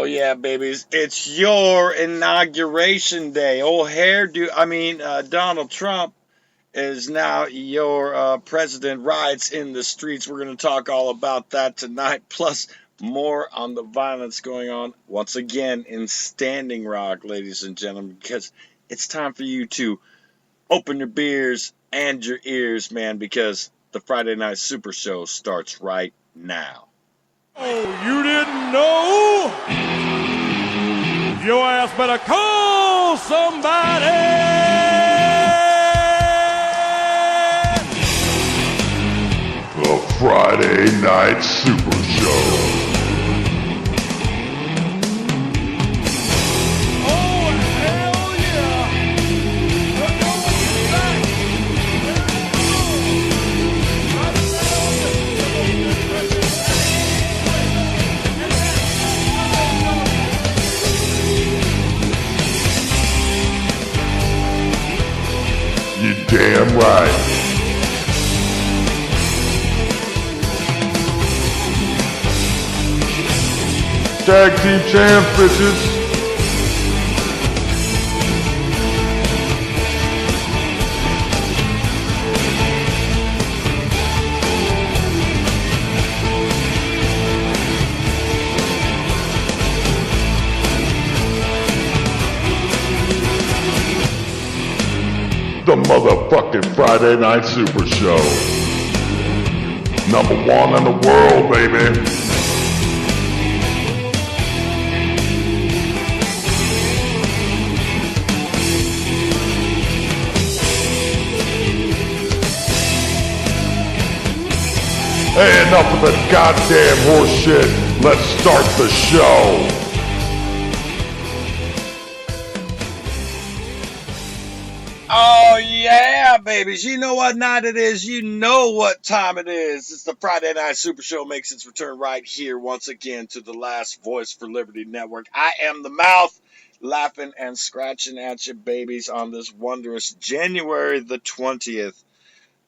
Oh, yeah, babies. It's your inauguration day. Old hairdo. Donald Trump is now your president. Riots in the streets. We're going to talk all about that tonight. Plus, more on the violence going on once again in Standing Rock, ladies and gentlemen, because it's time for you to open your beers and your ears, man, because the Friday Night Super Show starts right now. Oh, you didn't know? Your ass better call somebody. The Friday Night Super Show. Oh, hell yeah. You damn right. Tag team champs, bitches. The motherfucking Friday Night Super Show. Number one in the world, baby. Hey, enough of the goddamn horse shit. Let's start the show. Oh, yeah, babies. You know what night it is. You know what time it is. It's the Friday Night Super Show makes its return right here once again to the last Voice for Liberty Network. I am the mouth laughing and scratching at you, babies, on this wondrous January the 20th.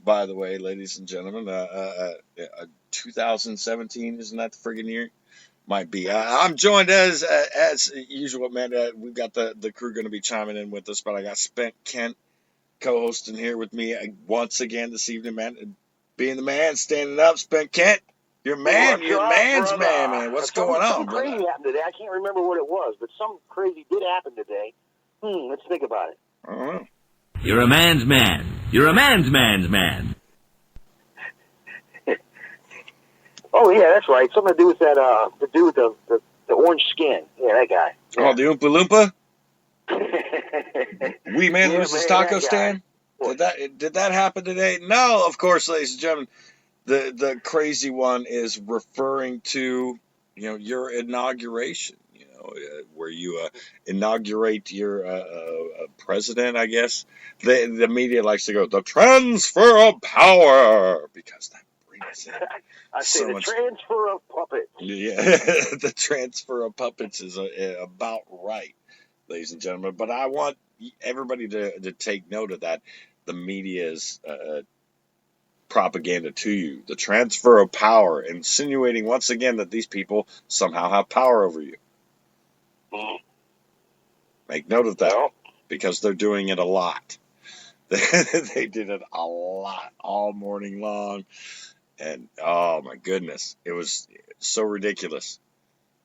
By the way, ladies and gentlemen, 2017, isn't that the friggin' year? Might be. I'm joined as usual, man. We've got the crew going to be chiming in with us, but I got Spent Kent co-hosting here with me once again this evening, man. Being the man, standing up, Spent Kent. You're man. You're man's man, man. What's going on, brother? Something crazy happened today. I can't remember what it was, but something crazy did happen today. Let's think about it. I don't know. You're a man's man. You're a man's man. Oh yeah, that's right. Something to do with that. To do with the orange skin. Yeah, that guy. Oh, the Oompa Loompa. Wee Man Lewis's taco stand. Did that happen today? No, of course, ladies and gentlemen. The crazy one is referring to your inauguration. Where you inaugurate your president. I guess the media likes to go the transfer of power because that brings in. I say the transfer of puppets. Yeah, the transfer of puppets is about right, ladies and gentlemen. But I want everybody to take note of that. The media's propaganda to you. The transfer of power, insinuating once again that these people somehow have power over you. Make note of that because they're doing it a lot. They did it a lot all morning long. And, oh, my goodness, it was so ridiculous.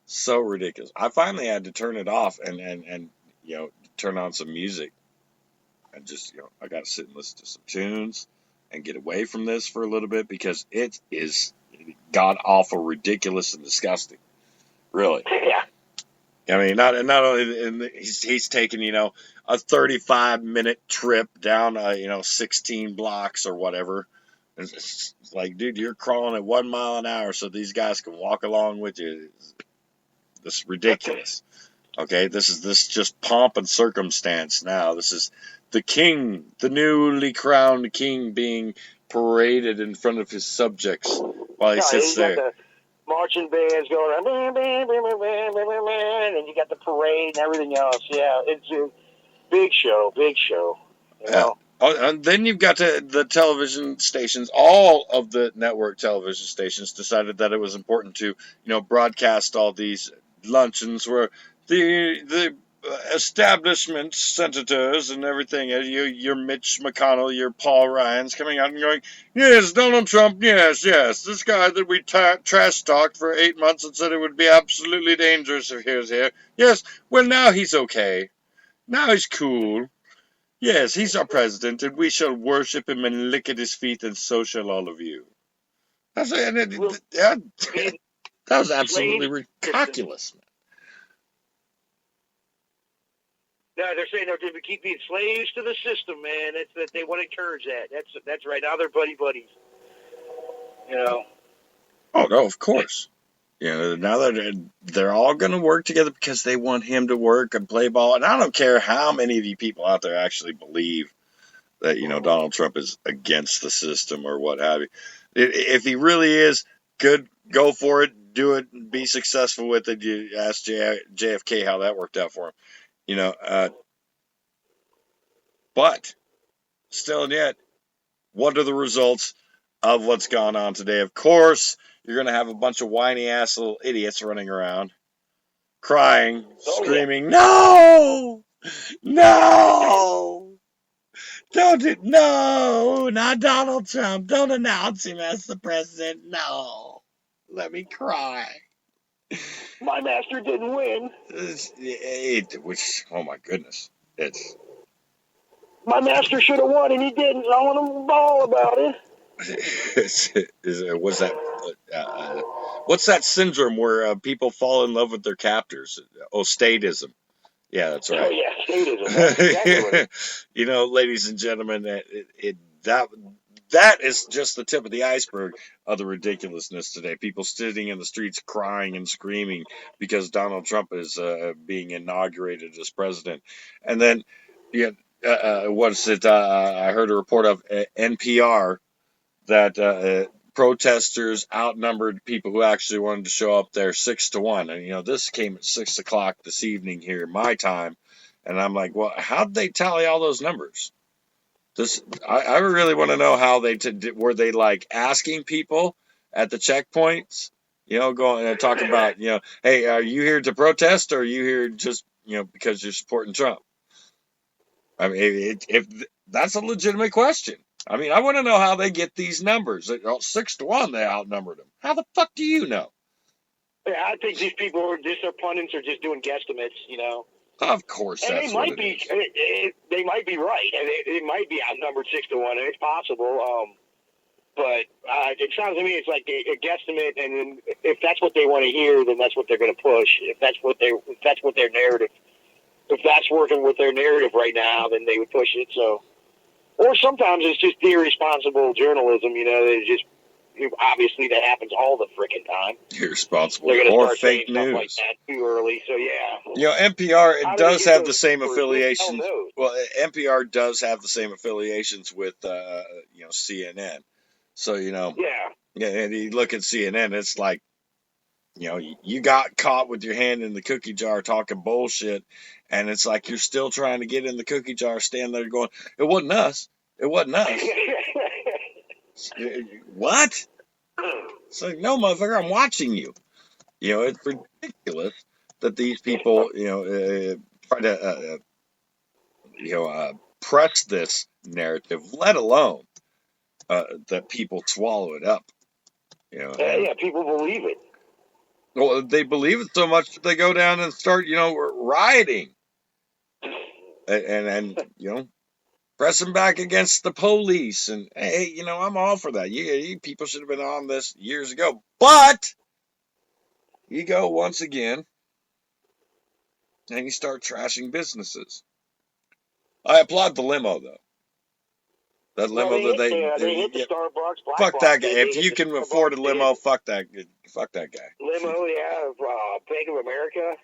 So ridiculous. I finally had to turn it off and turn on some music. And just, I got to sit and listen to some tunes and get away from this for a little bit because it is god-awful, ridiculous, and disgusting. Really. Yeah. I mean, not only he's taking, a 35-minute trip down, 16 blocks or whatever. It's like, dude, you're crawling at 1 mile an hour so these guys can walk along with you. This is ridiculous. Okay, this is just pomp and circumstance now. This is the king, the newly crowned king, being paraded in front of his subjects while he sits there. The marching bands going, and you got the parade and everything else. Yeah, it's a big show. Yeah. And then you've got the television stations. All of the network television stations decided that it was important to, broadcast all these luncheons where the establishment senators and everything, your Mitch McConnell, your Paul Ryan's coming out and going, yes, Donald Trump, yes, this guy that we trash talked for 8 months and said it would be absolutely dangerous if he was here. Yes, well, now he's okay. Now he's cool. Yes, he's our president, and we shall worship him and lick at his feet, and so shall all of you. That was absolutely ridiculous. No, they're saying they're going to keep being slaves to the system, man. That they want to encourage that. That's right. Now they're buddies. You know. Oh no, of course. Now they're all going to work together because they want him to work and play ball. And I don't care how many of you people out there actually believe that Donald Trump is against the system or what have you. If he really is, good, go for it, do it, and be successful with it. You ask JFK how that worked out for him. But still and yet, what are the results of what's gone on today? Of course, you're going to have a bunch of whiny ass little idiots running around, crying, screaming, no, don't it, no, not Donald Trump, don't announce him as the president, no, let me cry. My master didn't win. Oh my goodness, my master should have won and he didn't. I want to bawl about it. What's that syndrome where people fall in love with their captors? Oh, statism. Yeah, that's right. Oh yeah, statism. That's exactly right. Ladies and gentlemen, that is just the tip of the iceberg of the ridiculousness today. People sitting in the streets crying and screaming because Donald Trump is being inaugurated as president. And then, what's it? I heard a report of NPR that protesters outnumbered people who actually wanted to show up there 6-1. And, this came at 6 o'clock this evening here, my time. And I'm like, well, how'd they tally all those numbers? I really want to know how were they like asking people at the checkpoints, going and talking about, hey, are you here to protest or are you here just, because you're supporting Trump? I mean, if that's a legitimate question. I mean, I want to know how they get these numbers. 6-1, they outnumbered them. How the fuck do you know? Yeah, I think these people are just their pundits are just doing guesstimates, Of course, and that's they might be. They might be right. It might be outnumbered 6-1. It's possible. But it sounds to me it's like a guesstimate, and then if that's what they want to hear, then that's what they're going to push. If that's what their narrative, if that's working with their narrative right now, then they would push it. So. Or sometimes it's just irresponsible journalism, they just obviously that happens all the freaking time. Irresponsible or fake news. Like that too early, so yeah. NPR does have the same affiliations. Well, NPR does have the same affiliations with CNN. So yeah, and you look at CNN, it's like you got caught with your hand in the cookie jar talking bullshit, and it's like you're still trying to get in the cookie jar, stand there going, it wasn't us. What? It's like, no, motherfucker, I'm watching you. It's ridiculous that these people, try to, press this narrative, let alone that people swallow it up. Yeah, people believe it. Well, they believe it so much that they go down and start, rioting. And pressing back against the police. And, hey, I'm all for that. You people should have been on this years ago. But you go once again and you start trashing businesses. I applaud the limo, though. That limo they hit the Starbucks. Fuck that guy. If you can afford a limo, fuck that guy. Limo, yeah. Bank of America.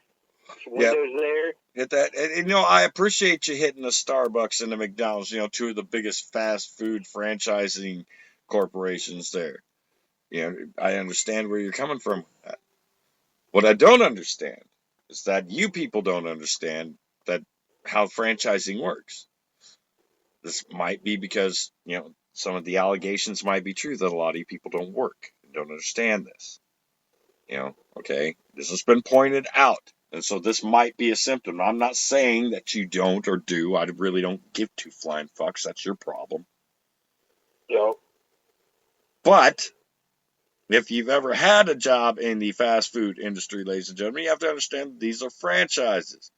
Windows there. Hit that. And, I appreciate you hitting the Starbucks and the McDonald's, two of the biggest fast food franchising corporations there. I understand where you're coming from. What I don't understand is that you people don't understand that how franchising works. This might be because, some of the allegations might be true that a lot of you people don't work and don't understand this. Okay, this has been pointed out. And so this might be a symptom. I'm not saying that you don't or do. I really don't give two flying fucks. That's your problem. But if you've ever had a job in the fast food industry, ladies and gentlemen, you have to understand these are franchises.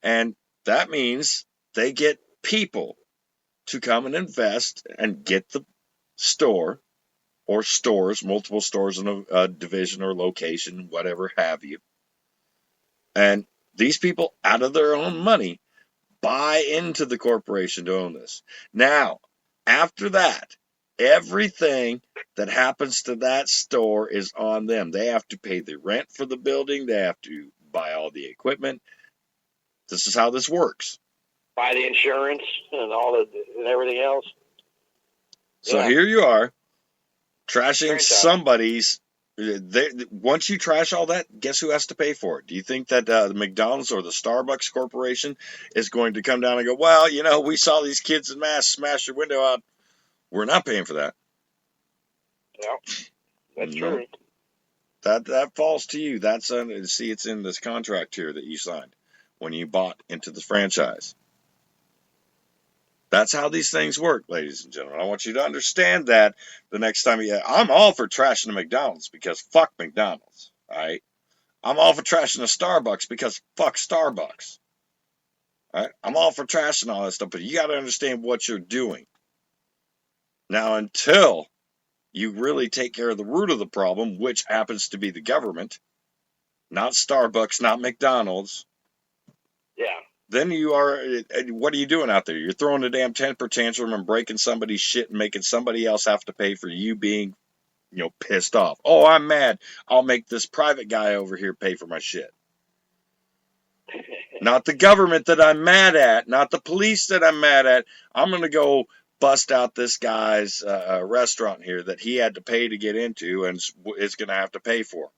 And that means they get people to come and invest and get the store or stores, multiple stores in a division or location, whatever have you. And these people, out of their own money, buy into the corporation to own this. Now, after that, everything that happens to that store is on them. They have to pay the rent for the building. They have to buy all the equipment. This is how this works. Buy the insurance and everything else. So here you are, trashing somebody's. Once you trash all that, guess who has to pay for it? Do you think that the McDonald's or the Starbucks Corporation is going to come down and go, well, we saw these kids in mass smash your window out. We're not paying for that. Yeah, that's true. That falls to you. It's in this contract here that you signed when you bought into the franchise. That's how these things work, ladies and gentlemen. I want you to understand that the next time I'm all for trashing the McDonald's because fuck McDonald's, all right? I'm all for trashing the Starbucks because fuck Starbucks, all right? I'm all for trashing all that stuff, but you got to understand what you're doing. Now, until you really take care of the root of the problem, which happens to be the government, not Starbucks, not McDonald's. Yeah. Then what are you doing out there? You're throwing a damn temper tantrum and breaking somebody's shit and making somebody else have to pay for you being, pissed off. Oh, I'm mad. I'll make this private guy over here pay for my shit. Not the government that I'm mad at, not the police that I'm mad at. I'm going to go bust out this guy's restaurant here that he had to pay to get into and is going to have to pay for.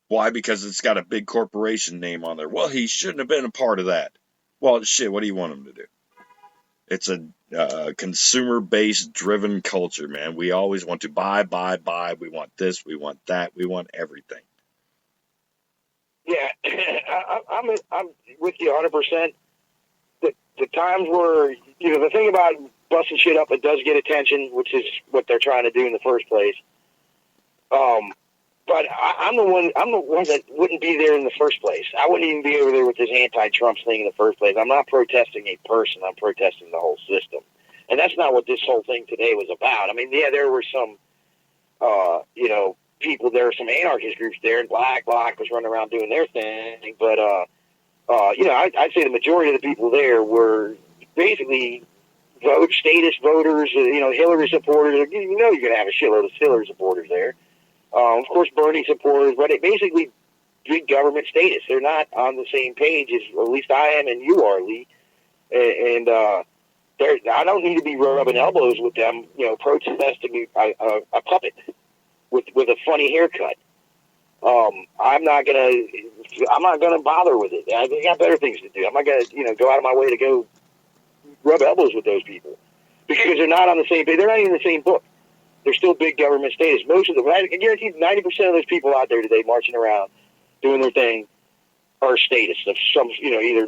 Why? Because it's got a big corporation name on there. Well, he shouldn't have been a part of that. Well, shit, what do you want him to do? It's a consumer-based driven culture, man. We always want to buy. We want this, we want that, we want everything. Yeah, I'm with you 100%. The times where, the thing about busting shit up, it does get attention, which is what they're trying to do in the first place. But I'm the one that wouldn't be there in the first place. I wouldn't even be over there with this anti-Trump thing in the first place. I'm not protesting a person. I'm protesting the whole system. And that's not what this whole thing today was about. I mean, yeah, there were some, people, there were some anarchist groups there, and Black was running around doing their thing. But, I'd say the majority of the people there were basically status voters, Hillary supporters. You're going to have a shitload of Hillary supporters there. Of course, Bernie supporters, but it basically big government status. They're not on the same page as at least I am and you are, Lee. And I don't need to be rubbing elbows with them, protesting a puppet with a funny haircut. I'm not gonna bother with it. I got better things to do. I'm not gonna, go out of my way to go rub elbows with those people because they're not on the same page. They're not even in the same book. They're still big government status. Most of them, I guarantee 90% of those people out there today marching around, doing their thing, are status of some, either,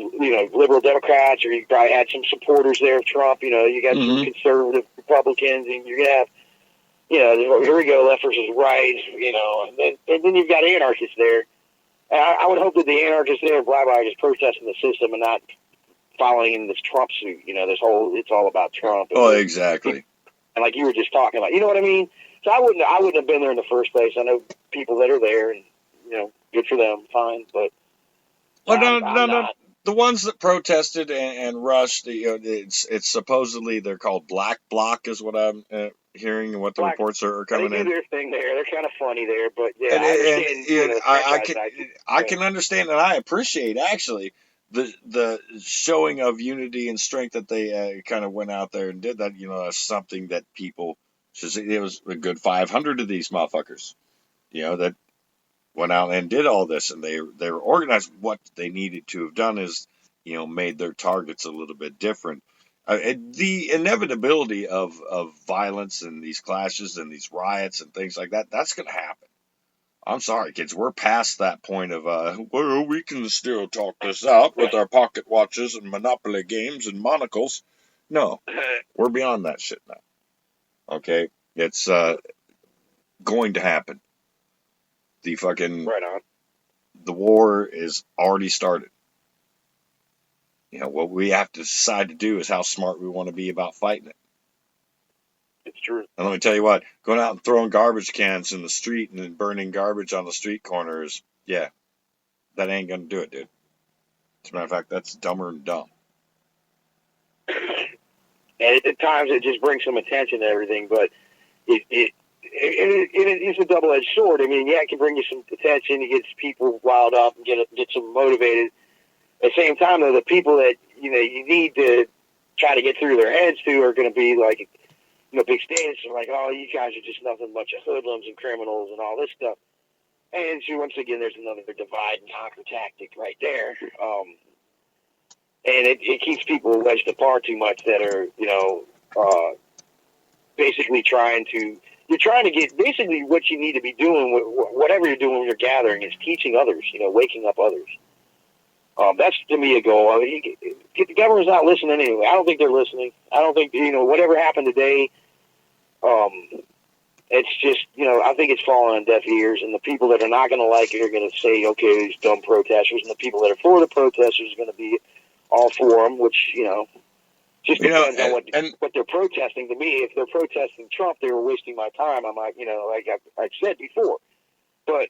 liberal Democrats, or you probably had some supporters there of Trump. You got some conservative Republicans, and you're going to have, here we go, left versus right, and then you've got anarchists there. And I would hope that the anarchists there, are just protesting the system and not following in this Trump suit. It's all about Trump. Oh, exactly. And like you were just talking about, you know what I mean? So I wouldn't have been there in the first place. I know people that are there, and good for them, fine. But no. The ones that protested and rushed, it's supposedly they're called Black Bloc, is what I'm hearing, and what the reports are coming in. They do their thing there. They're kind of funny there, but yeah, I can understand, and I appreciate actually the showing of unity and strength that they kind of went out there and did that. Something that people should. It was a good 500 of these motherfuckers, that went out and did all this, and they were organized. What they needed to have done is, made their targets a little bit different. The inevitability of violence and these clashes and these riots and things like that, that's going to happen. I'm sorry, kids. We're past that point of, well, we can still talk this out with our pocket watches and Monopoly games and monocles. No, we're beyond that shit now. Okay? It's going to happen. The Right on. The war is already started. You know, what we have to decide to do is how smart we want to be about fighting it. It's true. And let me tell you what, going out and throwing garbage cans in the street and then burning garbage on the street corners, yeah, that ain't going to do it, dude. As a matter of fact, that's dumber than dumb. And at times it just brings some attention to everything, but it is a double-edged sword. I mean, yeah, it can bring you some attention, it gets people riled up and get some motivated. At the same time, though, the people that, you know, you need to try to get through their heads to are going to be like, you know, big statements like, oh, you guys are just nothing but a hoodlums and criminals and all this stuff. And so once again, there's another divide and conquer tactic right there. And it keeps people wedged apart too much that are, you know, basically you're trying to get, basically what you need to be doing, whatever you're doing when you're gathering, is teaching others, you know, waking up others. That's, to me, a goal. I mean, the government's not listening anyway. I don't think they're listening. I don't think, you know, whatever happened today, it's just, you know, I think it's falling on deaf ears, and the people that are not going to like it are going to say, okay, these dumb protesters, and the people that are for the protesters are going to be all for them, which, you know, just depends on what they're protesting. To me, if they're protesting Trump, they were wasting my time. I might, you know, like I've said before. But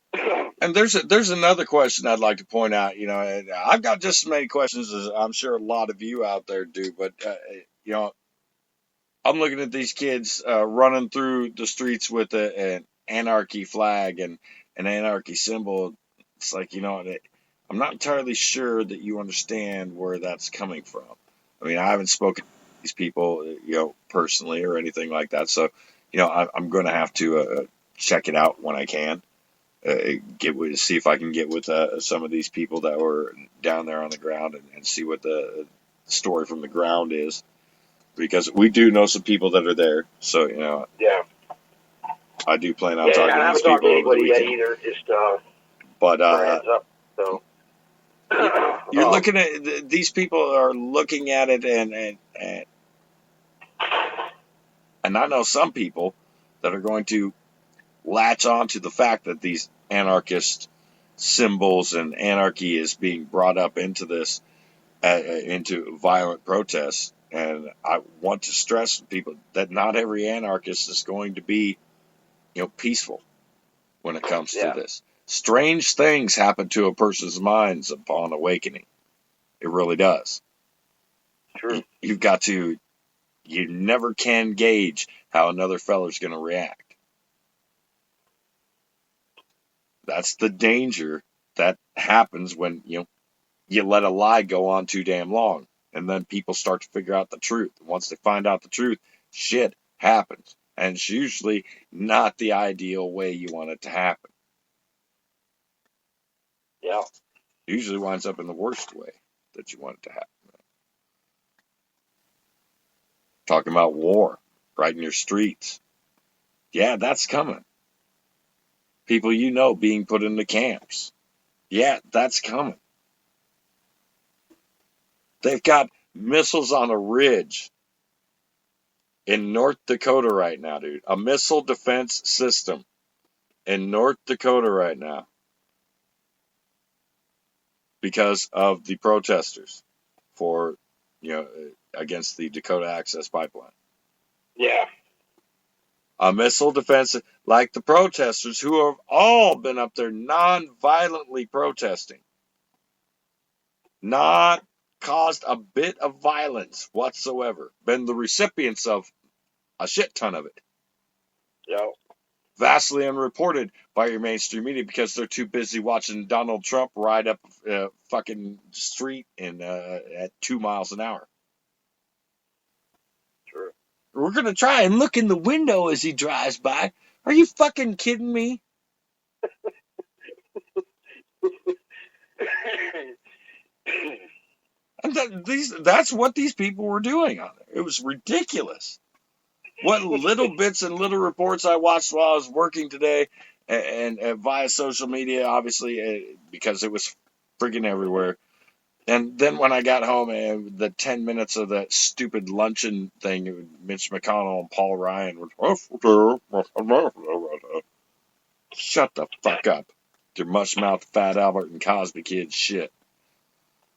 and there's another question I'd like to point out. You know, I've got just as many questions as I'm sure a lot of you out there do. But you know, I'm looking at these kids running through the streets with an anarchy flag and an anarchy symbol. It's like, you know, I'm not entirely sure that you understand where that's coming from. I mean, I haven't spoken to these people, you know, personally or anything like that. So, you know, I'm going to have to check it out when I can. See if I can get with some of these people that were down there on the ground and see what the story from the ground is, because we do know some people that are there. So, you know, yeah, I do plan on talking to these people over the weekend. Either. Just but up, so. You're looking at these people are looking at it, and I know some people that are going to latch on to the fact that these anarchist symbols and anarchy is being brought up into this, into violent protests. And I want to stress to people that not every anarchist is going to be, you know, peaceful when it comes to this. Strange things happen to a person's minds upon awakening. It really does. True. You never can gauge how another feller's going to react. That's the danger that happens when, you know, you let a lie go on too damn long, and then people start to figure out the truth. And once they find out the truth, shit happens, and it's usually not the ideal way you want it to happen. Yeah, usually winds up in the worst way that you want it to happen. Talking about war right in your streets. Yeah, that's coming. People you know being put into camps. Yeah, that's coming. They've got missiles on a ridge in North Dakota right now, dude. A missile defense system in North Dakota right now because of the protesters for, you know, against the Dakota Access Pipeline. Yeah. A missile defense, like the protesters who have all been up there non-violently protesting, not caused a bit of violence whatsoever, been the recipients of a shit ton of it. Yeah. Vastly unreported by your mainstream media because they're too busy watching Donald Trump ride up fucking street at 2 miles an hour. Sure. We're going to try and look in the window as he drives by. Are you fucking kidding me? And that's what these people were doing on there. It was ridiculous. What little bits and little reports I watched while I was working today, and via social media, obviously, because it was friggin' everywhere. And then when I got home, and the 10 minutes of that stupid luncheon thing, Mitch McConnell and Paul Ryan were, shut the fuck up. Your mush-mouth, fat Albert and Cosby kids shit.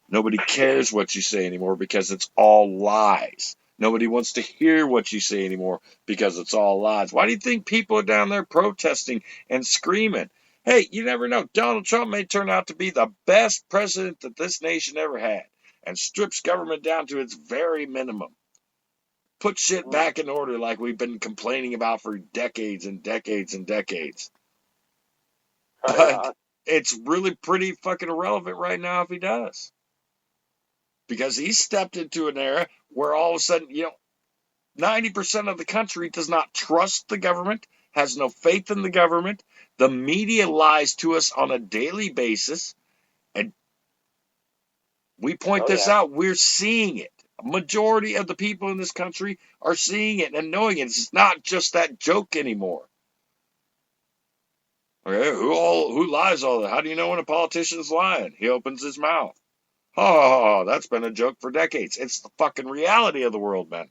Nobody cares what you say anymore because it's all lies. Nobody wants to hear what you say anymore because it's all lies. Why do you think people are down there protesting and screaming? Hey, you never know. Donald Trump may turn out to be the best president that this nation ever had and strips government down to its very minimum. Put shit back in order like we've been complaining about for decades and decades and decades. But it's really pretty fucking irrelevant right now if he does. Because he stepped into an era where all of a sudden, 90% of the country does not trust the government, has no faith in the government. The media lies to us on a daily basis. And we point this out. We're seeing it. A majority of the people in this country are seeing it and knowing it. It's not just that joke anymore. Okay, who lies all that? How do you know when a politician's lying? He opens his mouth. Oh, that's been a joke for decades. It's the fucking reality of the world, man.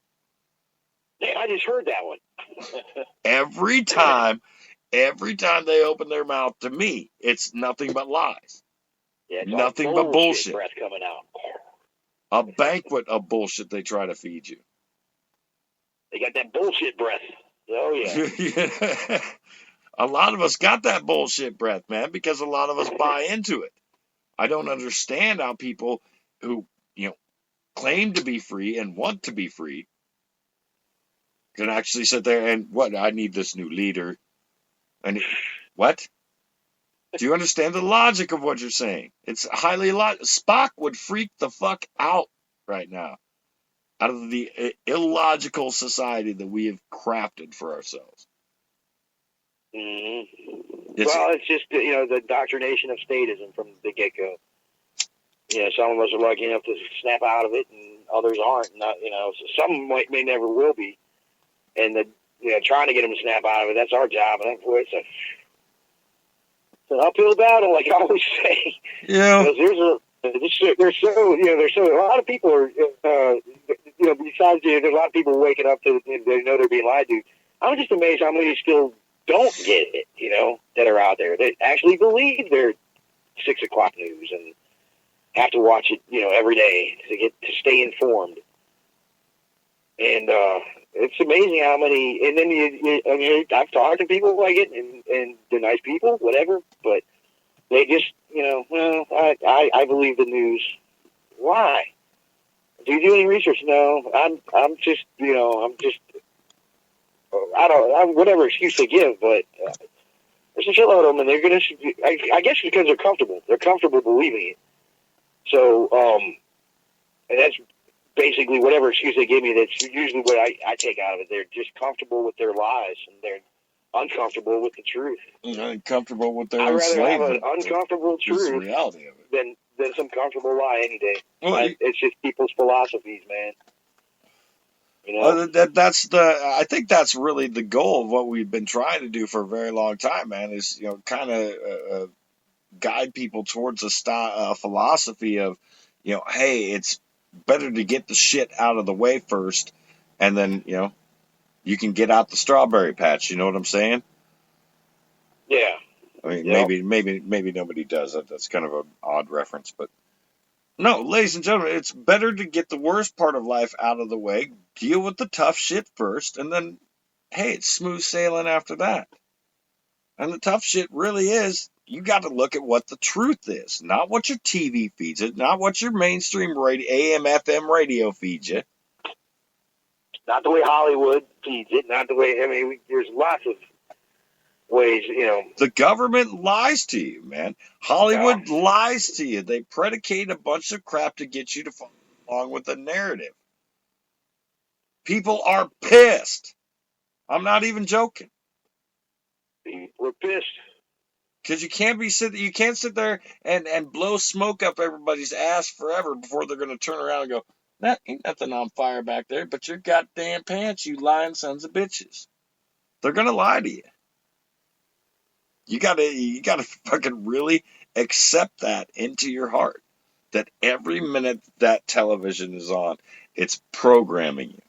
Yeah, I just heard that one. Every time they open their mouth to me, it's nothing but lies. Yeah, it's nothing but bullshit. Breath coming out. A banquet of bullshit they try to feed you. They got that bullshit breath. Oh, yeah. A lot of us got that bullshit breath, man, because a lot of us buy into it. I don't understand how people who, claim to be free and want to be free can actually sit there and, I need this new leader. And what? Do you understand the logic of what you're saying? It's highly illogical. Spock would freak the fuck out right now out of the illogical society that we have crafted for ourselves. Mm-hmm. It's just, the indoctrination of statism from the get-go. Some of us are lucky enough to snap out of it, and others aren't. Some may never will be. And trying to get them to snap out of it, that's our job. And it's an uphill battle, like I always say. Yeah. There's a lot of people are, besides there's a lot of people waking up to, they know they're being lied to. I'm just amazed how many still don't get it, that are out there that actually believe their 6 o'clock news and have to watch it, every day to stay informed. And it's amazing how many. And then I've talked to people like it, and they're nice people, whatever. But they just, I believe the news. Why? Do you do any research? No. I'm just, whatever excuse they give, but there's a shitload of them, and they're gonna. I guess because they're comfortable. They're comfortable believing it. So, and that's basically whatever excuse they give me. That's usually what I take out of it. They're just comfortable with their lies, and they're uncomfortable with the truth. Uncomfortable with their I'd rather have enslavement. an uncomfortable truth the reality of it. than some comfortable lie any day. Well, it's just people's philosophies, man. I think that's really the goal of what we've been trying to do for a very long time, man. Is kind of guide people towards a philosophy of, hey, it's better to get the shit out of the way first, and then you can get out the strawberry patch. You know what I'm saying? Yeah. I mean, maybe nobody does that. That's kind of an odd reference, but no, ladies and gentlemen, it's better to get the worst part of life out of the way, deal with the tough shit first, and then, hey, it's smooth sailing after that. And the tough shit really is, you got to look at what the truth is, not what your TV feeds it, not what your mainstream radio, AM, FM radio feeds you. Not the way Hollywood feeds it, not the way, there's lots of ways, The government lies to you, man. Hollywood lies to you. They predicate a bunch of crap to get you to follow along with the narrative. People are pissed. I'm not even joking. People are pissed. Because you can't sit there and blow smoke up everybody's ass forever before they're going to turn around and go, that ain't nothing on fire back there, but your goddamn pants, you lying sons of bitches. They're going to lie to you. You gotta fucking really accept that into your heart. That every minute that television is on, it's programming you.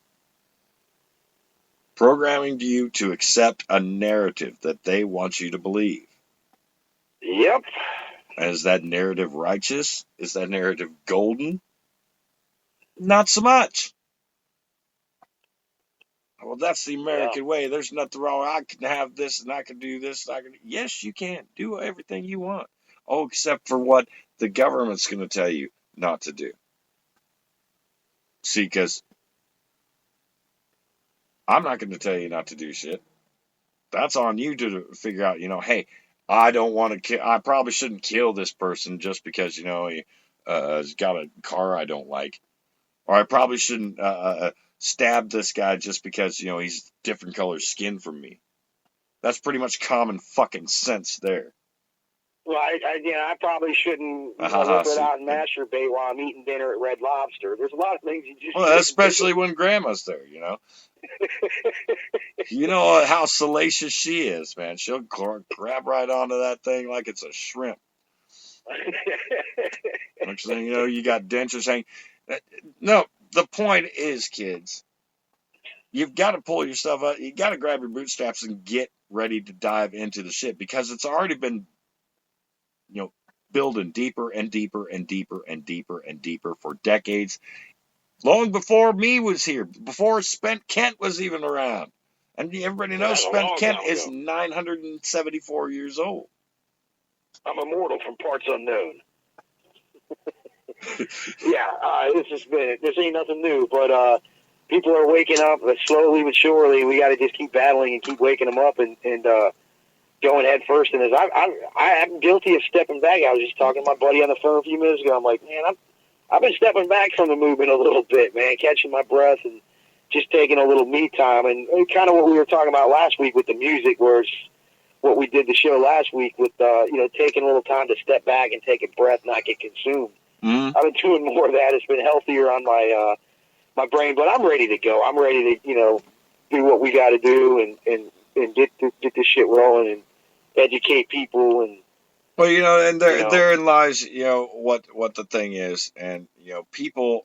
Programming you to accept a narrative that they want you to believe. Yep. And is that narrative righteous? Is that narrative golden? Not so much. Well, that's the American way. There's nothing wrong. I can have this and I can do this. Yes, you can. Do everything you want. Oh, except for what the government's going to tell you not to do. See, because I'm not going to tell you not to do shit. That's on you to figure out, hey, I don't want to kill. I probably shouldn't kill this person just because, he's got a car I don't like. Or I probably shouldn't stab this guy just because, he's different color skin from me. That's pretty much common fucking sense there. Well, I probably shouldn't whip it out and masturbate while I'm eating dinner at Red Lobster. There's a lot of things you just... Well, especially when Grandma's there, You know how salacious she is, man. She'll grab right onto that thing like it's a shrimp. Next thing you know, you got dentures hanging. No, the point is, kids, you've got to pull yourself up. You got to grab your bootstraps and get ready to dive into the shit because it's already been, building deeper and deeper and deeper and deeper and deeper for decades. Long before me was here, before Spent Kent was even around. And everybody knows Spent Kent is 974 years old. I'm immortal from parts unknown. This ain't nothing new, but people are waking up slowly but surely. We got to just keep battling and keep waking them up and going head first in this. I'm guilty of stepping back. I was just talking to my buddy on the phone a few minutes ago. I'm like, man, I've been stepping back from the movement a little bit, man, catching my breath and just taking a little me time. And kind of what we were talking about last week with the music, where it's what we did the show last week with, taking a little time to step back and take a breath, not get consumed. Mm-hmm. I've been doing more of that. It's been healthier on my brain, but I'm ready to go. I'm ready to, do what we got to do and get this shit rolling and educate people. And well, and therein lies, what the thing is, and people,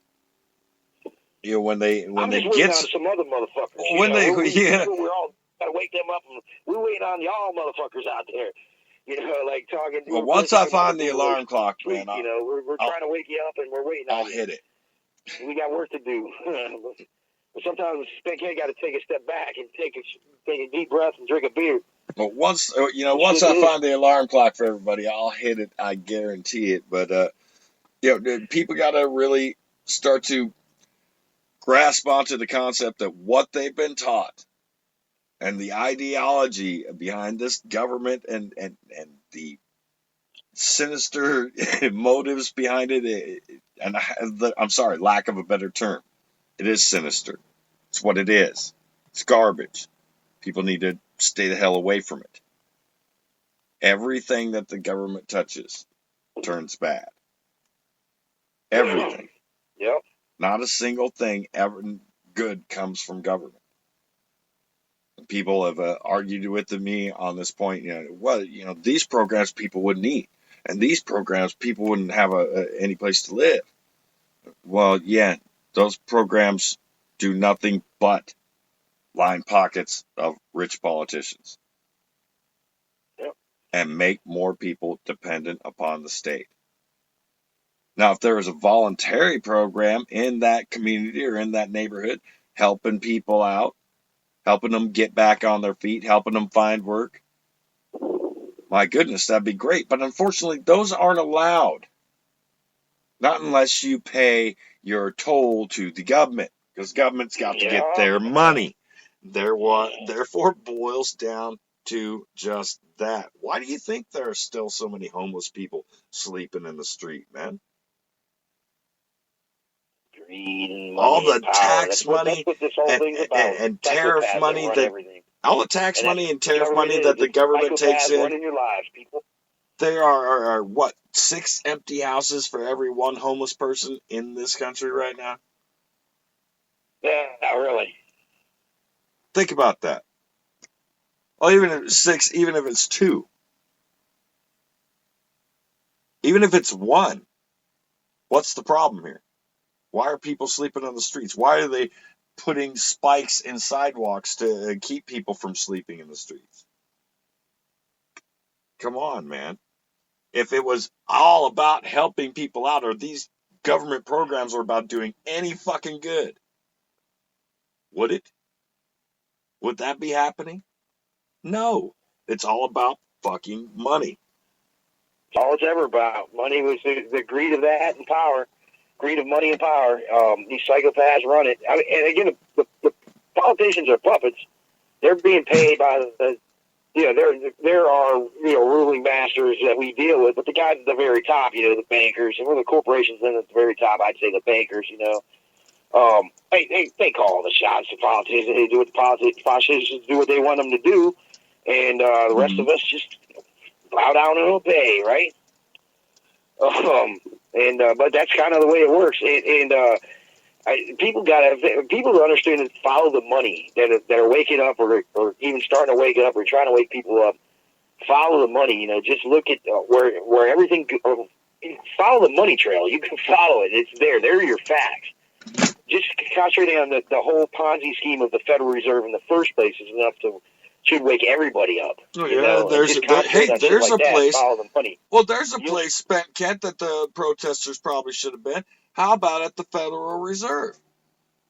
when they get some other motherfuckers, we're all gotta wake them up, and we're waiting on y'all motherfuckers out there, like talking. Well, once I find the alarm clock, man, we're trying to wake you up, and we're waiting. I'll hit it. We got work to do. But sometimes Spent Kent got to take a step back and take a deep breath and drink a beer. But once I find the alarm clock for everybody, I'll hit it. I guarantee it. But people got to really start to grasp onto the concept that what they've been taught and the ideology behind this government and the sinister motives behind it. And I'm sorry, lack of a better term. It is sinister. It's what it is. It's garbage. People need to stay the hell away from it. Everything that the government touches turns bad. Everything. Yep. Not a single thing ever good comes from government. People have argued with me on this point. These programs people wouldn't eat, and these programs people wouldn't have any place to live. Well, yeah, those programs do nothing but line pockets of rich politicians. Yep. And make more people dependent upon the state. Now, if there was a voluntary program in that community or in that neighborhood, helping people out, helping them get back on their feet, helping them find work, my goodness, that'd be great. But unfortunately, those aren't allowed. Not unless you pay your toll to the government, because government's got to get their money. Therefore, boils down to just that. Why do you think there are still so many homeless people sleeping in the street, man? All the tax money and tariff money all the tax money and tariff money that the government takes in. There are what, 6 empty houses for every one homeless person in this country right now? Yeah, not really. Think about that. Well, even if it's 6, even if it's 2, Even if it's one, what's the problem here? Why are people sleeping on the streets? Why are they putting spikes in sidewalks to keep people from sleeping in the streets? Come on, man. If it was all about helping people out, or these government programs were about doing any fucking good, would it? Would that be happening? No. It's all about fucking money. It's all it's ever about. Money was the greed of that and power. Greed of money and power. These psychopaths run it. I mean, and again, the politicians are puppets. They're being paid by the, there are, ruling masters that we deal with, but the guys at the very top, the bankers, and we're the corporations then at the very top, I'd say the bankers, they call the shots to politicians. They do what the politicians do what they want them to do, and the rest of us just bow down and obey, right? But that's kind of the way it works. People to understand and follow the money that are waking up or even starting to wake up or trying to wake people up. Follow the money. Just look at where everything. Follow the money trail. You can follow it. It's there. There are your facts. Just concentrating on the whole Ponzi scheme of the Federal Reserve in the first place is enough should wake everybody up. Oh, yeah, there's a place. Follow the money. Well, there's a place spent, Kent, that the protesters probably should have been. How about at the Federal Reserve?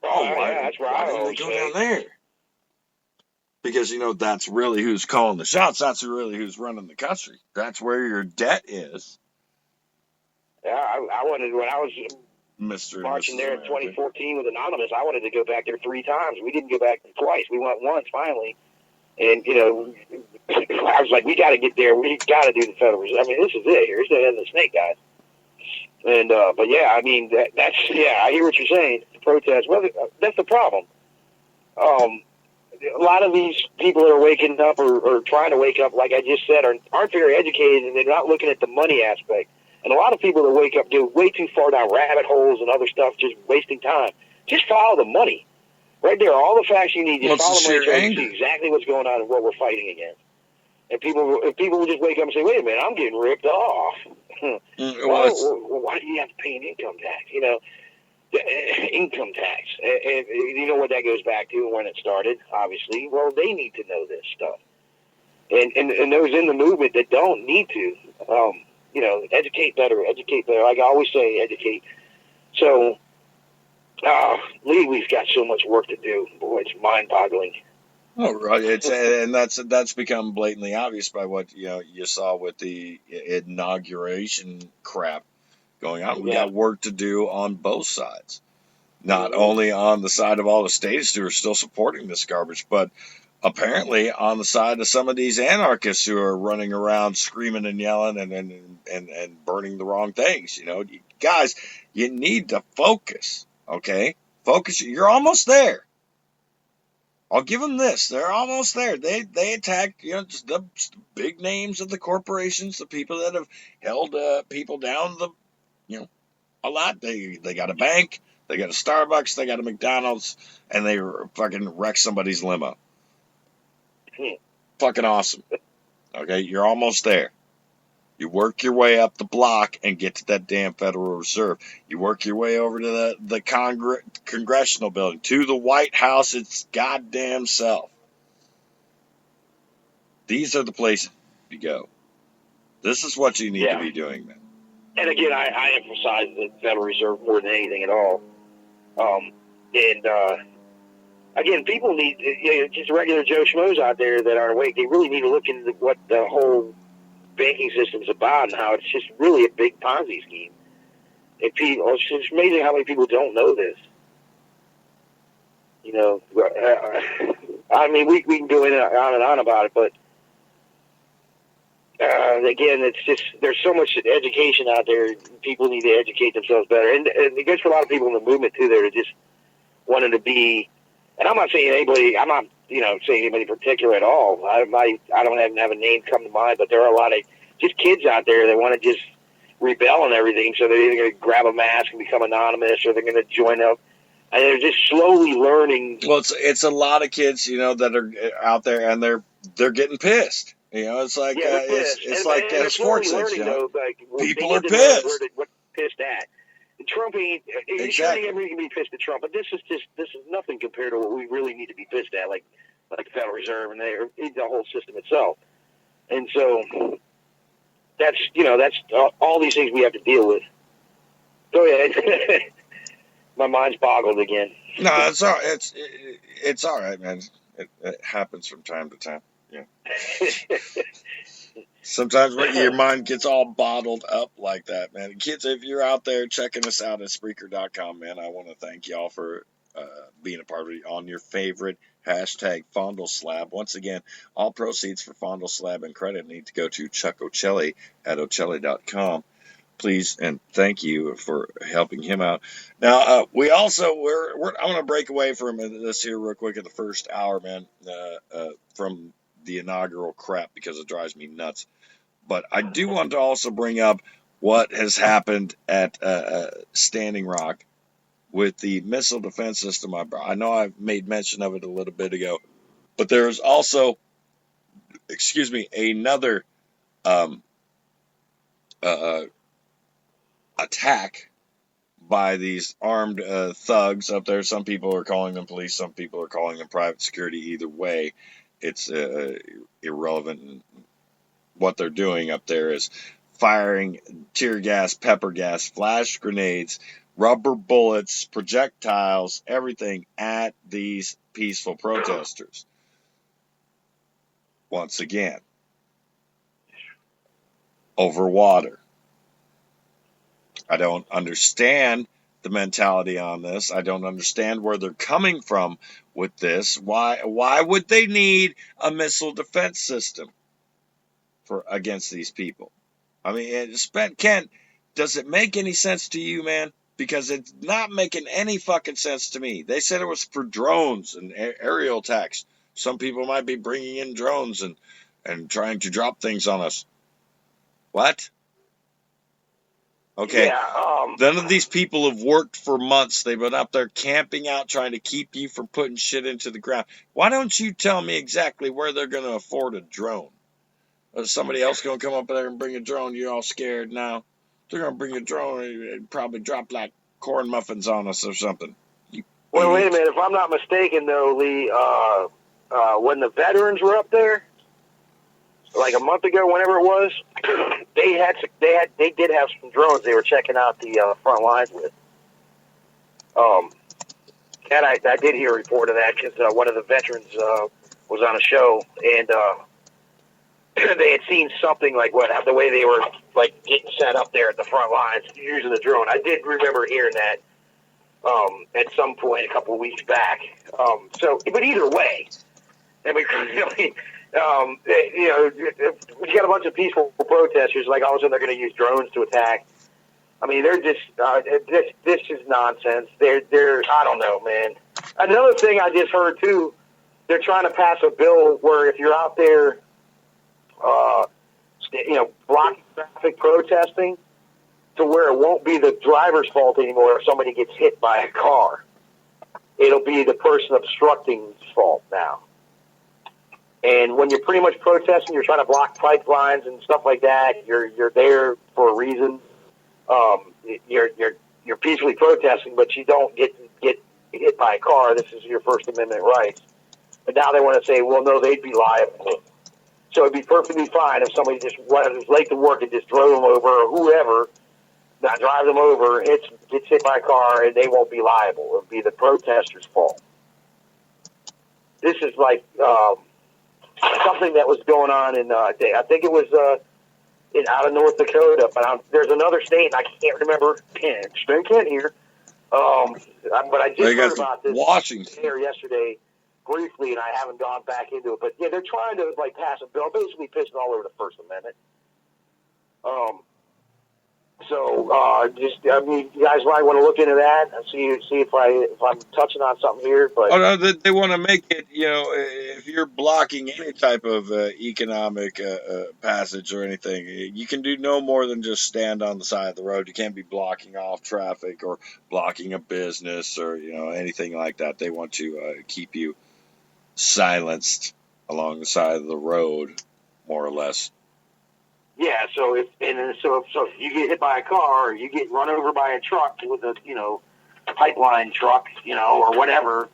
That's where why didn't they go down there? Because, that's really who's calling the shots. That's really who's running the country. That's where your debt is. Yeah, I wanted, when I was marching there in 2014 with Anonymous, I wanted to go back there 3 times. We didn't go back twice. We went once, finally. And, I was like, we got to get there. We got to do the Federal Reserve. I mean, this is it. Here's the head of the snake, guys. And, but yeah, I mean, I hear what you're saying. The protest. Well, that's the problem. A lot of these people that are waking up or trying to wake up, like I just said, aren't very educated, and they're not looking at the money aspect. And a lot of people that wake up go way too far down rabbit holes and other stuff, just wasting time. Just follow the money. Right there, all the facts you need. Just follow the money, see exactly what's going on and what we're fighting against. And if people will just wake up and say, "Wait a minute, I'm getting ripped off." Why do you have to pay an income tax? Income tax. And you know what that goes back to and when it started, obviously. Well, they need to know this stuff. And those in the movement that don't need to, educate better. Like I always say, educate. So, Lee, we've got so much work to do. Boy, it's mind-boggling. Oh, right. And that's become blatantly obvious by what you saw with the inauguration crap going on. We got work to do on both sides, not only on the side of all the statists who are still supporting this garbage, but apparently on the side of some of these anarchists who are running around screaming and yelling and burning the wrong things. Guys, you need to focus. Okay, focus. You're almost there. I'll give them this. They're almost there. They attacked, just the big names of the corporations, the people that have held people down a lot. They got a bank, they got a Starbucks, they got a McDonald's, and they fucking wrecked somebody's limo. Fucking awesome. Okay, you're almost there. You work your way up the block and get to that damn Federal Reserve. You work your way over to the Congressional building, to the White House its goddamn self. These are the places you go. This is what you need to be doing, man. And again, I emphasize the Federal Reserve more than anything at all. Again, people need, just regular Joe Schmoes out there that are awake, they really need to look into what the whole banking system's about and how it's just really a big Ponzi scheme. It's just amazing how many people don't know this. I mean, we can go on and on about it, but again, it's just, there's so much education out there. People need to educate themselves better. And it goes for a lot of people in the movement, too, that are just wanting to be, and I'm not saying anybody, I'm not, saying anybody particular at all. I don't even have a name come to mind, but there are a lot of just kids out there that want to just rebel and everything, so they're either going to grab a mask and become anonymous, or they're going to join up. And they're just slowly learning. Well, it's a lot of kids, that are out there, and they're getting pissed. It's like Yeah, they're pissed. it's and, like and they're sports slowly things. learning, though. Like, People they are need to know pissed. what pissed at. Trump ain't. Exactly. Sure, everybody can be pissed at Trump, but this is nothing compared to what we really need to be pissed at, like the Federal Reserve and the whole system itself. And so that's all these things we have to deal with. Go ahead. My mind's boggled again. No, it's all it's all right, man. It happens from time to time. Yeah. Sometimes when your mind gets all bottled up like that, man. Kids, if you're out there checking us out at Spreaker.com, man, I want to thank y'all for being a part of it on your favorite hashtag Fondle Slab. Once again, all proceeds for Fondle Slab and credit need to go to Chuck Ocelli at Ocelli.com. Please and thank you for helping him out. Now, we also I'm going to break away from this here real quick in the first hour, man, from the inaugural crap because it drives me nuts. But I do want to also bring up what has happened at Standing Rock with the missile defense system. I know I made mention of it a little bit ago, but there's also, another attack by these armed thugs up there. Some people are calling them police, some people are calling them private security. Either way, it's irrelevant. What they're doing up there is firing tear gas, pepper gas, flash grenades, rubber bullets, projectiles, everything at these peaceful protesters. Once again, over water. I don't understand the mentality on this. I don't understand where they're coming from with this. Why would they need a missile defense system against these people? I mean, Kent, does it make any sense to you, man? Because it's not making any fucking sense to me. They said it was for drones and aerial attacks. Some people might be bringing in drones and trying to drop things on us. What? Okay. Yeah, None of these people have worked for months. They've been up there camping out, trying to keep you from putting shit into the ground. Why don't you tell me exactly where they're going to afford a drone? Is somebody else going to come up there and bring a drone? You're all scared now. They're going to bring a drone and probably drop like corn muffins on us or something. Well, wait a minute. If I'm not mistaken, though, Lee, when the veterans were up there, like a month ago, whenever it was, they did have some drones they were checking out the front lines with. And I did hear a report of that because one of the veterans was on a show, and they had seen something like the way they were like getting set up there at the front lines using the drone. I did remember hearing that at some point a couple of weeks back. But either way, I mean, really. We got a bunch of peaceful protesters. Like all of a sudden, they're going to use drones to attack. I mean, they're just this is nonsense. They're I don't know, man. Another thing I just heard too, they're trying to pass a bill where if you're out there, blocking traffic, protesting, to where it won't be the driver's fault anymore if somebody gets hit by a car. It'll be the person obstructing's fault now. And when you're pretty much protesting, you're trying to block pipelines and stuff like that. You're there for a reason. You're peacefully protesting, but you don't get hit by a car. This is your First Amendment rights. But now they want to say, well, no, they'd be liable. So it'd be perfectly fine if somebody just was late to work and just drove them over, or whoever, not drive them over, gets hit by a car, and they won't be liable. It would be the protester's fault. This is like something that was going on in, I think it was out of North Dakota, but there's another state, and I can't remember. Kent here. But I just heard about this Washington here yesterday briefly, and I haven't gone back into it. But yeah, they're trying to pass a bill, basically pissing all over the First Amendment. You guys might want to look into that and see if I'm touching on something here. But they want to make it. If you're blocking any type of economic passage or anything, you can do no more than just stand on the side of the road. You can't be blocking off traffic or blocking a business or anything like that. They want to keep you silenced along the side of the road more or less. Yeah, so if you get hit by a car or you get run over by a truck with a pipeline truck, or whatever,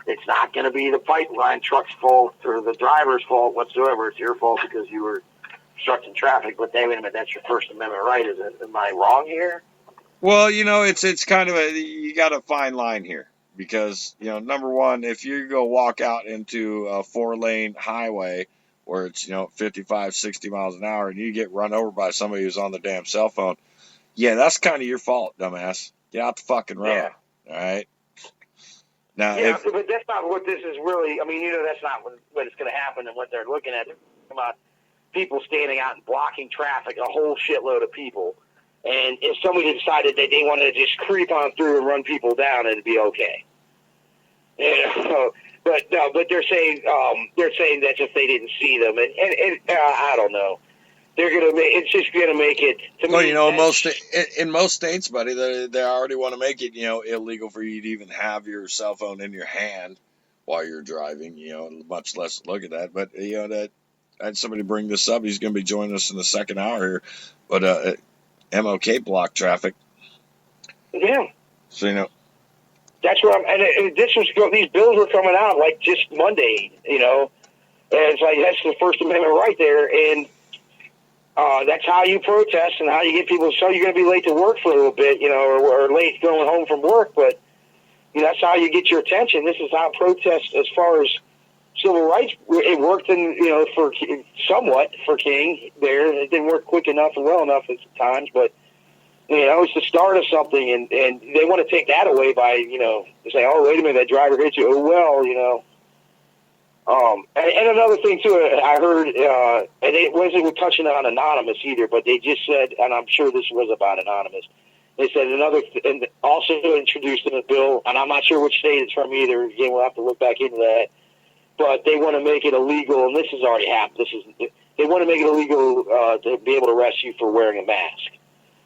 it's not going to be the pipeline truck's fault or the driver's fault whatsoever. It's your fault because you were obstructing traffic. But wait a minute, that's your First Amendment right. Am I wrong here? Well, it's kind of you got a fine line here because, number one, if you go walk out into a 4-lane highway where it's, 55, 60 miles an hour and you get run over by somebody who's on the damn cell phone, yeah, that's kind of your fault, dumbass. Get out the fucking road. Yeah. All right? Now, yeah, but that's not what this is really. I mean, that's not what is going to happen and what they're looking at. They're talking about people standing out and blocking traffic, a whole shitload of people. And if somebody decided that they wanted to just creep on through and run people down, it'd be okay. But they're saying that's if they didn't see them, and I don't know. They're gonna make it's just gonna make it. To me, in most states, buddy, they already want to make it illegal for you to even have your cell phone in your hand while you're driving. Much less look at that. But that I had somebody bring this up. He's going to be joining us in the second hour here. But MLK block traffic. Yeah. So that's where these bills were coming out like just Monday. And it's like that's the First Amendment right there, and. That's how you protest and how you get people. So you're going to be late to work for a little bit, or late going home from work. But that's how you get your attention. This is how protest, as far as civil rights, it worked for King there. It didn't work quick enough and well enough at times, but it's the start of something. And they want to take that away by say, oh, wait a minute, that driver hit you. Oh well, and another thing too, I heard, and it wasn't touching on Anonymous either, but they just said, and I'm sure this was about Anonymous, they said and also introduced in a bill, and I'm not sure which state it's from either, again, we'll have to look back into that, but they want to make it illegal, and this has already happened, they want to make it illegal to be able to arrest you for wearing a mask.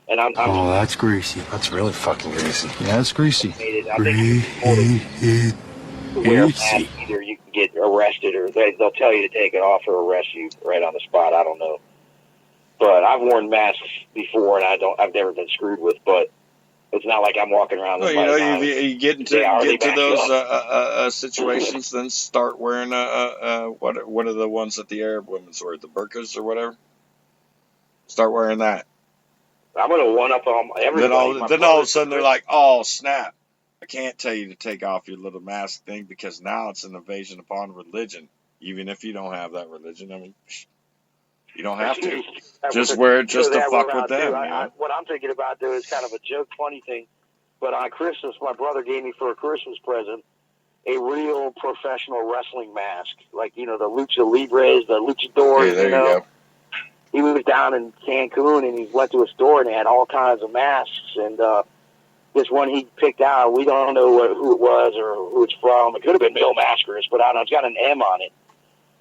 And oh, that's greasy. That's really fucking greasy. Yeah, that's greasy. Wear a mask, either you can get arrested or they'll tell you to take it off or arrest you right on the spot. I don't know, but I've worn masks before and I've never been screwed with. But it's not like I'm walking around. Well, you get into those situations, then start wearing what are the ones that the Arab women's wear, the burqas or whatever. Start wearing that. I'm gonna one up on everybody. Then all of a sudden they're like, oh snap. I can't tell you to take off your little mask thing because now it's an invasion upon religion. Even if you don't have that religion, I mean, you don't have to. Just wear it just to fuck with them. What I'm thinking about, though, is kind of a joke, funny thing. But on Christmas, my brother gave me for a Christmas present a real professional wrestling mask. Like, the Lucha Libres, the Luchadors, yeah, there you go. He was down in Cancun, and he went to a store, and they had all kinds of masks, and this one he picked out, we don't know who it was or who it's from. It could have been Male Masquerist, but I don't know. It's got an M on it.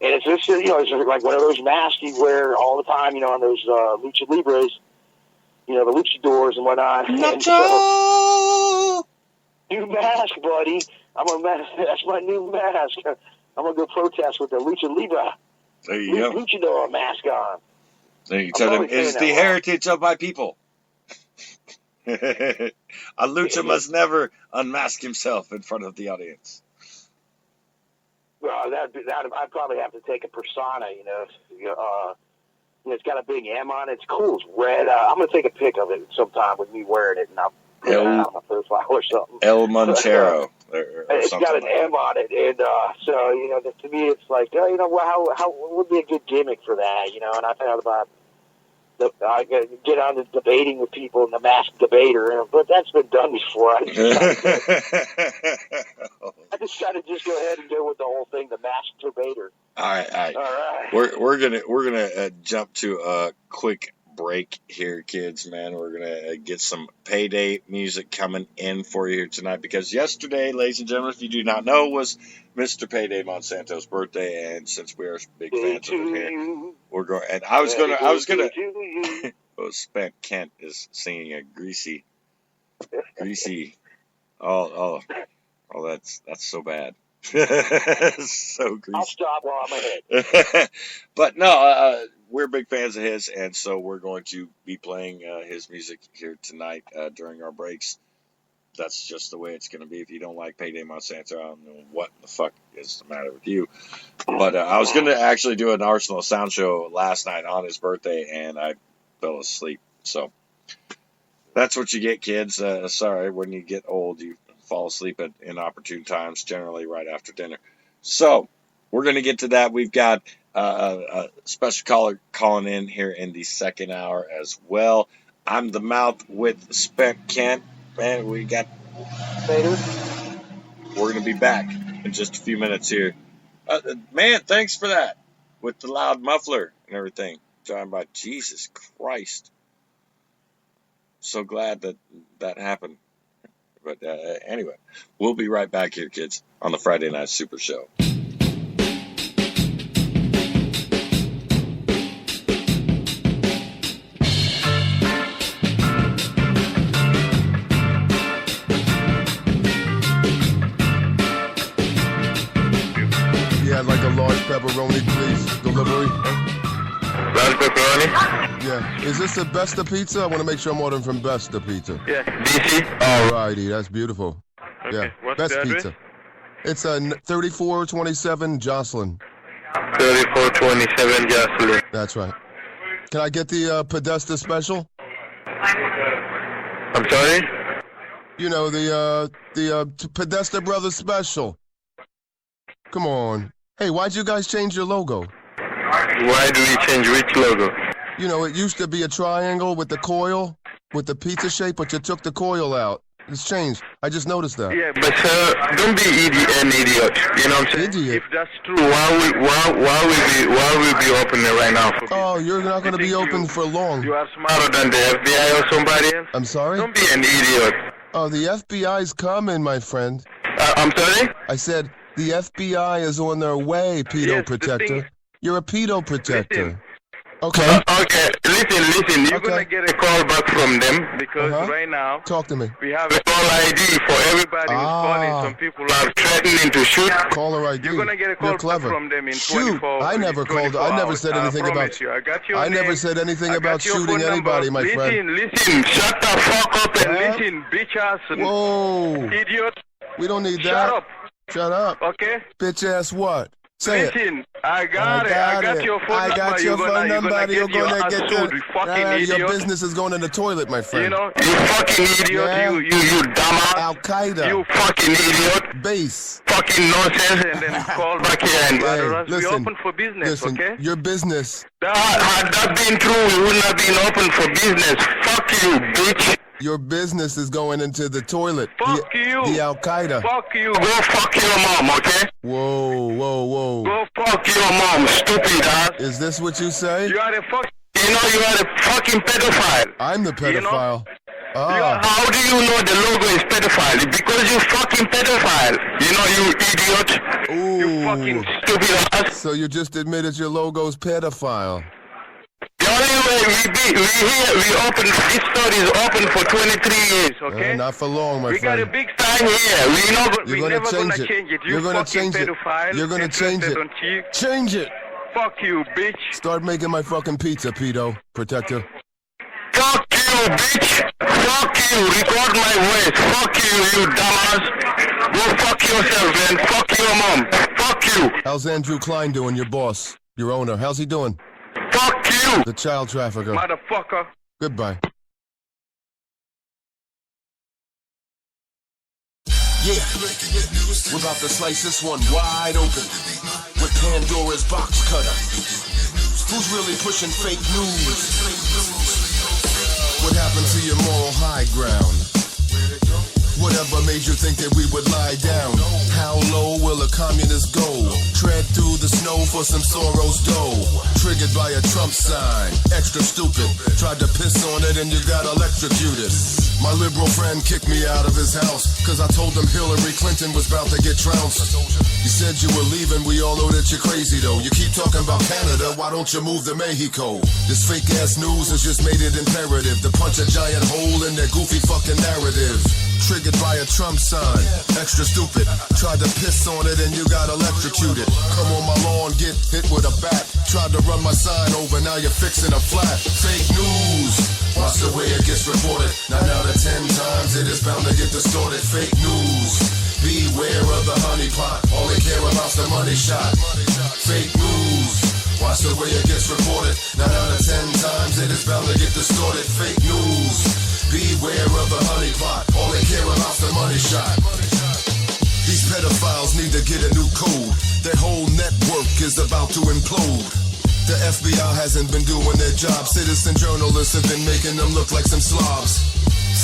And it's just, it's like one of those masks you wear all the time, on those Lucha Libres, the Luchadors and whatnot. And so, new mask, buddy. That's my new mask. I'm going to go protest with the Lucha Libre. There you go. Luchador mask on. There you tell them, it's the heritage of my people. A lucha must never unmask himself in front of the audience. Well, I'd probably have to take a persona, it's got a big M on it. It's cool. It's red. I'm going to take a pic of it sometime with me wearing it, and I'll put it on my profile or something. El Montero. It's got an M on it, and so, to me, it's like, how would be a good gimmick for that, and I thought about I get on to debating with people in the masked debater, but that's been done before. I just got to go ahead and go with the whole thing, the masked debater. All right. We're gonna jump to a quick break here, kids. Man, we're gonna get some Payday music coming in for you here tonight because yesterday, ladies and gentlemen, if you do not know, was Mr. Payday Monsanto's birthday, and since we are big fans of him here, we're going. And I was gonna. Oh, Spent Kent is singing a greasy. Oh, that's so bad. So greasy. I'll stop while I'm ahead. But no, we're big fans of his, and so we're going to be playing his music here tonight during our breaks. That's just the way it's going to be. If you don't like Payday Monsanto, I don't know what the fuck is the matter with you. But I was going to actually do an Arsenal sound show last night on his birthday, and I fell asleep. So that's what you get, kids. Sorry, when you get old, you fall asleep at inopportune times, generally right after dinner. So we're going to get to that. We've got a special caller calling in here in the second hour as well. I'm the Mouth with Spent Kent. Man, we got Vader. We're going to be back in just a few minutes here. Man, thanks for that. With the loud muffler and everything. Talking about Jesus Christ. So glad that happened. But anyway, we'll be right back here, kids, on the Friday Night Super Show. Like a large pepperoni, please. Delivery. Large pepperoni? Yeah. Is this the Besta Pizza? I want to make sure I'm ordering from Besta Pizza. Yeah, DC. Alrighty, that's beautiful. Okay. Yeah. What's Best the address? Pizza. It's 3427 Jocelyn. 3427 Jocelyn. That's right. Can I get the Podesta special? I'm sorry? You know, the Podesta Brothers special. Come on. Hey, why'd you guys change your logo? Why do we change which logo? You know, it used to be a triangle with the coil, with the pizza shape, but you took the coil out. It's changed. I just noticed that. Yeah, but sir, don't be an idiot. You know what I'm saying? Idiot. If that's true, why we be open right now? Oh, you're not going to be open for long. You are smarter than the FBI or somebody else? I'm sorry? Don't be an idiot. Oh, the FBI's coming, my friend. I'm sorry? I said the FBI is on their way, pedo Yes, protector. You're a pedo protector. Listen. Okay. Okay, listen. You're Okay. going to get a call back from them because right now Talk to me. we have a call ID for everybody who's calling. Some people are threatening to shoot. Caller ID. You're going to get a call You're back clever. from them in Shoot. 24 I never called. I never said anything I about. promise you. I got your I name. never said anything I about got your shooting phone anybody, number. my friend. Listen. Shut the fuck up and Huh? listen, bitch ass. Whoa. Idiot. We don't need that. Shut up. Shut up. Okay? Bitch ass what? Say it. Listen, I got your phone I number. got your phone number. You're gonna get sued, you fucking idiot. Your business is going in the toilet, my friend. You know, you fucking idiot. Yeah. You dumbass. Al Qaeda. You fucking idiot. Base. Fucking nonsense, and then call back here and bother us. Listen, We open for business, okay? Your business. Had that been true, we wouldn't have been open for business. Fuck you, bitch. Your business is going into the toilet. Fuck you. The Al Qaeda. Fuck you. Go fuck your mom, okay? Whoa. Go fuck your mom, stupid ass. Is this what you say? You are a fucking pedophile. I'm the pedophile. How do you know the logo is pedophile? Because you fucking pedophile. You know, you idiot. Ooh. You fucking stupid ass. So you just admitted your logo's pedophile. The only way we open, this store is open for 23 years, okay? Not for long, my we friend. got a big sign here. We're never gonna change it. You're gonna change it. Pedophile. You're gonna change it. Change it. Fuck you, bitch. Start making my fucking pizza, pedo protector. Fuck you, bitch. Fuck you. Record my voice. Fuck you, you dumbass. Go fuck yourself, man. Fuck your mom. Fuck you. How's Andrew Klein doing, your boss, your owner? How's he doing? Fuck you. The child trafficker. Motherfucker. Goodbye. Yeah, we're about to slice this one wide open with Pandora's box cutter. Who's really pushing fake news? What happened to your moral high ground? Whatever made you think that we would lie down? How low will a communist go? Tread through the snow for some Soros dough. Triggered by a Trump sign, extra stupid. Tried to piss on it and you got electrocuted. My liberal friend kicked me out of his house, cause I told him Hillary Clinton was about to get trounced. You said you were leaving, we all know that you're crazy though. You keep talking about Canada, why don't you move to Mexico? This fake ass news has just made it imperative to punch a giant hole in their goofy fucking narrative. Triggered by a Trump sign, extra stupid. Tried to piss on it and you got electrocuted. Come on my lawn, get hit with a bat. Tried to run my sign over, now you're fixing a flat. Fake news. Watch the way it gets reported. 9 out of 10 times it is bound to get distorted. Fake news. Beware of the honeypot. All they care about's the money shot. Fake news. Watch the way it gets reported. 9 out of 10 times it is bound to get distorted. Fake news. Beware of the honeypot. All they care about's the money shot. These pedophiles need to get a new code. Their whole network is about to implode. The FBI hasn't been doing their job. Citizen journalists have been making them look like some slobs.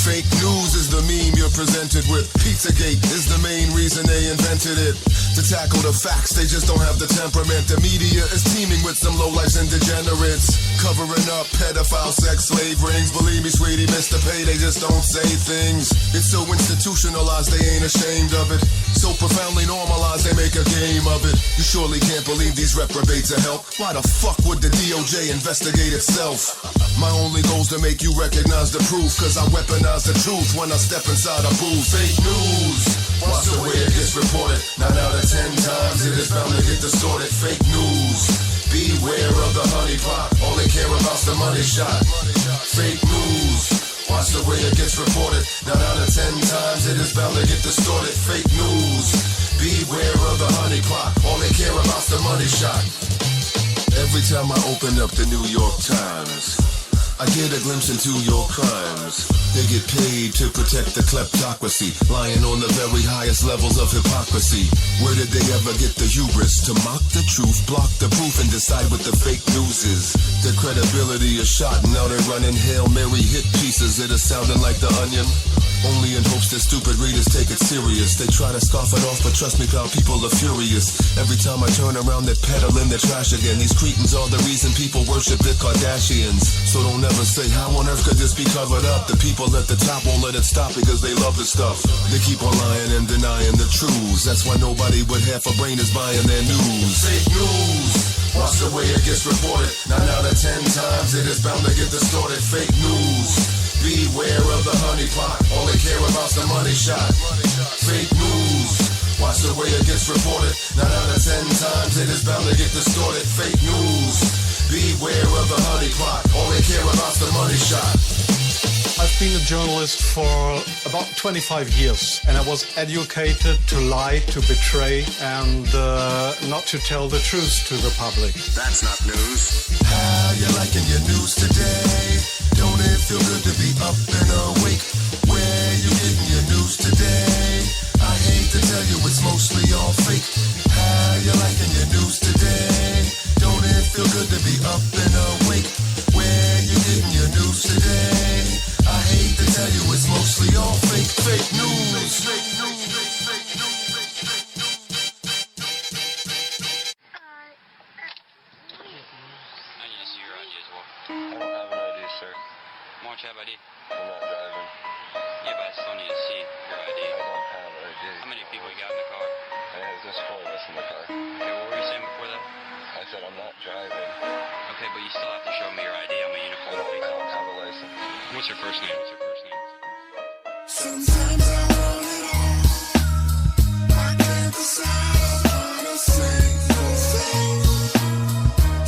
Fake news is the meme you're presented with. Pizzagate is the main reason they invented it. To tackle the facts, they just don't have the temperament. The media is teeming with some lowlifes and degenerates. Covering up pedophile sex slave rings. Believe me, sweetie, Mr. Pay, they just don't say things. It's so institutionalized, they ain't ashamed of it. So profoundly normalized, they make a game of it. You surely can't believe these reprobates are help. Why the fuck would the DOJ investigate itself? My only goal's to make you recognize the proof, cause I weaponize the truth when I step inside a booth. Fake news. Watch the way it gets reported. 9 out of 10 times it is bound to get distorted. Fake news. Beware of the honeypot. All they care about's the money shot. Fake news. Watch the way it gets reported. 9 out of 10 times it is bound to get distorted. Fake news. Beware of the honeypot. All they care about's the money shot. Every time I open up the New York Times, I get a glimpse into your crimes. They get paid to protect the kleptocracy, lying on the very highest levels of hypocrisy. Where did they ever get the hubris to mock the truth, block the proof, and decide what the fake news is? Their credibility is shot, and now they're running Hail Mary hit pieces that are sounding like The Onion. Only in hopes that stupid readers take it serious. They try to scoff it off, but trust me, pal, people are furious. Every time I turn around, they're peddling their trash again. These cretins are the reason people worship the Kardashians. So don't ever say, how on earth could this be covered up? The people at the top won't let it stop because they love the stuff. They keep on lying and denying the truths. That's why nobody with half a brain is buying their news. Fake news. Watch the way it gets reported. 9 out of 10 times it is bound to get distorted. Fake news. Beware of the honeypot. All they care about's the money shot. Fake news. Watch the way it gets reported. 9 out of 10 times it is bound to get distorted. Fake news. Beware of the honeypot. All they care about's the money shot. I've been a journalist for about 25 years, and I was educated to lie, to betray, and not to tell the truth to the public. That's not news. How you liking your news today? Don't it feel good to be up and awake? Where you getting your news today? I hate to tell you it's mostly all fake. How you liking your news today? Don't it feel good to be up and awake? Where you getting your news today? I hate to tell you it's mostly all fake. Fake news. Why don't you have ID? I'm not driving. Yeah, but I still need to see your ID. I don't have ID. How many people you got in the car? There's 4 of us in the car. Okay, what were you saying before that? I said I'm not driving. Okay, but you still have to show me your ID. I'm a uniform police. I don't have a license. What's your first name? Sometimes I want it all. I can't decide upon a single thing.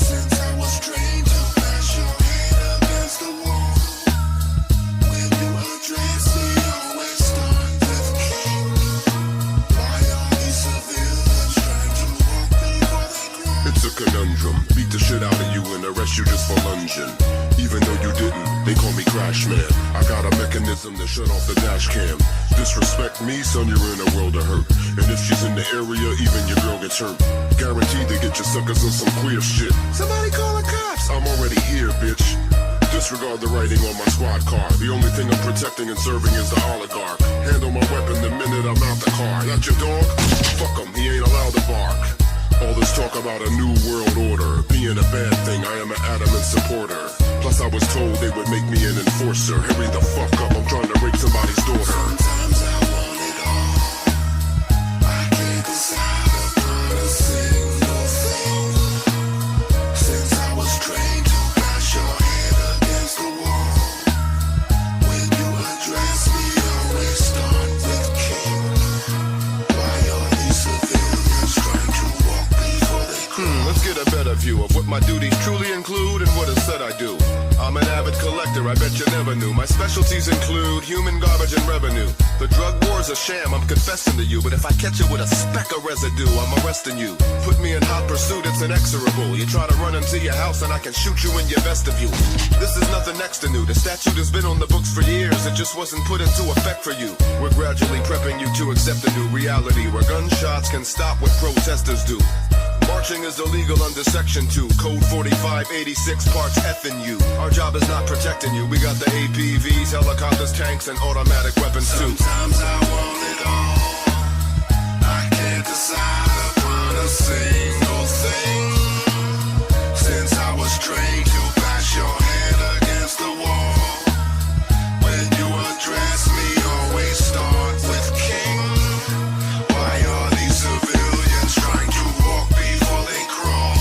Since I was trained to bash your head against the wall. When you address me, always start with king. Why are these civilians trying to walk before they crawl? It's a conundrum. Beat the shit out of you and arrest you just for lunging. Even though you didn't, they call me Crash Man. I got a mechanism to shut off the dash cam. Disrespect me, son, you're in a world of hurt. And if she's in the area, even your girl gets hurt. Guaranteed to get your suckers on some queer shit. Somebody call the cops. I'm already here, bitch. Disregard the writing on my squad car. The only thing I'm protecting and serving is the oligarch. Handle my weapon the minute I'm out the car. That your dog? Fuck him, he ain't allowed to bark. All this talk about a new world order being a bad thing, I am an adamant supporter. Plus I was told they would make me an enforcer. Hurry the fuck up, I'm trying to rape somebody's daughter. Sometimes I want it all. I can't decide upon a single thing. Since I was trained to bash your head against the wall. When you address me, always start with king. Why are these civilians trying to walk before they crawl? Let's get a better view of what my my duties truly include and what is said I do. I'm an avid collector, I bet you never knew. My specialties include human garbage and revenue. The drug war's a sham, I'm confessing to you. But if I catch you with a speck of residue, I'm arresting you. Put me in hot pursuit, it's inexorable. You try to run into your house and I can shoot you in your vestibule. This is nothing next to new. The statute has been on the books for years, it just wasn't put into effect for you. We're gradually prepping you to accept a new reality where gunshots can stop what protesters do. Marching is illegal under Section 2, Code 4586, Parts F and U. Our job is not protecting you. We got the APVs, helicopters, tanks, and automatic weapons too. Sometimes I want it all. I can't decide upon a single thing. Since I was trained to bash your head against the wall. When you address me, always start with king. Why are these civilians trying to walk before they crawl?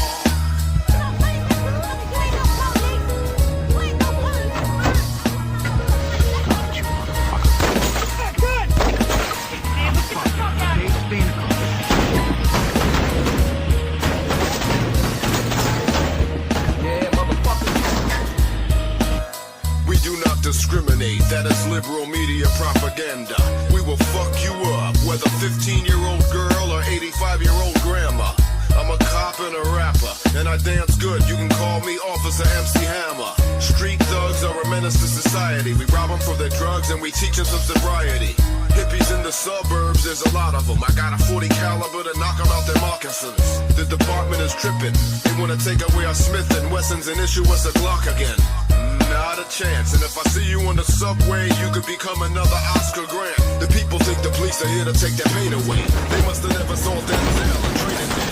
We do not discriminate, that is liberal media propaganda. We will fuck you up, whether 15-year-old girl or 85-year-old grandma. I'm a cop and a rapper, and I dance good. You can call me Officer MC Hammer. Street thugs are a menace to society. We rob them for their drugs and we teach them some sobriety. Hippies in the suburbs, there's a lot of them. I got a 40 caliber to knock them out their moccasins. The department is tripping. They want to take away our Smith and Wessons and issue us a Glock again. Not a chance, and if I see you on the subway, you could become another Oscar Grant. The people think the police are here to take their pain away. They must have never saw Denzel and Training Day.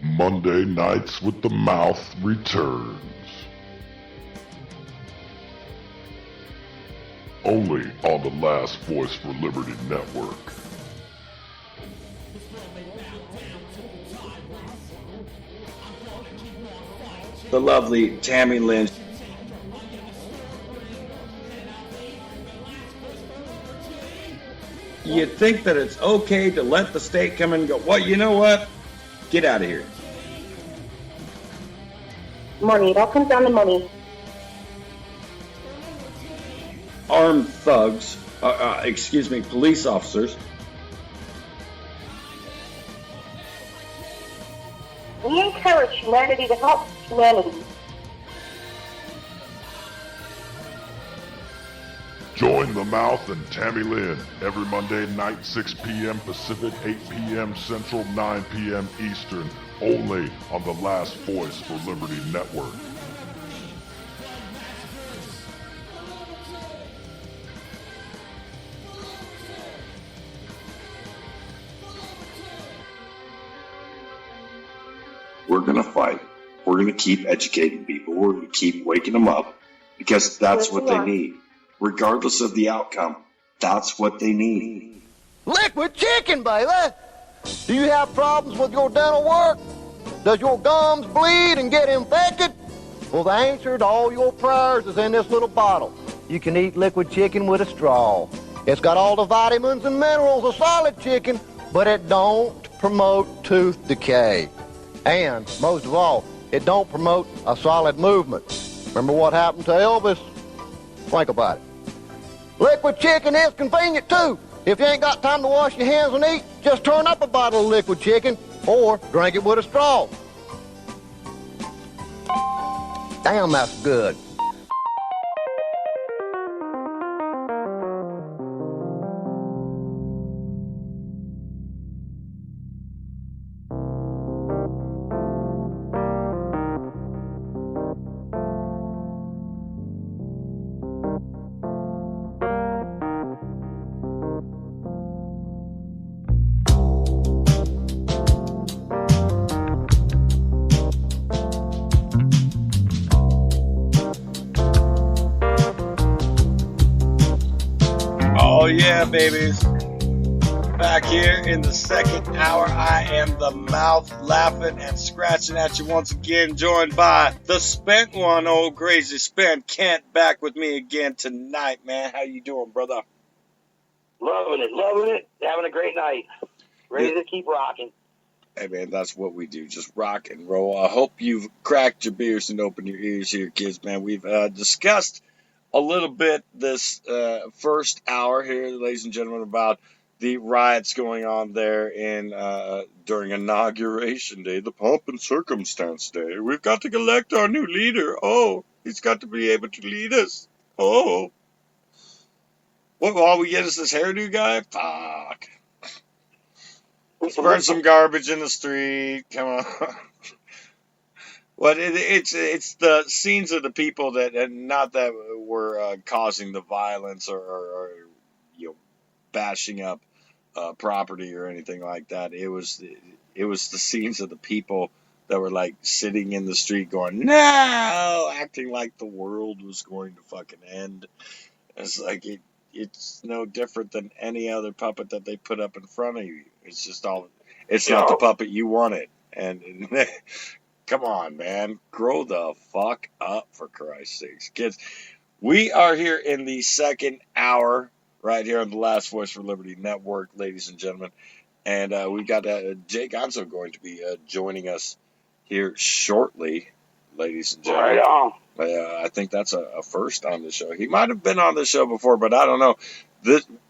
Monday Nights with the Mouth returns. Only on the Last Voice for Liberty Network. The lovely Tammy Lynn. You think that it's okay to let the state come and go, well, you know what? Get out of here. Money. It all comes down to money. Armed thugs, police officers. We encourage humanity to help humanity. Join the Mouth and Tammy Lynn every Monday night, 6 p.m. Pacific, 8 p.m. Central, 9 p.m. Eastern, only on the Last Voice for Liberty Network. We're going to fight. We're going to keep educating people. We're going to keep waking them up because that's what they need. Regardless of the outcome, that's what they need. Liquid chicken, baby! Do you have problems with your dental work? Does your gums bleed and get infected? Well, the answer to all your prayers is in this little bottle. You can eat liquid chicken with a straw. It's got all the vitamins and minerals of solid chicken, but it don't promote tooth decay. And, most of all, it don't promote a solid movement. Remember what happened to Elvis? Think about it. Liquid chicken is convenient, too. If you ain't got time to wash your hands and eat, just turn up a bottle of liquid chicken or drink it with a straw. Damn, that's good. yeah, babies. Back here in the second hour, I am the mouth laughing and scratching at you once again, joined by the spent one, old crazy spent Kent, back with me again tonight, man. How you doing, brother? Loving it, having a great night. Ready to keep rocking. Hey, man, that's what we do, just rock and roll. I hope you've cracked your beers and opened your ears here, kids, man. We've discussed a little bit this first hour here, ladies and gentlemen, about the riots going on there in during Inauguration Day, the Pomp and Circumstance Day. We've got to elect our new leader. Oh, he's got to be able to lead us. Oh. What, all we get is this hairdo guy? Fuck. Let's burn some garbage in the street. Come on. Well, it's the scenes of the people that, and not that were causing the violence or bashing up property or anything like that. It was the scenes of the people that were like sitting in the street going, no, acting like the world was going to fucking end. It's like it's no different than any other puppet that they put up in front of you. It's just it's not the puppet you wanted. And come on, man, grow the fuck up, for Christ's sakes, kids. We are here in the second hour, right here on the Last Voice for Liberty Network, ladies and gentlemen. And we've got Jay Gonzo going to be joining us here shortly, ladies and gentlemen. Right on. I think that's a first on the show. He might have been on this show before, but I don't know.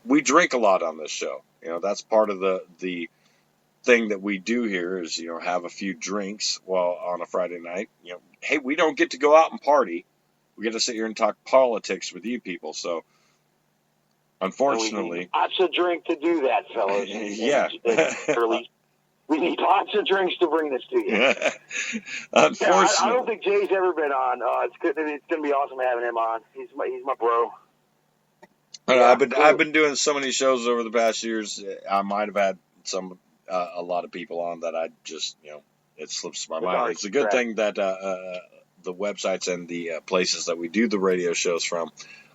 We drink a lot on this show. That's part of the thing that we do here is, have a few drinks while on a Friday night. Hey, we don't get to go out and party. We get to sit here and talk politics with you people. So, unfortunately, lots of drink to do that, fellas. Yeah. We need lots of drinks to bring this to you. Unfortunately, I don't think Jay's ever been on. It's going to be awesome having him on. He's my bro. I've been doing so many shows over the past years. I might have had a lot of people on that I just it slips my mind. It's a good thing that the websites and the places that we do the radio shows from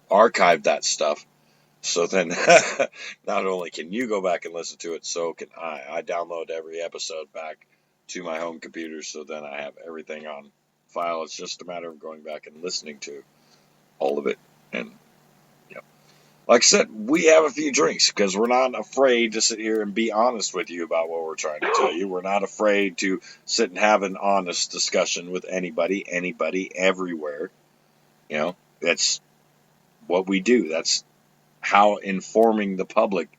archive that stuff. So then, not only can you go back and listen to it, so can I. I download every episode back to my home computer, so then I have everything on file. It's just a matter of going back and listening to all of it. And, like I said, we have a few drinks because we're not afraid to sit here and be honest with you about what we're trying to tell you. We're not afraid to sit and have an honest discussion with anybody, everywhere. That's what we do. That's how informing the public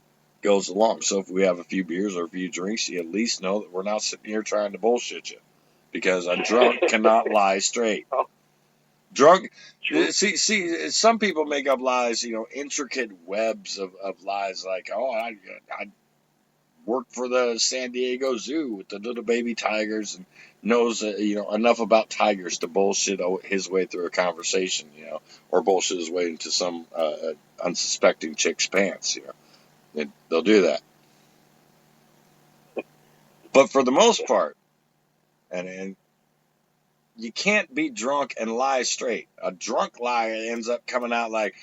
goes along. So if we have a few beers or a few drinks, you at least know that we're not sitting here trying to bullshit you, because a drunk cannot lie straight. Drunk, see, some people make up lies, intricate webs of lies, like, I worked for the San Diego Zoo with the little baby tigers and knows, enough about tigers to bullshit his way through a conversation, or bullshit his way into some unsuspecting chick's pants, They'll do that. But for the most part, and you can't be drunk and lie straight. A drunk lie ends up coming out like,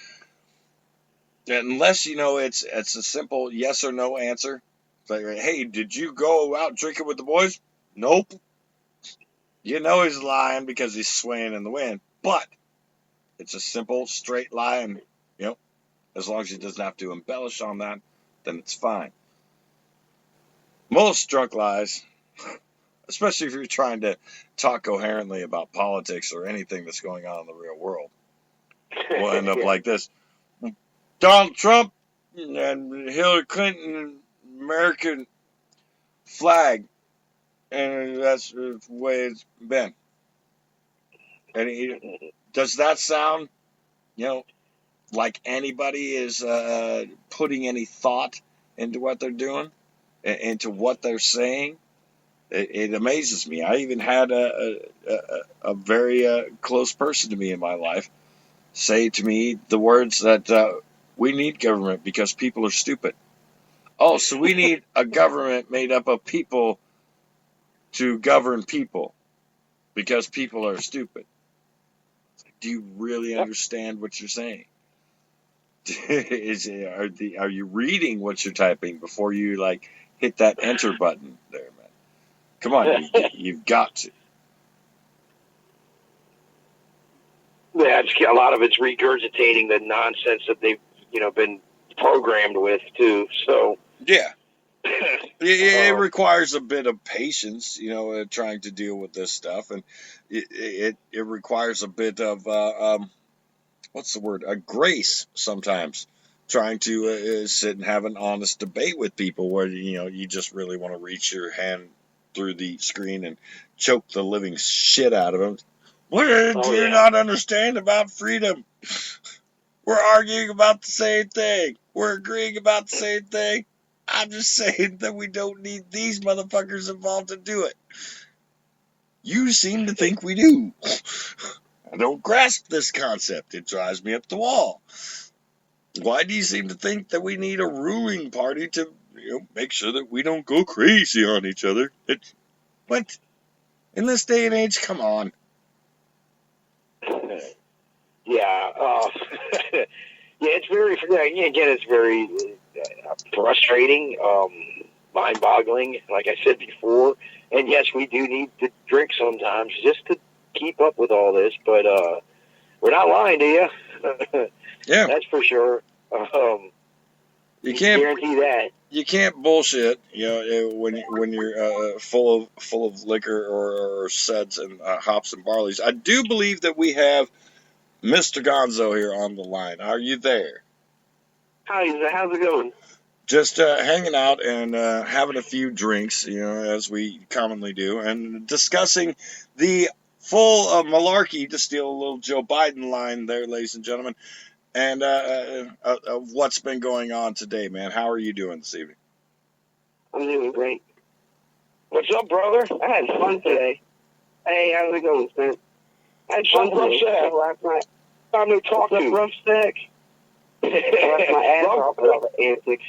unless it's a simple yes or no answer. It's like, hey, did you go out drinking with the boys? Nope. He's lying because he's swaying in the wind. But it's a simple, straight lie, and as long as he doesn't have to embellish on that, then it's fine. Most drunk lies, especially if you're trying to talk coherently about politics or anything that's going on in the real world, will end up like this. Donald Trump and Hillary Clinton, American flag, and that's the way it's been. And does that sound, like anybody is putting any thought into what they're doing, into what they're saying? It amazes me. I even had a very close person to me in my life say to me the words that we need government because people are stupid. Oh, so we need a government made up of people to govern people because people are stupid. Do you really understand what you're saying? Are you reading what you're typing before you like hit that enter button there, man? Come on, you've got to. Yeah, a lot of it's regurgitating the nonsense that they've been programmed with too. So yeah, it requires a bit of patience, trying to deal with this stuff, and it requires a bit of what's the word? A grace sometimes, trying to sit and have an honest debate with people where you just really want to reach your hand through the screen and choke the living shit out of them. What do you not understand about freedom? We're arguing about the same thing. We're agreeing about the same thing. I'm just saying that we don't need these motherfuckers involved to do it. You seem to think we do. I don't grasp this concept. It drives me up the wall. Why do you seem to think that we need a ruling party to make sure that we don't go crazy on each other? What? In this day and age, come on. Yeah, it's very, again, it's very frustrating, mind-boggling, like I said before. And yes, we do need to drink sometimes just to keep up with all this, but we're not lying to you. Yeah, that's for sure. You can't guarantee that. You can't bullshit, when you're full of liquor or suds and hops and barleys. I do believe that we have Mr. Gonzo here on the line. Are you there? How's it going? Just hanging out and having a few drinks, as we commonly do, and discussing the full malarkey, to steal a little Joe Biden line there, ladies and gentlemen, and of what's been going on today, man. How are you doing this evening? I'm doing great. What's up, brother? I had fun today. Hey, how's it going, man? I had fun today last night. I'm going to talk to you. Rough stick. I left my ass off with all the antics.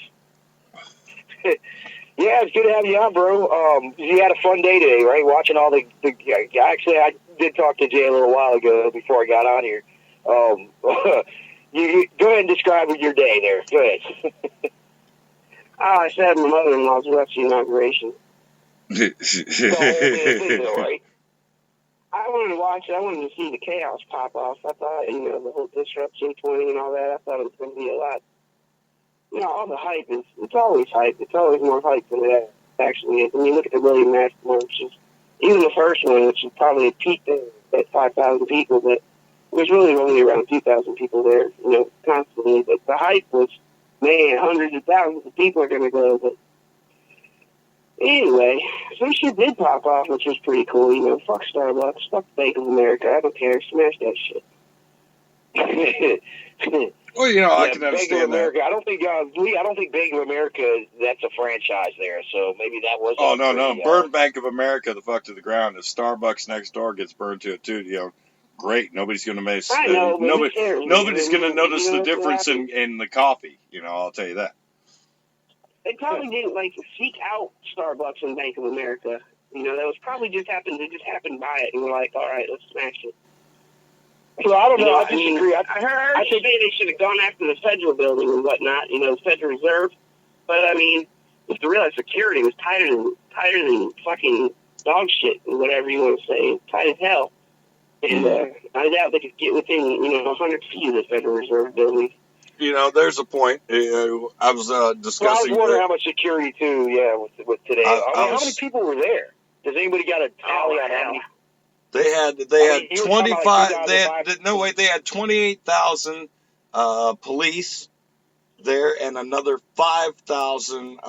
Yeah, it's good to have you on, bro. You had a fun day today, right? Watching all the actually, I did talk to Jay a little while ago before I got on here. You go ahead and describe your day there. Go ahead. I said my mother-in-law's watched the inauguration. Right? I wanted to watch it. I wanted to see the chaos pop off. I thought, the whole disruption 20 and all that, I thought it was going to be a lot. All the hype it's always hype. It's always more hype than it actually is. When you look at the William Nash marches, even the first one, which is probably peaked at 5,000 people, but it was really only around 2,000 people there, constantly. But the hype was, man, hundreds of thousands of people are going to go. But anyway, some shit did pop off, which was pretty cool. Fuck Starbucks, fuck Bank of America. I don't care. Smash that shit. Well, I can understand that. I don't think Bank of America, that's a franchise there, so maybe that was. Oh, no. Burn Bank of America the fuck to the ground. If Starbucks next door gets burned to it, too, great. Nobody's going to miss. Nobody's going to notice the difference in the coffee, I'll tell you that. They probably didn't, seek out Starbucks and Bank of America. That was probably just happened by it, and we're like, all right, let's smash it. Well, I don't know. I disagree. I think they should have gone after the federal building and whatnot, the Federal Reserve. But you have to realize security was tighter than fucking dog shit or whatever you want to say, tight as hell. And I doubt they could get within 100 feet of the Federal Reserve building. There's a point. I was discussing. Well, I was wondering how much security too. Yeah, with today. How many people were there? Does anybody got a tally on how many? They had 25. They had 28,000 police there, and another 5,000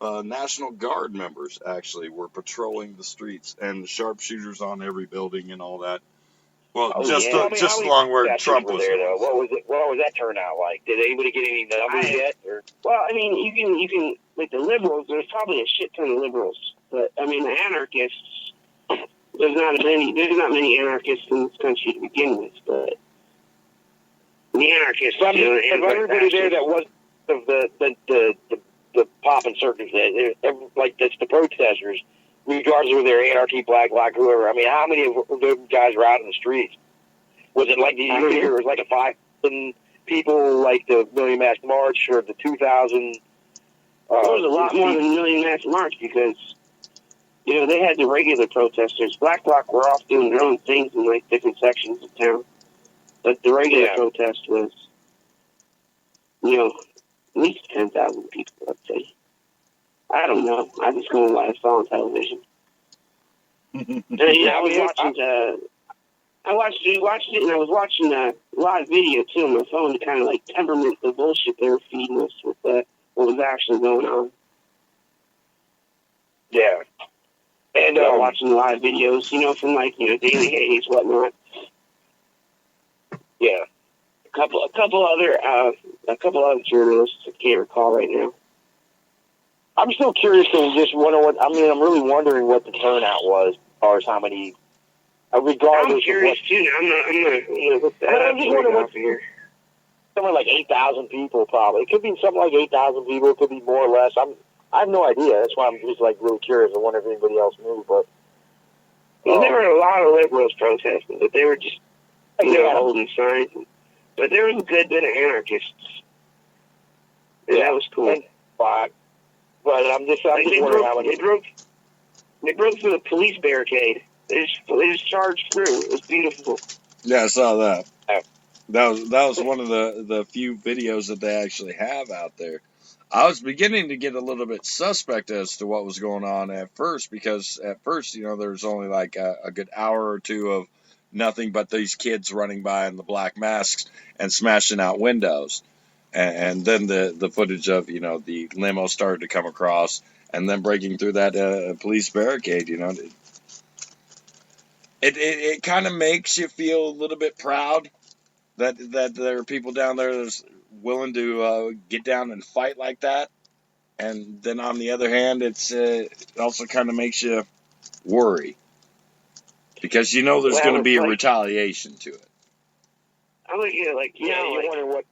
National Guard members actually were patrolling the streets, and sharpshooters on every building and all that. Well, just along where Trump was there. Though. What was that turnout like? Did anybody get any numbers yet? Or? Well, you can like the liberals. There's probably a shit ton of liberals, but the anarchists. There's not many anarchists in this country to begin with, but the anarchists. Everybody there that was of the pop and circus, that's the protesters, regardless of their anarchy, black, whoever. How many of those guys were out in the streets? Was it like the year? It was like a 5,000 people like the Million Mask March or the 2000. It was a lot more than Million Mask March because, they had the regular protesters. Black Bloc were off doing their own things in like different sections of town. But the regular protest was, at least 10,000 people, I'd say. I don't know. I just go on what I saw on television. I watched it, and I was watching a live video too on my phone to kind of like temperament the bullshit they were feeding us with what was actually going on. Yeah, and watching live videos, from like Daily Haze, whatnot. Yeah, a couple other journalists I can't recall right now. I'm still curious to just wonder what. I mean, I'm really wondering what the turnout was, as far as how many. Regardless, I'm curious too. I'm not look that up. I'm just wondering what here. Somewhere like 8,000 people, probably. It could be something like 8,000 people. It could be more or less. I have no idea. That's why I'm just like really curious. I wonder if anybody else knew. But there were a lot of liberals protesting, but they were just holding signs. But there was a good bit of anarchists. Yeah, that was cool. But I'm just wondering how many. They broke through the police barricade. They just charged through. It was beautiful. Yeah, I saw that. That was one of the few videos that they actually have out there. I was beginning to get a little bit suspect as to what was going on at first, because at first, there was only like a good hour or two of nothing but these kids running by in the black masks and smashing out windows. And then the footage of, the limo started to come across and then breaking through that police barricade, It kind of makes you feel a little bit proud that there are people down there that's willing to get down and fight like that. And then on the other hand, it also kind of makes you worry. Because there's going to be a retaliation to it. I look at you wonder what...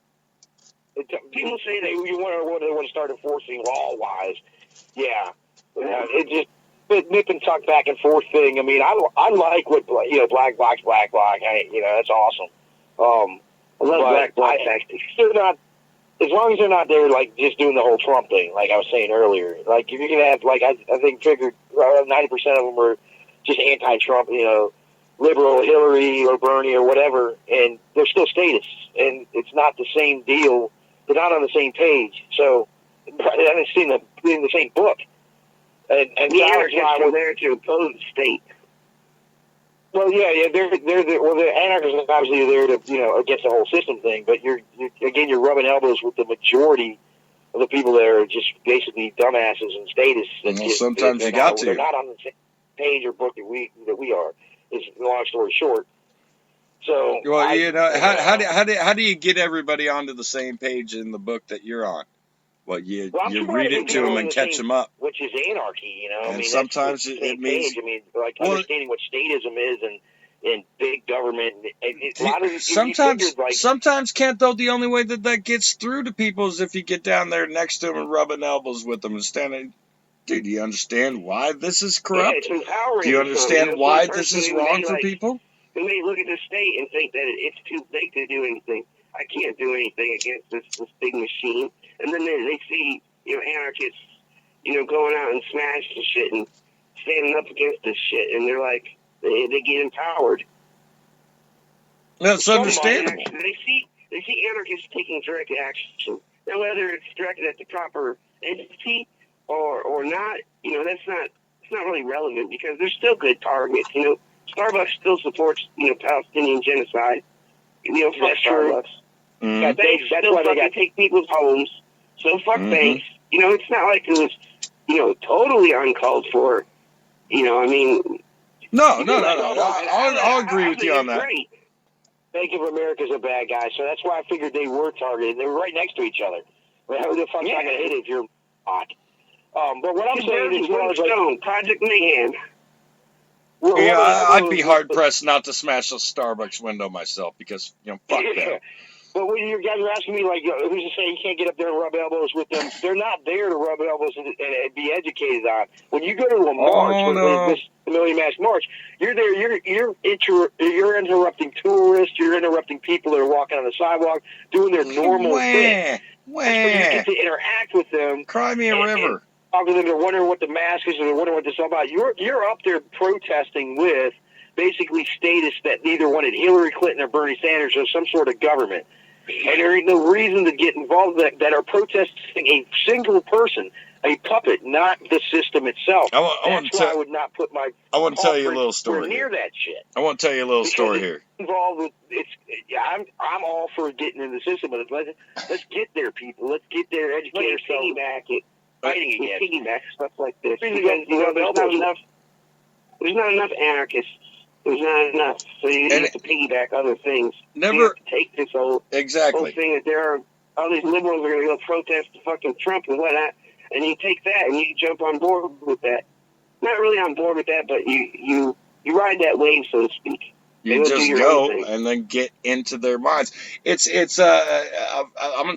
People say that you wonder what they want to start enforcing law-wise. Yeah. It just... nip and tuck back and forth thing. I mean, I like what black blocks. That's awesome. I love black bloc tactics. They're not, as long as they're not there like just doing the whole Trump thing, like I was saying earlier. Like if you're gonna have I think figured 90% of them are just anti-Trump, liberal Hillary or Bernie or whatever, and they're still statists, and it's not the same deal. They're not on the same page, so they're in the same book. And the anarchists are there to oppose the state. Well, yeah, the anarchists are obviously there to, against the whole system thing, but you're rubbing elbows with the majority of the people that are just basically dumbasses and statists. Sometimes you got to. They're not on the same page or book that we are. It's long story short. So, how do you get everybody onto the same page in the book that you're on? Well, you read it to them and catch them up. Which is anarchy, And sometimes it means... understanding what statism is and big government. Sometimes, Kent, though, the only way that gets through to people is if you get down there next to them and rubbing elbows with them and standing... Dude, do you understand why this is corrupt? Yeah, it's empowering. Do you understand why this is wrong for people? They may look at the state and think that it's too big to do anything. I can't do anything against this big machine. And then they see, anarchists, going out and smashing shit and standing up against this shit, and they're like, they get empowered. That's understandable. They see anarchists taking direct action. Now, whether it's directed at the proper entity or not, it's not really relevant because they're still good targets. Starbucks still supports, Palestinian genocide. Fuck Starbucks. Mm-hmm. Banks still fucking take people's homes. So fuck banks. It's not like it was, totally uncalled for. No. I'll agree with you on that. Great. Bank of America's a bad guy, so that's why I figured they were targeted. They were right next to each other. Well, how the fuck's not going to hit it if you're hot? But what I'm saying is, Project Mayhem. I'd be hard pressed not to smash a Starbucks window myself because fuck them. But when you guys are asking me, like, who's to say you can't get up there and rub elbows with them? They're not there to rub elbows and be educated on. When you go to a march, this Million Mask March, you're there. You're interrupting tourists. You're interrupting people that are walking on the sidewalk, doing their normal thing. That's where you get to interact with them. Cry me a river. Talk to them. They're wondering what the mask is, or they're wondering what this is all about. You're up there protesting with basically statists that neither wanted Hillary Clinton or Bernie Sanders or some sort of government. And there ain't no reason to get involved that are protesting a single person, a puppet, not the system itself. I would not put my. I want to tell you a little story near that shit. I want to tell you a little story here. Involved with I'm all for getting in the system, but let's get there, people. Let's get there, educate ourselves. Piggyback it, fighting against piggyback stuff like this. Because there's not enough anarchists. There's not enough, so you have to piggyback other things. Never take this whole thing that there are all these liberals are going to go protest to fucking Trump and whatnot, and you take that and you jump on board with that. Not really on board with that, but you ride that wave, so to speak. You just go and then get into their minds. I'm going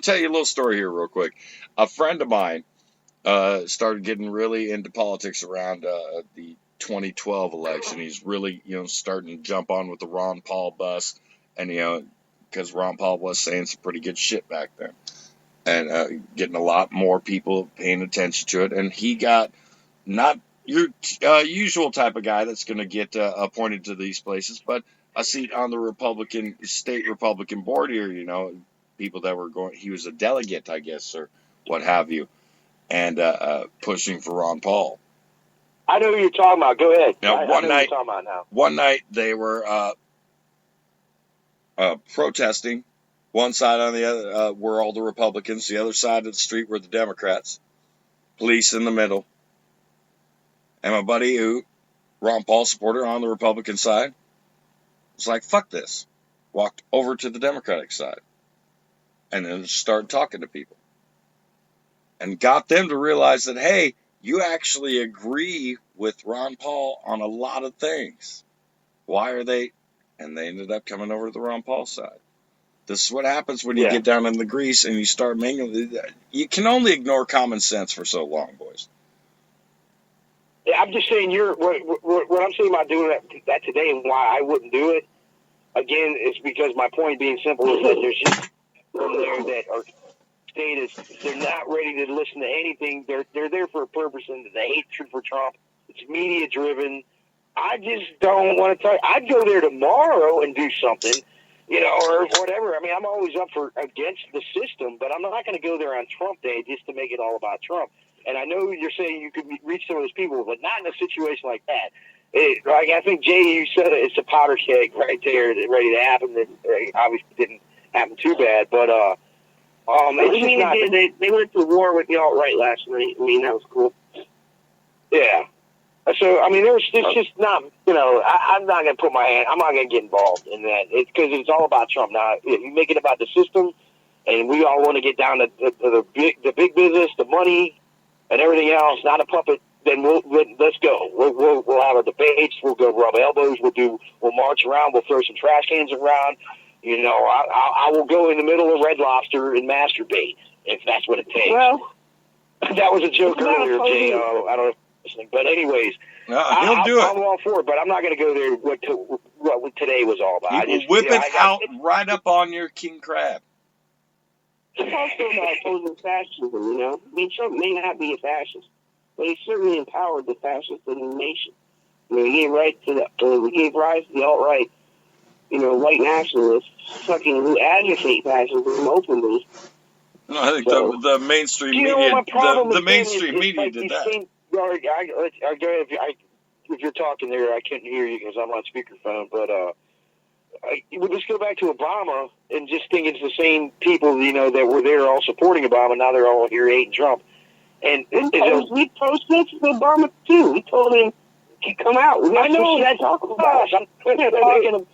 to tell you a little story here real quick. A friend of mine started getting really into politics around the 2012 election. He's really, starting to jump on with the Ron Paul bus, and because Ron Paul was saying some pretty good shit back then, and getting a lot more people paying attention to it. And he got not your usual type of guy that's going to get appointed to these places, but a seat on the state Republican board here. People that were going. He was a delegate, I guess, or what have you, and pushing for Ron Paul. I know who you're talking about. Go ahead. Now, I know who you're talking about now. One night they were protesting. One side on the other were all the Republicans. The other side of the street were the Democrats. Police in the middle. And my buddy, Ron Paul supporter on the Republican side, was like, fuck this. Walked over to the Democratic side. And then started talking to people. And got them to realize that, hey, you actually agree with Ron Paul on a lot of things. Why are they? And they ended up coming over to the Ron Paul side. This is what happens when you get down in the grease and you start mingling. You can only ignore common sense for so long, boys. Yeah, I'm just saying what I'm saying about doing that today and why I wouldn't do it, again, is because my point being simple is that there's just from there that are statists. They're not ready to listen to anything. They're there for a purpose, and the hatred for Trump. It's media driven. I just don't want to tell you. I'd go there tomorrow and do something, or whatever. I mean, I'm always up for against the system, but I'm not going to go there on Trump Day just to make it all about Trump. And I know you're saying you could reach some of those people, but not in a situation like that. I think, Jay, you said it's a powder keg right there ready to happen. That obviously didn't happen too bad, but they went to war with the alt-right last night. I mean, that was cool. Yeah. So, I mean, it's just not, I'm not going to put my hand, I'm not going to get involved in that. It's because it's all about Trump. Now, if you make it about the system, and we all want to get down to the big business, the money, and everything else, not a puppet, then let's go. We'll have our debates. We'll go rub elbows. We'll march around. We'll throw some trash cans around. I will go in the middle of Red Lobster and masturbate if that's what it takes. Well, that was a joke earlier, Jay. I don't know if you're listening, but anyways, he'll do it. I'm all for it, but I'm not going to go there. What today was all about. He will whip it out right up on your king crab. It's also about opposing fascism, I mean, Trump may not be a fascist, but he certainly empowered the fascists in the nation. He gave rise to the alt-right, white nationalists, who advocate fascism openly. No, I think the mainstream media, the mainstream media did that. If you're talking there, I couldn't hear you because I'm on speakerphone, but we'll just go back to Obama and just think it's the same people, that were there all supporting Obama. Now they're all here hating Trump. And we protested Obama too. We told him to come out. I know that's talking about. I'm talking of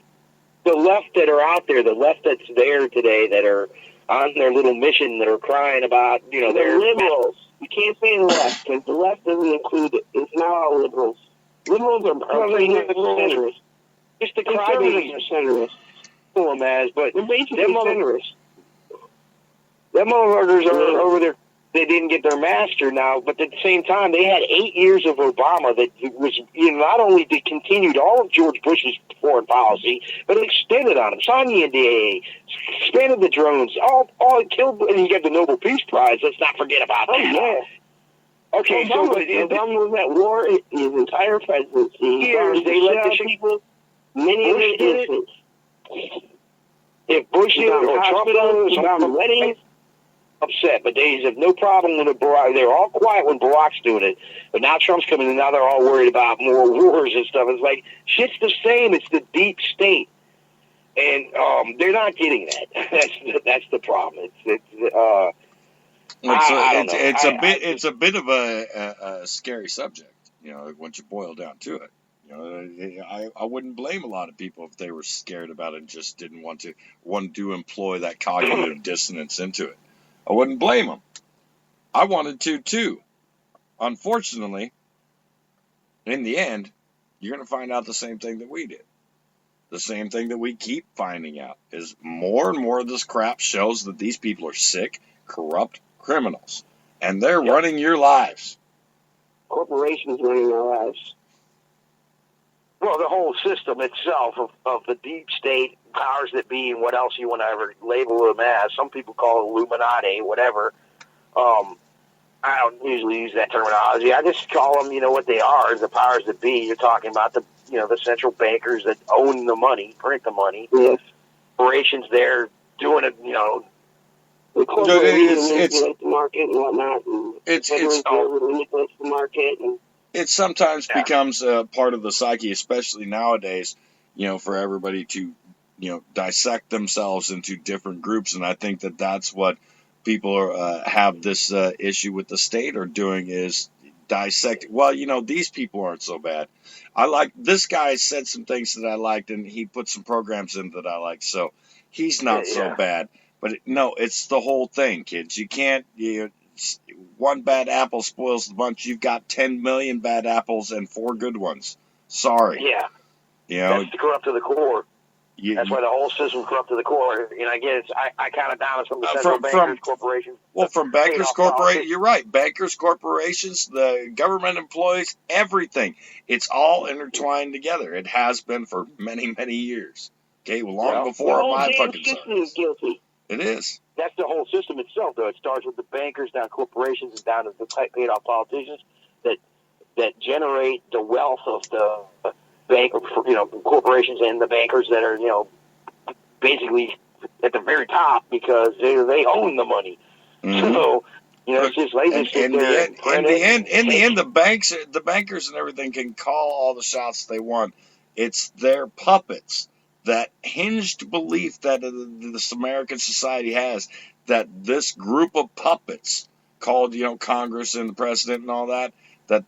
the left that are out there, the left that's there today that are on their little mission that are crying about, they're liberals. You can't say the left because the left doesn't include it. It's not all liberals. Liberals are centrists. Just the crybabies are centrists. But they're basically centrists. Them motherfuckers are over there. They didn't get their master now, but at the same time, they had 8 years of Obama that was, not only did continued all of George Bush's foreign policy, but extended on him. Signed the NDAA, expanded the drones, all killed, and you got the Nobel Peace Prize. Let's not forget about that. Yeah. Okay, Obama was at war his entire presidency. Years, they let the people, many of them innocent. If Bush did it or Trump did it, weddings. Upset, but they have no problem with Barack. They're all quiet when Barack's doing it, but now Trump's coming in, and now they're all worried about more wars and stuff. It's like shit's the same. It's the deep state, and they're not getting that. That's the problem. It's a bit of a scary subject, once you boil down to it. I wouldn't blame a lot of people if they were scared about it and just didn't want to employ that cognitive dissonance into it. I wouldn't blame them. I wanted to too. Unfortunately, in the end, you're going to find out the same thing that we did. The same thing that we keep finding out is more and more of this crap shows that these people are sick, corrupt criminals, and they're running your lives. Corporations running our lives. Well, the whole system itself of the deep state, powers that be, and what else you want to ever label them as. Some people call it Illuminati, whatever. I don't usually use that terminology. I just call them, what they are, the powers that be. You're talking about the central bankers that own the money, print the money. Yes. Corporations there doing it, The corporations manipulate the market and whatnot. And manipulates the market and. It sometimes becomes part of the psyche, especially nowadays, for everybody to, dissect themselves into different groups. And I think that that's what people have this issue with the state are doing is dissect. Well, these people aren't so bad. This guy said some things that I liked, and he put some programs in that I liked. So he's not so bad. But no, it's the whole thing, kids. You can't, one bad apple spoils the bunch. You've got 10 million bad apples and 4 good ones. Sorry. Yeah. That's corrupt to the core. That's why the whole system's corrupt to the core. And I guess I count it down as from the central bankers, corporations. Well, from bankers, corporations, you're right. Bankers, corporations, the government employees, everything. It's all intertwined together. It has been for many, many years. Okay, well, long before my fucking system is guilty. It is. That's the whole system itself, though. It starts with the bankers, down corporations, and down to the paid-off politicians that generate the wealth of the corporations and the bankers that are, basically at the very top because they own the money. Mm-hmm. So, it's just like in the end, the bankers and everything can call all the shots they want. It's their puppets. That hinged belief that this American society has, that this group of puppets called, Congress and the president and all that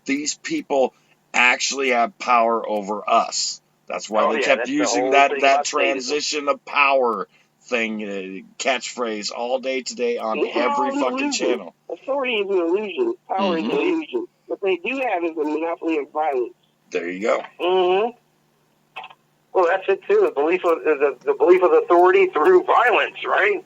these people actually have power over us. That's why they kept using that transition of power thing, catchphrase all day today on every fucking channel. Authority is an illusion. Power is an illusion. What they do have is a monopoly of violence. There you go. Mm-hmm. Well, that's it too. The belief of authority through violence, right?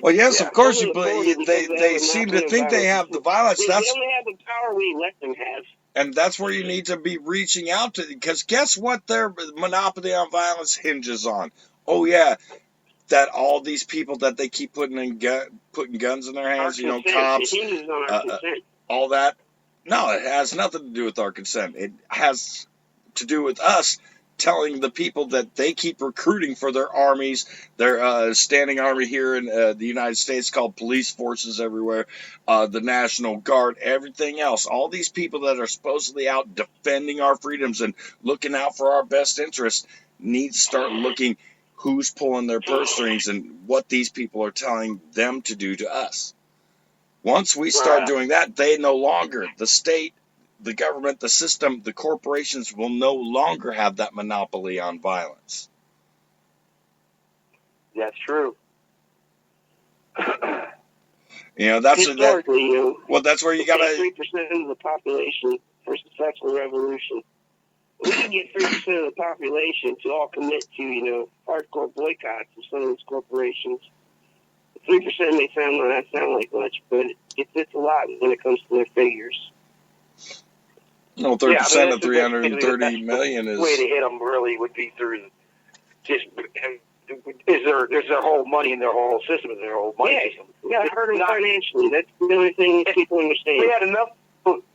Well, yes, of course. They seem to think they have the violence. They only have the power we let them have. And that's where you need to be reaching out to, because guess what their monopoly on violence hinges on? Oh yeah, that all these people that they keep putting guns in their hands, cops, all that. No, it has nothing to do with our consent. It has to do with us telling the people that they keep recruiting for their armies, their standing army here in the United States called police forces everywhere, the National Guard, everything else. All these people that are supposedly out defending our freedoms and looking out for our best interests need to start looking who's pulling their purse strings and what these people are telling them to do to us. Once we start doing that, they no longer, the state, the government, the system, the corporations will no longer have that monopoly on violence. That's true. That's historically, that's where you got to 3% of the population for successful revolution. We can get 3% of the population to all commit to, hardcore boycotts of some of these corporations. It's 3% may not sound like much, but it's a lot when it comes to their figures. No, 30% of 330 million is. The way to hit them really would be through just is their whole money in their whole system, and their whole money system. You got to hurt them financially. That's the only thing people understand. We had enough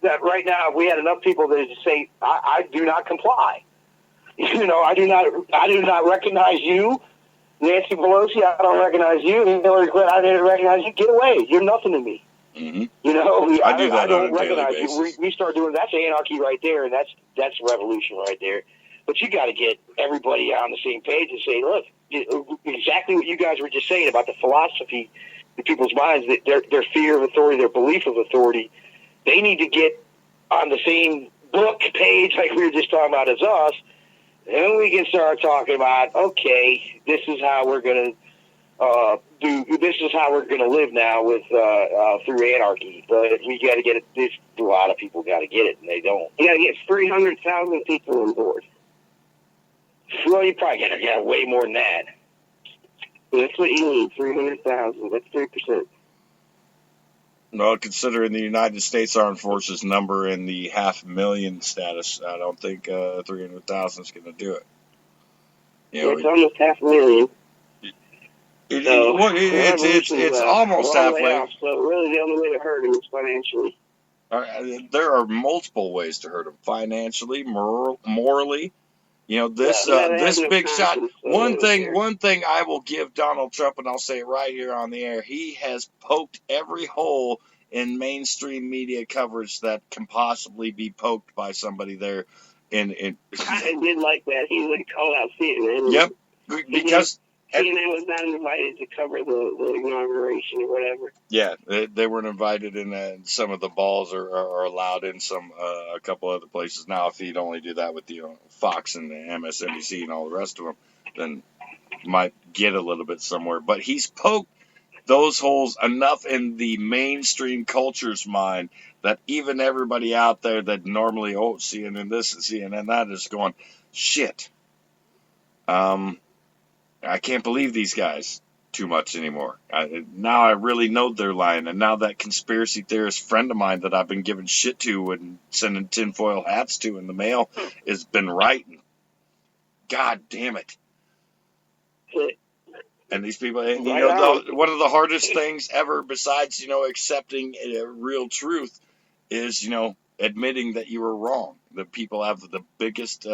that right now. We had enough people that just say, "I do not comply." You know, I do not recognize you, Nancy Pelosi. I don't recognize you, Hillary Clinton. I didn't recognize you. Get away! You're nothing to me. Mm-hmm. You know, I do that I don't on a daily recognize basis. you. We start doing that's anarchy right there, and that's revolution right there. But you got to get everybody on the same page and say, look, exactly what you guys were just saying about the philosophy in people's minds, that their fear of authority, their belief of authority, they need to get on the same book page like we were just talking about as us, and we can start talking about, okay, this is how we're going to this is how we're going to live now with through anarchy. But we got to get it. A lot of people got to get it, and they don't. You got to get 300,000 people on board. Well, you probably got to get way more than that. That's what you need, 300,000. That's 3%. Well, considering the United States Armed Forces number in the 500,000 status, I don't think 300,000 is going to do it. You know, it's almost 500,000. It's almost halfway. Off, so really the only way to hurt them is financially. There are multiple ways to hurt them: financially, morally. You know, this big shot. One thing I will give Donald Trump, and I'll say it right here on the air: he has poked every hole in mainstream media coverage that can possibly be poked by somebody there. I did like that. He would call out CNN. Yep, because CNN was not invited to cover the inauguration or whatever. Yeah, they weren't invited in. Some of the balls are allowed in a couple other places. Now, if he'd only do that with Fox and MSNBC and all the rest of them, then might get a little bit somewhere. But he's poked those holes enough in the mainstream culture's mind that even everybody out there that normally, CNN this and CNN that is going, shit. I can't believe these guys too much anymore. Now I really know they're lying. And now that conspiracy theorist friend of mine that I've been giving shit to and sending tinfoil hats to in the mail has been right. God damn it. And these people, one of the hardest things ever besides, accepting real truth is, admitting that you were wrong. The people have the biggest,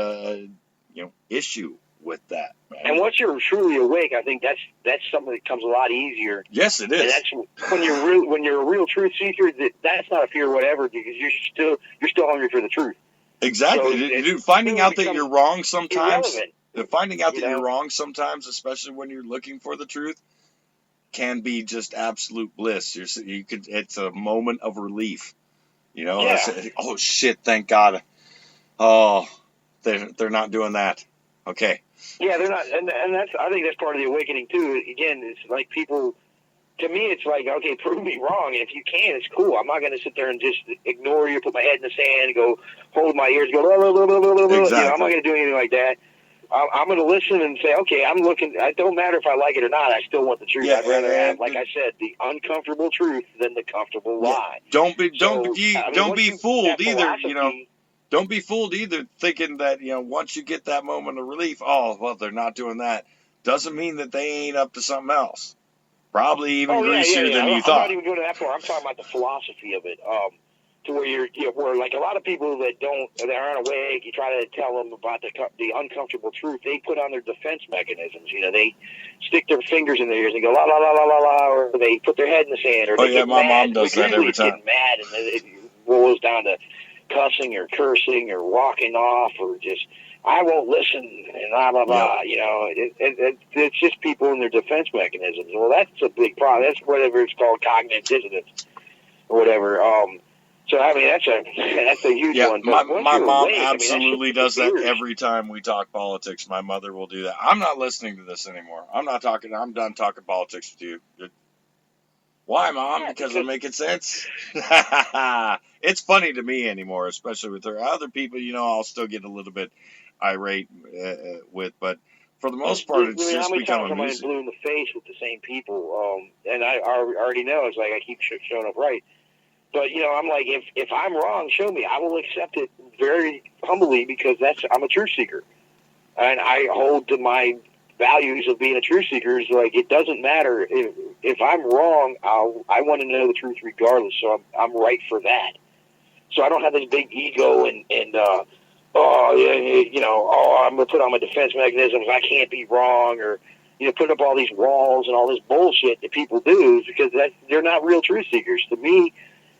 issue with that. Man. And once you're truly awake, I think that's something that comes a lot easier. Yes, it is. And that's when you're a real truth seeker. That's not a fear, whatever, because you're still hungry for the truth. Exactly. So finding out that you're wrong sometimes. Finding out that you're wrong sometimes, especially when you're looking for the truth, can be just absolute bliss. It's a moment of relief. Oh shit! Thank God. Oh, they're not doing that. Okay. Yeah, they're not, and I think that's part of the awakening too. Again, it's like people. To me, it's like, okay, prove me wrong, and if you can, it's cool. I'm not going to sit there and just ignore you, put my head in the sand, and go hold my ears, go blah, blah, blah, blah, blah, blah. Exactly. I'm not going to do anything like that. I'm going to listen and say, okay, I'm looking. It don't matter if I like it or not. I still want the truth. I'd rather have, like I said, the uncomfortable truth than the comfortable lie. Don't be fooled either. Don't be fooled either, thinking that once you get that moment of relief, they're not doing that. Doesn't mean that they ain't up to something else. Probably even greasier than you thought. I'm not even going to that far. I'm talking about the philosophy of it. To where where like a lot of people that aren't awake, you try to tell them about the uncomfortable truth. They put on their defense mechanisms. They stick their fingers in their ears and go la la la la la la, or they put their head in the sand, or they get my mad. mom does that every time. Get mad, and it rolls down to cussing or cursing or walking off or just I won't listen and blah blah blah. It's just people in their defense mechanisms. Well, that's a big problem. That's whatever it's called, cognitive dissonance or whatever. So I mean that's a huge one. But my mom absolutely does that every time we talk politics. My mother will do that. I'm not listening to this anymore. I'm done talking politics with you. Why, Mom? Because I'm making sense. It's funny to me anymore, especially with her. Other people, I'll still get a little bit irate with, but For the most part, it's how just many become times am I amusing. blue in the face with the same people? And I already know it's like I keep showing up right. But I'm like, if I'm wrong, show me. I will accept it very humbly because I'm a truth seeker, and I hold to my values of being a truth seeker. Is like it doesn't matter if I'm wrong. I want to know the truth regardless. So I'm right for that. So I don't have this big ego and I'm gonna put on my defense mechanisms. I can't be wrong, or put up all these walls and all this bullshit that people do because they're not real truth seekers. To me,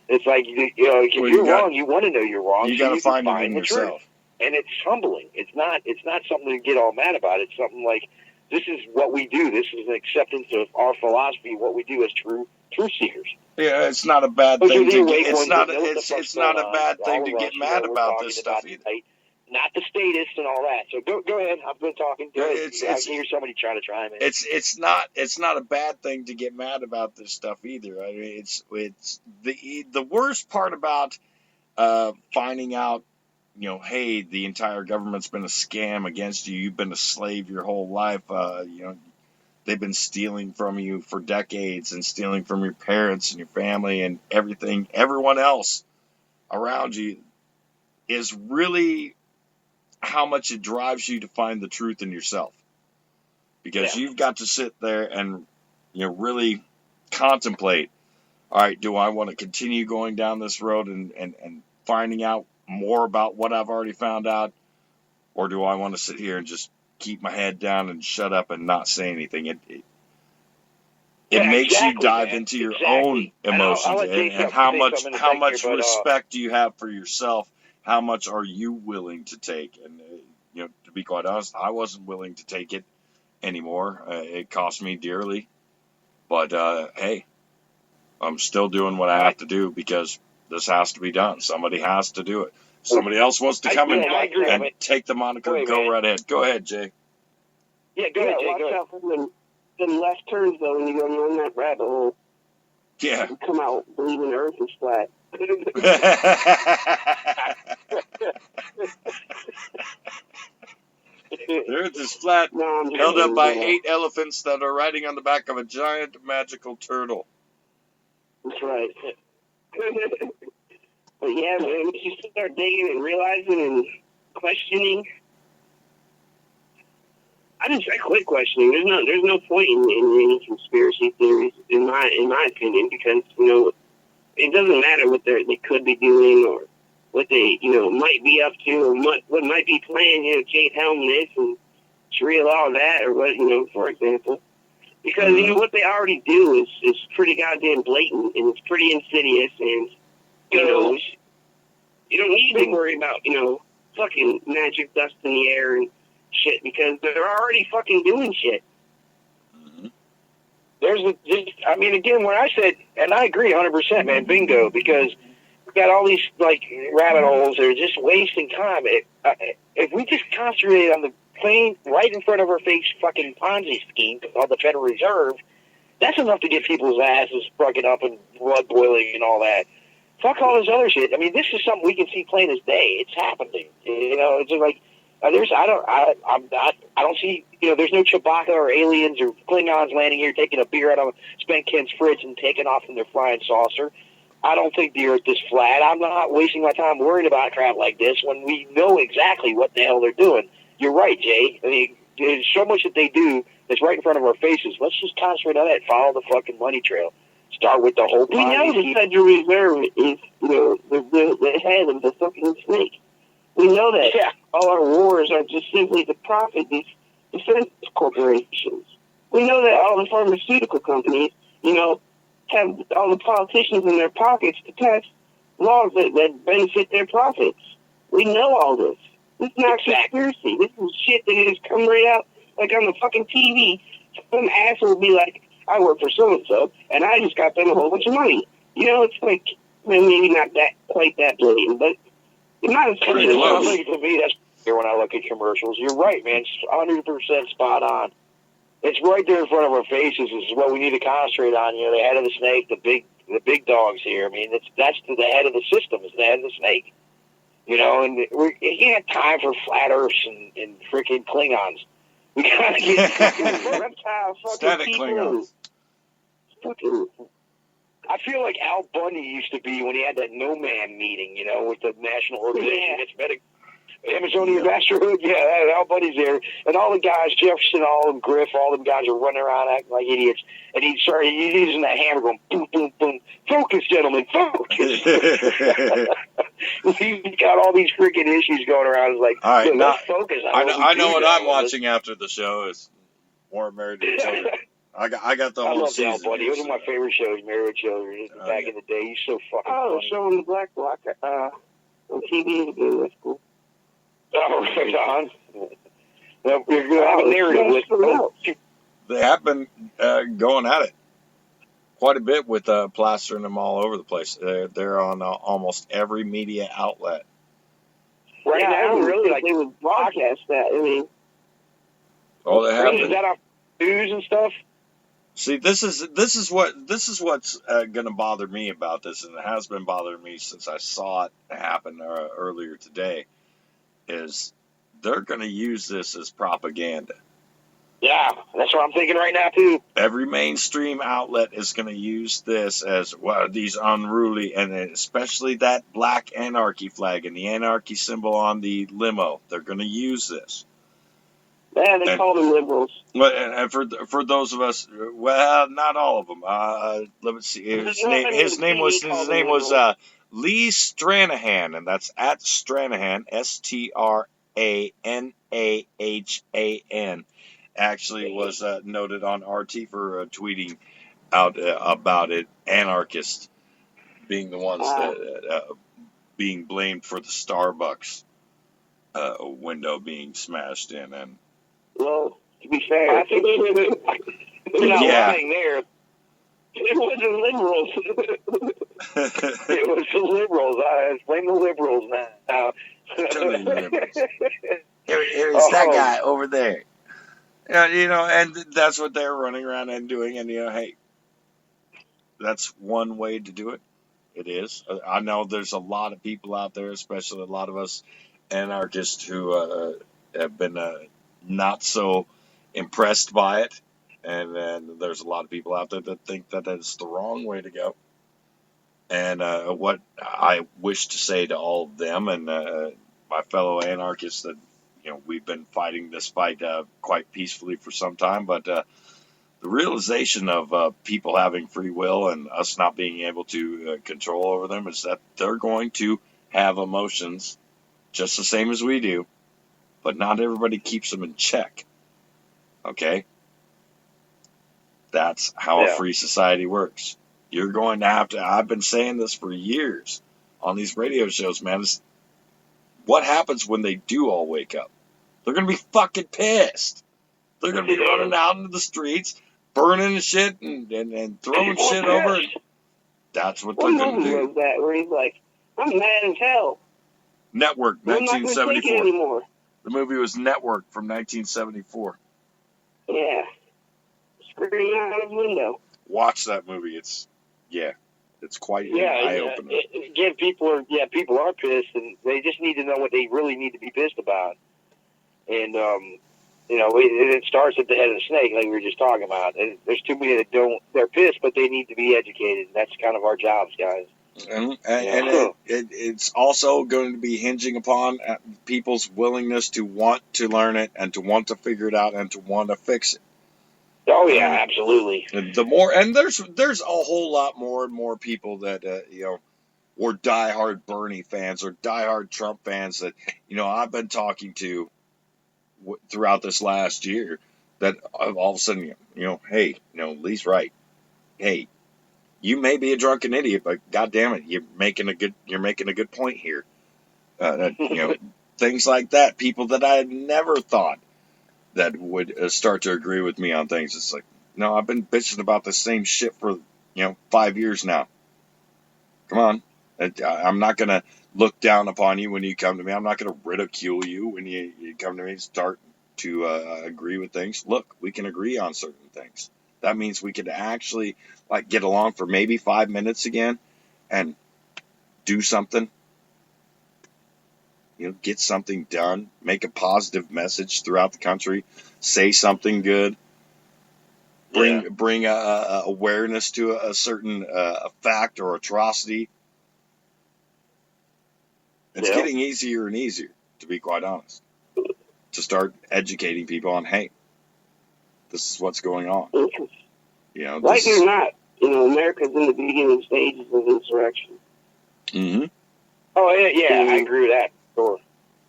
it's like if you're wrong, you want to know you're wrong. You so got to find it in the yourself. truth. And it's humbling. It's not something to get all mad about. It's something like this is what we do. This is an acceptance of our philosophy, what we do as truth seekers. Yeah, it's not a bad thing to get. It's not a bad thing to get mad about this stuff either. Not the statists and all that. So go ahead. I've been talking. Go ahead. I hear somebody trying to chime in. It's not a bad thing to get mad about this stuff either. I mean, it's the worst part about finding out, hey, the entire government's been a scam against you. You've been a slave your whole life. They've been stealing from you for decades and stealing from your parents and your family and everyone else around you, is really how much it drives you to find the truth in yourself. Because you've got to sit there and really contemplate, all right, do I want to continue going down this road and finding out more about what I've already found out, or do I want to sit here and just keep my head down and shut up and not say anything? It makes you dive into your own emotions and how much respect do you have for yourself? How much are you willing to take? And to be quite honest, I wasn't willing to take it anymore. It cost me dearly, but hey, I'm still doing what I have to do because this has to be done. Somebody has to do it. Somebody else wants to come and take the moniker. Go right ahead. Go ahead, Jay. Yeah, go ahead, Jay. Watch out for them left turns, though, when you go down that rabbit hole. Yeah. You come out believing the earth is flat. The earth is flat, held up by 8 elephants that are riding on the back of a giant magical turtle. That's right. But yeah, man, once you start digging and realizing and questioning, I quit questioning. There's no point in any conspiracy theories, in my opinion, because it doesn't matter what they could be doing or what they might be up to or what might be planned. Jade Helm this and Sharia law that or what for example, because what they already do is pretty goddamn blatant and it's pretty insidious and you don't need to worry about fucking magic dust in the air and shit because they're already fucking doing shit. Again, when I said, and I agree 100%, man, bingo, because we've got all these, rabbit holes that are just wasting time. If we just concentrate on the plain, right in front of our face fucking Ponzi scheme called the Federal Reserve, that's enough to get people's asses fucking up and blood boiling and all that. Fuck all this other shit. I mean, this is something we can see plain as day. It's happening. It's just like, I don't see, there's no Chewbacca or aliens or Klingons landing here taking a beer out of Spent Ken's fridge and taking off in their flying saucer. I don't think the earth is flat. I'm not wasting my time worried about crap like this when we know exactly what the hell they're doing. You're right, Jay. I mean, there's so much that they do that's right in front of our faces. Let's just concentrate on that. Follow the fucking money trail. Start with the whole We know the Federal Reserve is, the head of the fucking snake. We know that. Yeah. All our wars are just simply to profit these defense corporations. We know that all the pharmaceutical companies, have all the politicians in their pockets to pass laws that benefit their profits. We know all this. This is not conspiracy. This is shit that has come right out, like on the fucking TV. Some asshole will be like, I work for so-and-so, and I just got them a whole bunch of money. It's like, maybe not quite that blatant, but it's not as pretty close. To me, that's when I look at commercials. You're right, man. 100% spot on. It's right there in front of our faces. This is what we need to concentrate on. The head of the snake, the big dogs here. I mean, that's the head of the system. Is the head of the snake. And you can't have time for flat earths and freaking Klingons. We gotta get fucking reptile fucking Static people. Klingons. Fucking. I feel like Al Bundy used to be when he had that No Man meeting, you know, with the National Organization Against Amazonian Masterhood. Yeah, Al Bundy's there, and all the guys, Jefferson, all of them, Griff, all them guys are running around acting like idiots. And he's using that hammer going boom, boom, boom. Focus, gentlemen, focus. He's got all these freaking issues going around. It's like, all right, now, let's focus. I know what I'm watching after the show is More Married to Children. I got the whole season. I love Al Bundy. It was one of my favorite shows, Married with Children. Back in the day, he's so fucking funny. Showing the Black Block on TV again. That's cool. Oh, right on. Well, we're going to have a narrative with They have been going at it quite a bit with plastering them all over the place. They're on almost every media outlet. Right now, really, like they would broadcast that. I mean, Oh, they have. Is that on news and stuff? See, this is what's going to bother me about this, and it has been bothering me since I saw it happen earlier today. Is they're going to use this as propaganda. Yeah, that's what I'm thinking right now too. Every mainstream outlet is going to use this as well. These unruly, and especially that black anarchy flag and the anarchy symbol on the limo. They're going to use this. Yeah, they call them liberals. And for those of us, well, not all of them. Let me see. His name was Lee Stranahan, and that's at Stranahan, Stranahan. Actually, was noted on RT for tweeting out about it. Anarchists being the ones that being blamed for the Starbucks window being smashed in, and. Well, to be fair, I think they're not lying there. It wasn't liberals. It was the liberals. I blame the liberals now. Here's that guy over there. You know, and that's what they're running around and doing. And, you know, hey, that's one way to do it. It is. I know there's a lot of people out there, especially a lot of us anarchists who have been not so impressed by it. And then there's a lot of people out there that think that it's the wrong way to go. And what I wish to say to all of them and my fellow anarchists that, you know, we've been fighting this fight quite peacefully for some time, but the realization of people having free will and us not being able to control over them is that they're going to have emotions just the same as we do, but not everybody keeps them in check. Okay? That's how a free society works. You're going to have to, I've been saying this for years on these radio shows, man, is what happens when they do all wake up? They're going to be fucking pissed. They're going to be running out into the streets, burning shit and throwing shit over. That's what they're going to do. Was that where he's like, I'm mad as hell. Network, I'm not going to take it 1974. anymore. The movie was Network from 1974. Yeah. Screaming out of the window. Watch that movie. It's quite an eye-opener. Again, people are pissed, and they just need to know what they really need to be pissed about. And, you know, it starts at the head of the snake, like we were just talking about. And there's too many that don't, they're pissed, but they need to be educated. That's kind of our jobs, guys. And it's also going to be hinging upon people's willingness to want to learn it and to want to figure it out and to want to fix it. Oh yeah, absolutely. The more, and there's a whole lot more and more people that you know, were diehard Bernie fans or diehard Trump fans that, you know, I've been talking to throughout this last year that all of a sudden, you know, hey, you know, Lee's right. Hey, you may be a drunken idiot, but God damn it, you're making a good point here. You know, things like that. People that I had never thought that would start to agree with me on things. It's like, no, I've been bitching about the same shit for, you know, 5 years now. Come on. I'm not going to look down upon you when you come to me. I'm not going to ridicule you when you come to me and start to agree with things. Look, we can agree on certain things. That means we could actually like get along for maybe 5 minutes again and do something. get something done, make a positive message throughout the country, say something good, bring awareness to a certain fact or atrocity. It's getting easier and easier, to be quite honest, to start educating people on, hey, this is what's going on. Like it or not, America's in the beginning stages of insurrection. Mm-hmm. Oh, yeah, I agree with that. Sure.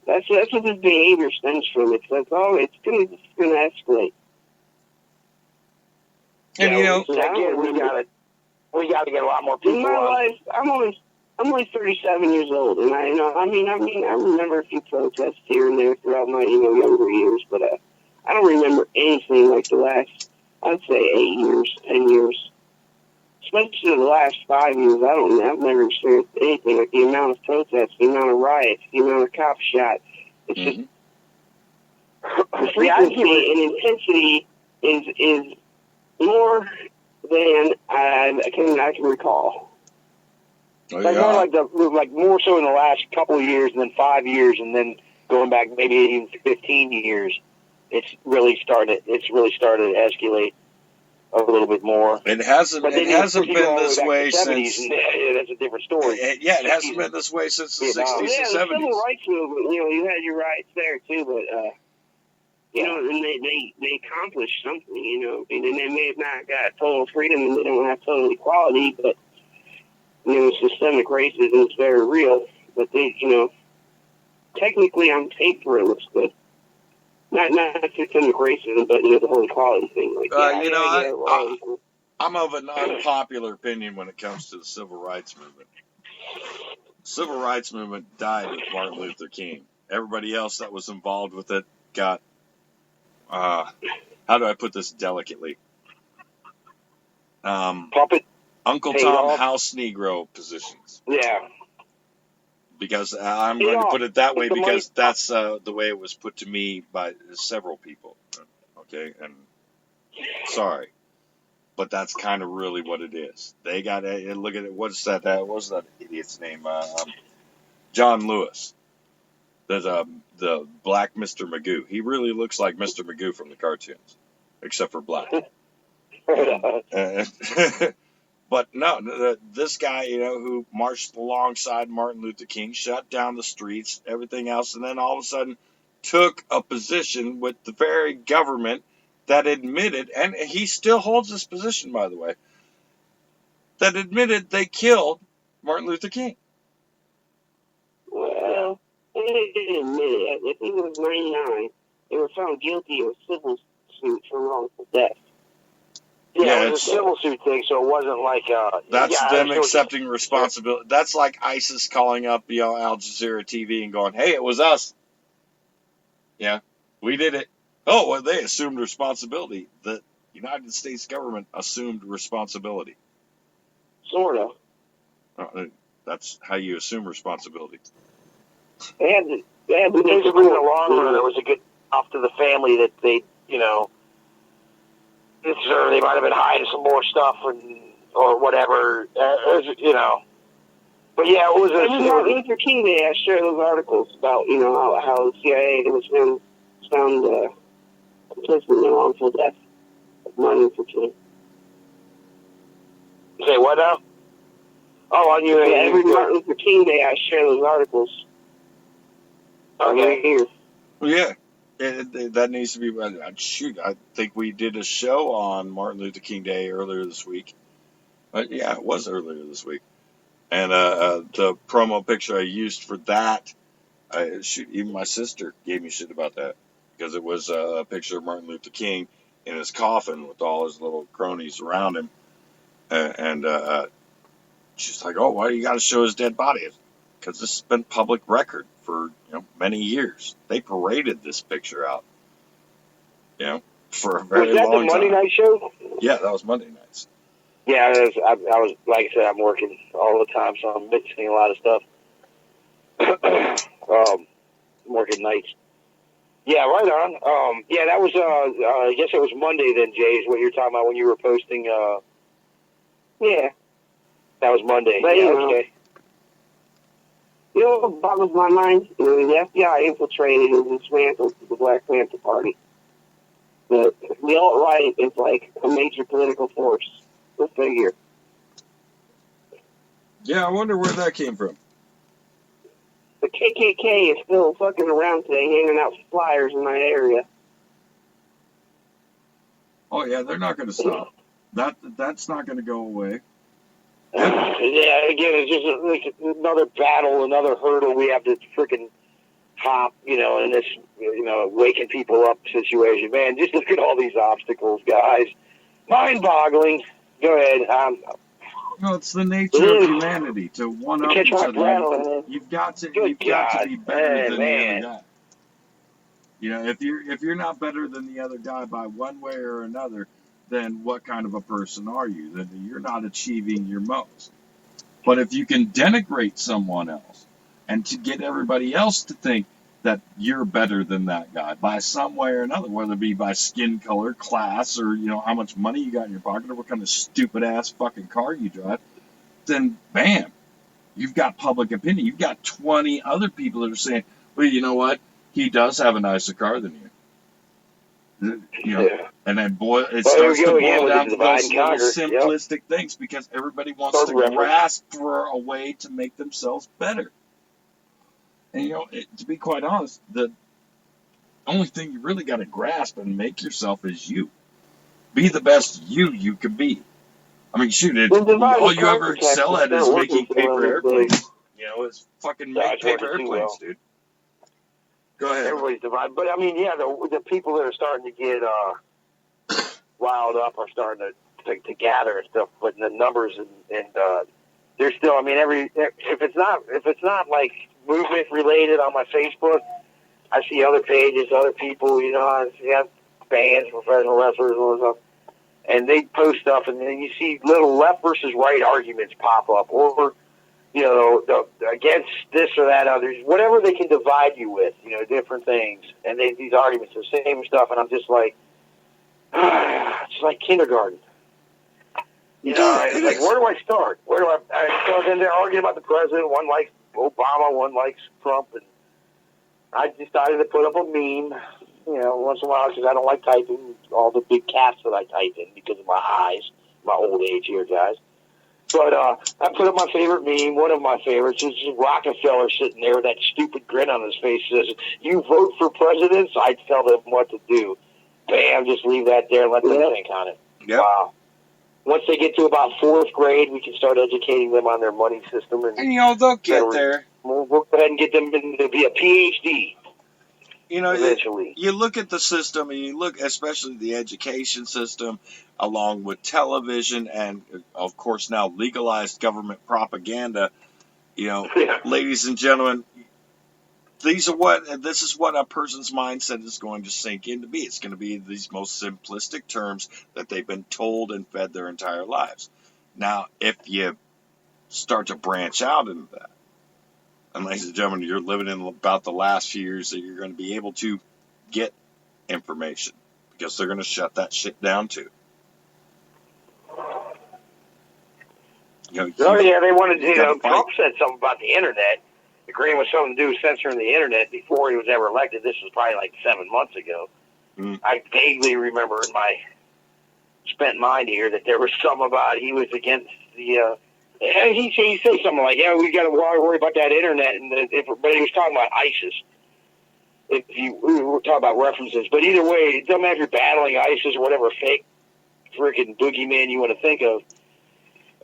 That's what this behavior stems from. It's going to escalate. And again, we got to get a lot more people. In my life, I'm only 37 years old, and I remember a few protests here and there throughout my younger years, but I don't remember anything like the last, I'd say 8 years, 10 years. Especially the last 5 years, I've never experienced anything like the amount of protests, the amount of riots, the amount of cops shot. It's just the frequency and intensity is more than I can recall. More so in the last couple of years, and then 5 years, and then going back maybe even 15 years, it's really started to escalate a little bit more. It hasn't been this way since. That's a different story. It hasn't been this way since the 60s and 70s. The civil rights movement, you had your rights there too, but and they accomplished something, and they may have not got total freedom and they don't have total equality, but systemic racism is very real. But they, technically on paper it looks good. Not systemic racism, but the whole equality thing. I'm of an unpopular opinion when it comes to the civil rights movement. The civil rights movement died with Martin Luther King. Everybody else that was involved with it got, how do I put this delicately? Puppet. Uncle Tom House Negro positions. Yeah. Because I'm going to put it that way because that's the way it was put to me by several people. Okay, and sorry, but that's kind of really what it is. They got look at it. What's that idiot's name? John Lewis. There's the black Mr. Magoo. He really looks like Mr. Magoo from the cartoons, except for black. But no, this guy, who marched alongside Martin Luther King, shut down the streets, everything else, and then all of a sudden took a position with the very government that admitted, and he still holds this position, by the way, that admitted they killed Martin Luther King. Well, they didn't admit it. I think it was 99. They were found guilty of a civil suit for wrongful death. Yeah, it was a civil suit thing, so it wasn't like... that's them accepting responsibility. That's like ISIS calling up Al Jazeera TV and going, hey, it was us. Yeah, we did it. Oh, well, they assumed responsibility. The United States government assumed responsibility. Sort of. That's how you assume responsibility. They had basically, in the long run, it was a good off to the family that they, they might have been hiding some more stuff or whatever, But yeah, it was Martin Luther King Day. I shared those articles about how the CIA was found complicit in the wrongful death of Martin Luther King. Say what now? Oh, on you. Yeah, every Martin Luther King Day, I share those articles. Okay. Here. Yeah. That needs to be. Shoot, I think we did a show on Martin Luther King Day earlier this week. Yeah, it was earlier this week. And the promo picture I used for that, even my sister gave me shit about that because it was a picture of Martin Luther King in his coffin with all his little cronies around him, and she's like, "Oh, why do you got to show his dead body?" Because this has been public record for many years. They paraded this picture out, for a very long time. Was that the Monday night show? Yeah, that was Monday nights. Yeah, I was like I said, I'm working all the time, so I'm mixing a lot of stuff. I'm working nights. Yeah, right on. Yeah, that was. I guess it was Monday then, Jay. Is what you're talking about when you were posting. Yeah, that was Monday. But, yeah, okay. You know what boggles my mind? The FBI infiltrated and dismantled the Black Panther Party. The alt-right is like a major political force. Go figure. Yeah, I wonder where that came from. The KKK is still fucking around today, handing out flyers in my area. Oh yeah, they're not going to stop. That's not going to go away. Yeah, again, it's just like another battle, another hurdle we have to freaking hop, in this, waking people up situation. Man, just look at all these obstacles, guys. Mind-boggling. Go ahead. No, it's the nature of humanity to one up each other. You've got to be better than the other guy. If you're not better than the other guy by one way or another, then what kind of a person are you? Then you're not achieving your most. But if you can denigrate someone else and to get everybody else to think that you're better than that guy by some way or another, whether it be by skin color, class, or how much money you got in your pocket, or what kind of stupid ass fucking car you drive, then bam, you've got public opinion. You've got 20 other people that are saying, well, you know what? He does have a nicer car than you. And then it starts to boil down to those little simplistic things because everybody wants to grasp for a way to make themselves better. And to be quite honest, the only thing you really got to grasp and make yourself is you. Be the best you can be. I mean, shoot, all you ever excel at is making paper airplanes. It's fucking make paper airplanes, dude. Go ahead. Everybody's divided. But, I mean, yeah, the people that are starting to get riled up are starting to gather and stuff, but the numbers and they're still, I mean, if it's not like movement related on my Facebook, I see other pages, other people, I see bands, professional wrestlers, and all that stuff, and they post stuff, and then you see little left versus right arguments pop up, or against this or that others, whatever they can divide you with, different things, and these arguments, the same stuff, and I'm just like, it's like kindergarten. It's like, where do I start? Where do I start? Then they're arguing about the president. One likes Obama, one likes Trump, and I decided to put up a meme, once in a while, because I don't like typing all the big caps that I type in because of my eyes, my old age here, guys. But I put up my favorite meme, one of my favorites, is Rockefeller sitting there with that stupid grin on his face. Says, "You vote for presidents, I tell them what to do." Bam, just leave that there and let them think on it. Yep. Wow. Once they get to about 4th grade, we can start educating them on their money system. And they'll get there. We'll go ahead and get them to be a PhD. Eventually. You look at the system, and you look especially the education system, along with television, and, of course, now legalized government propaganda. Ladies and gentlemen, this is what a person's mindset is going to sink into be. It's going to be these most simplistic terms that they've been told and fed their entire lives. Now, if you start to branch out into that, and ladies and gentlemen, you're living in about the last few years that you're going to be able to get information, because they're going to shut that shit down too. They wanted Trump said something about the internet, agreeing with something to do with censoring the internet before he was ever elected. This was probably like 7 months ago. I vaguely remember in my spent mind here that there was something about he was against the. He said something like, "Yeah, we got to worry about that internet," but he was talking about ISIS. We were talking about references, but either way, it doesn't matter if you're battling ISIS or whatever fake freaking boogeyman you want to think of.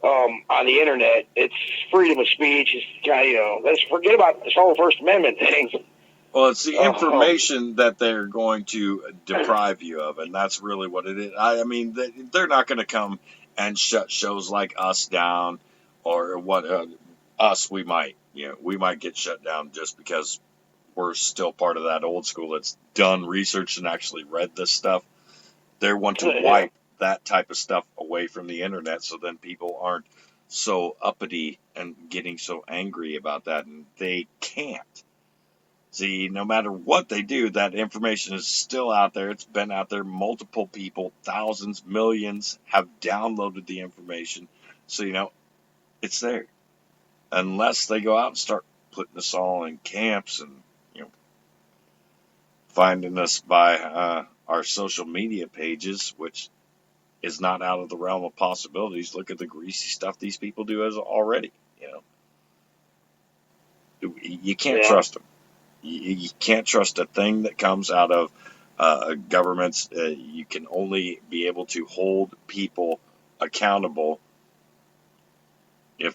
On the internet, it's freedom of speech. It's let's forget about this whole First Amendment thing. Well, it's the information that they're going to deprive you of, and that's really what it is. I mean, they're not going to come and shut shows like us down, or what us we might get shut down just because we're still part of that old school that's done research and actually read this stuff. They want to wipe that type of stuff away from the internet, so then people aren't so uppity and getting so angry about that, and they can't. See, no matter what they do, that information is still out there. It's been out there. Multiple people, thousands, millions have downloaded the information. So, it's there. Unless they go out and start putting us all in camps and, you know, finding us by our social media pages, which is not out of the realm of possibilities. Look at the greasy stuff these people do as already, you know. You can't trust them. You can't trust a thing that comes out of governments. You can only be able to hold people accountable if,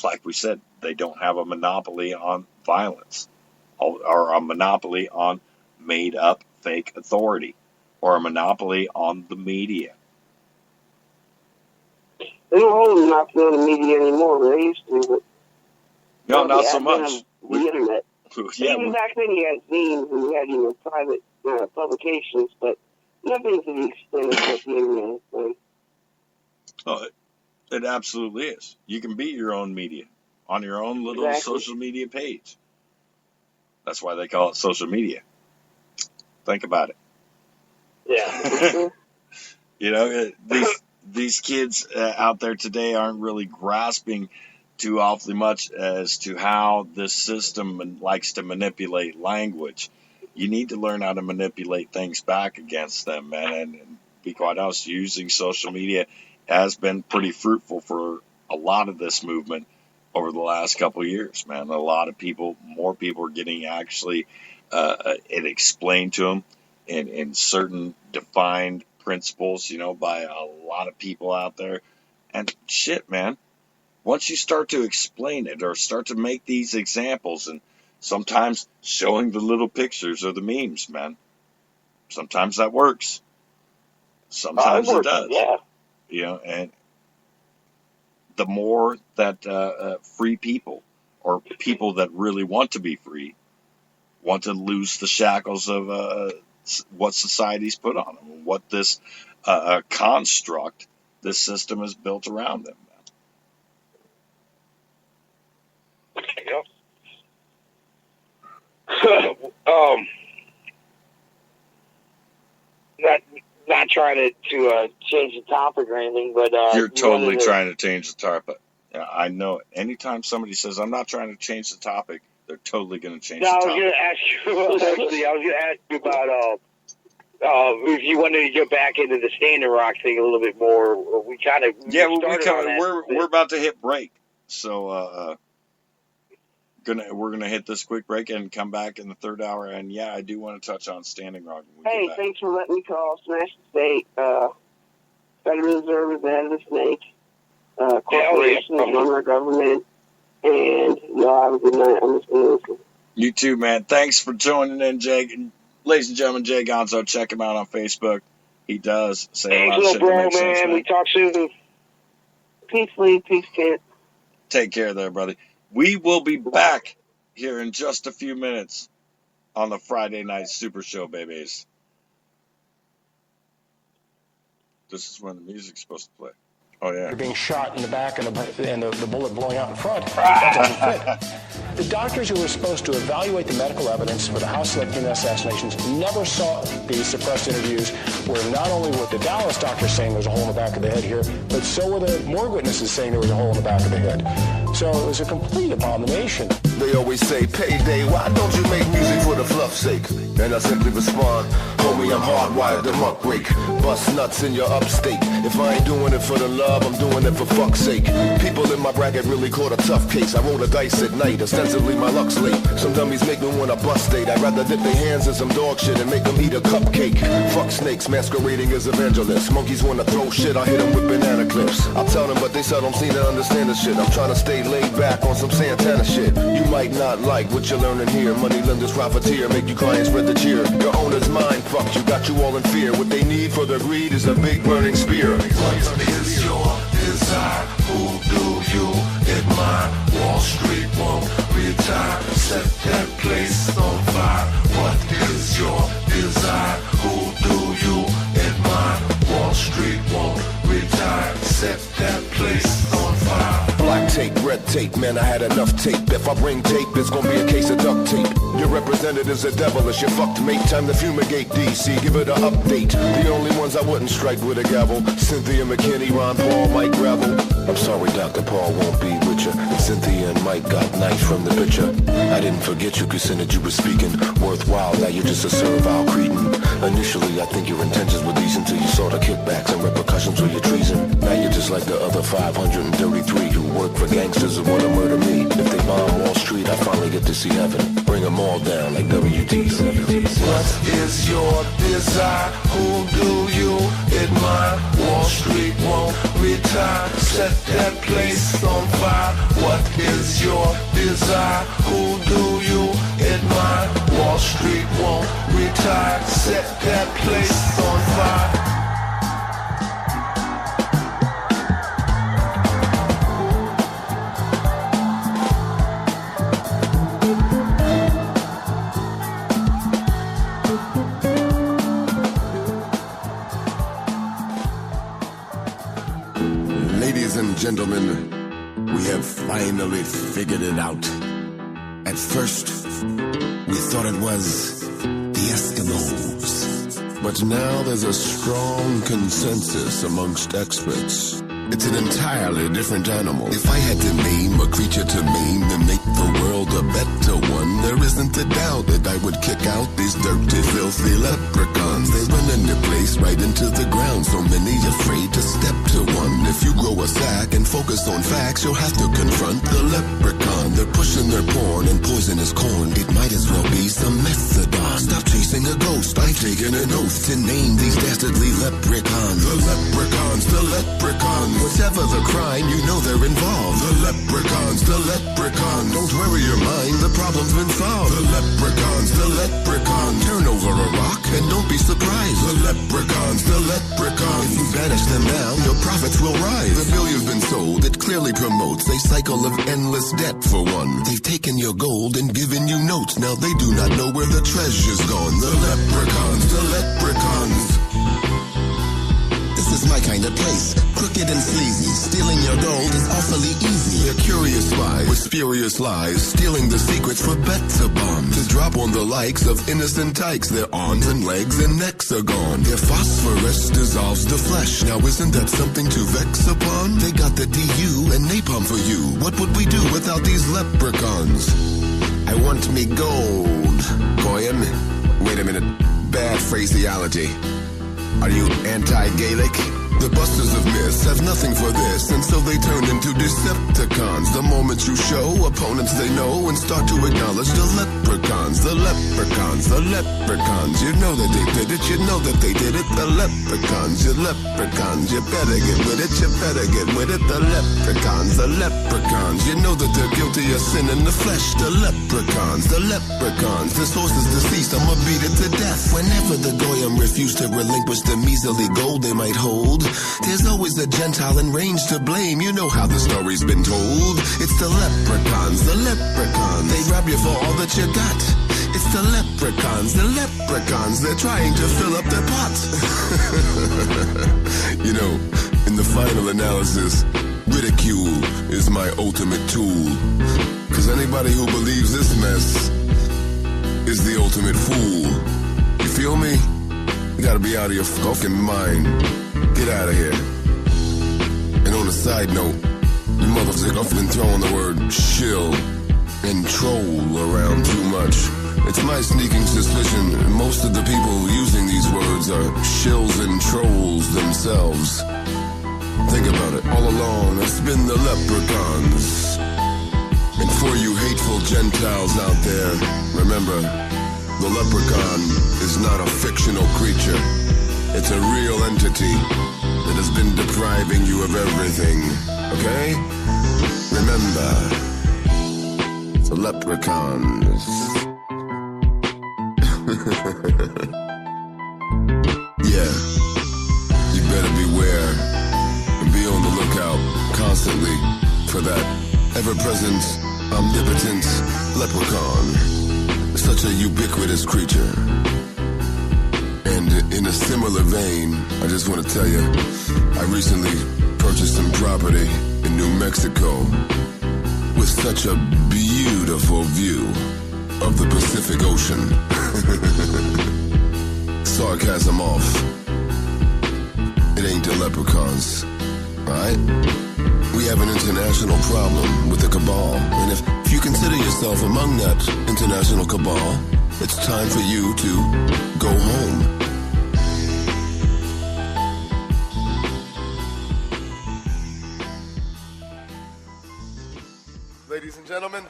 like we said, they don't have a monopoly on violence or a monopoly on made-up fake authority or a monopoly on the media. They don't hold a monopoly on the media anymore. They used to, but no, not so much. The internet. Yeah, even back then, you had zines and you had, you know, private publications, but nothing to the extent of what the internet is doing. Oh, it absolutely is. You can be your own media on your own little social media page. That's why they call it social media. Think about it. Yeah. You know, these kids out there today aren't really grasping too awfully much as to how this system likes to manipulate language. You need to learn how to manipulate things back against them, man. And be quite honest, using social media has been pretty fruitful for a lot of this movement over the last couple of years, man. A lot of people, more people are getting actually it explained to them in certain defined principles, you know, by a lot of people out there. And shit, man, once you start to explain it or start to make these examples and sometimes showing the little pictures or the memes, man, sometimes that works. Sometimes it does. Yeah. You know, and the more that free people or people that really want to be free want to lose the shackles of what society's put on them, what this construct, this system is built around them. Not trying to change the topic or anything, but you're totally trying to change the topic. Yeah, I know it. Anytime somebody says, I'm not trying to change the topic, they're totally going to change the topic. I was going to ask you about if you wanted to get back into the Standing Rock thing a little bit more. We're about to hit break, so we're gonna hit this quick break and come back in the third hour. And yeah, I do want to touch on Standing Rock. Hey, thanks for letting me call Smash the State. Federal Reserve is the head of the snake. Corporations run our government. And have a good night. I'm just going to listen. You too, man. Thanks for joining in, Jake. Ladies and gentlemen, Jay Gonzo, check him out on Facebook. He does say a lot of shit that makes sense, man. We talk soon. Peace, Lee. Peace, kid. Take care there, brother. We will be back here in just a few minutes on the Friday night Super Show, babies. This is when the music's supposed to play. Oh, yeah. You're being shot in the back and the bullet blowing out in front. That doesn't fit. The doctors who were supposed to evaluate the medical evidence for the House select assassinations never saw these suppressed interviews where not only were the Dallas doctors saying there's a hole in the back of the head here, but so were the morgue witnesses saying there was a hole in the back of the head. So it was a complete abomination. They always say, payday, why don't you make music for the fluff's sake? And I simply respond, homie, I'm hardwired to muck rake. Bust nuts in your upstate. If I ain't doing it for the love, I'm doing it for fuck's sake. People in my bracket really caught a tough case. I roll the dice at night, ostensibly my luck's late. Some dummies make me wanna bust date. I'd rather dip their hands in some dog shit and make them eat a cupcake. Fuck snakes masquerading as evangelists. Monkeys wanna throw shit, I hit them with banana clips. I'll tell them, but they still don't seem to understand the shit. I'm trying to stay laid back on some Santana shit. You might not like what you're learning here. Money lenders profiteer, make you cry and spread the cheer. Your owner's mind fucked you, got you all in fear. What they need for their greed is a big burning spear. What is your desire? Who do you admire? Wall Street won't retire. Set that place on fire. What is your desire? Who do you admire? Wall Street won't retire. Set that place on fire. Black tape, red tape. Man, I had enough tape. If I bring tape, it's gonna be a case of duct tape. Your representatives are devilish, you fucked mate. Time to fumigate DC, give it an update. The only ones I wouldn't strike with a gavel: Cynthia McKinney, Ron Paul, Mike Gravel. I'm sorry, Dr. Paul won't be with you. And Cynthia and Mike got knife from the picture. I didn't forget you, Kucinich, you were speaking. Worthwhile, now you're just a servile cretin. Initially, I think your intentions were decent till you saw the kickbacks and repercussions for your treason. Now you're just like the other 533 who work for gangsters who wanna murder me. If they bomb Wall Street, I finally get to see heaven. Bring them all down like WT-70. What is your desire? Who do you admire? Wall Street won't retire. Set that place on fire. What is your desire? Who do you admire? Wall Street won't retire. Set that place on fire. Gentlemen, we have finally figured it out. At first, we thought it was the Eskimos. But now there's a strong consensus amongst experts. It's an entirely different animal. If I had to name a creature to maim to make the world a better one, there isn't a doubt that I would kick out these dirty, filthy leprechauns. They run into place right into the ground, so many afraid to step to one. If you grow a sack and focus on facts, you'll have to confront the leprechaun. They're pushing their porn and poisonous corn. It might as well be some methadone. Stop chasing a ghost. I've taken an oath to name these dastardly leprechauns. The leprechauns, the leprechauns. Whatever the crime, you know they're involved. The leprechauns, the leprechauns. Don't worry your mind, the problem's been solved. The leprechauns, the leprechauns. Turn over a rock and don't be surprised. The leprechauns, the leprechauns. If you banish them now, your profits will rise. The bill you've been sold, it clearly promotes a cycle of endless debt for one. They've taken your gold and given you notes. Now they do not know where the treasure's gone. The leprechauns, the leprechauns. This is my kind of place. Crooked and sleazy. Stealing your gold is awfully easy. They're curious spies with spurious lies, stealing the secrets for better bombs. To drop on the likes of innocent tykes. Their arms and legs and necks are gone. Their phosphorus dissolves the flesh. Now isn't that something to vex upon? They got the DU and napalm for you. What would we do without these leprechauns? I want me gold. Goyen? Wait a minute. Bad phraseology. Are you anti-Gaelic? The busters of myths have nothing for this, and so they turn into Decepticons. The moment you show opponents they know and start to acknowledge the leprechauns, the leprechauns, the leprechauns. You know that they did it, you know that they did it. The leprechauns, you leprechauns. You better get with it, you better get with it. The leprechauns, the leprechauns. You know that they're guilty of sin in the flesh. The leprechauns, the leprechauns. This horse is deceased, I'ma beat it to death. Whenever the Goyim refuse to relinquish the measly gold they might hold, there's always a Gentile in range to blame. You know how the story's been told. It's the leprechauns, the leprechauns. They rob you for all that you got. It's the leprechauns, the leprechauns. They're trying to fill up their pots. You know, in the final analysis, ridicule is my ultimate tool. Cause anybody who believes this mess is the ultimate fool. You feel me? You gotta be out of your fucking mind. Get out of here. And on a side note, you motherfuckers have been throwing the word shill and troll around too much. It's my sneaking suspicion most of the people using these words are shills and trolls themselves. Think about it. All along, it's been the leprechauns. And for you hateful Gentiles out there, remember, the leprechaun is not a fictional creature. It's a real entity that has been depriving you of everything, okay? Remember, the leprechauns. Yeah, you better beware and be on the lookout constantly for that ever-present, omnipotent leprechaun. Such a ubiquitous creature. And in a similar vein, I just want to tell you, I recently purchased some property in New Mexico. with such a beautiful view of the Pacific Ocean. Sarcasm off. It ain't the leprechauns, alright? We have an international problem with the cabal, and if you consider yourself among that international cabal, it's time for you to go home. Ladies and gentlemen,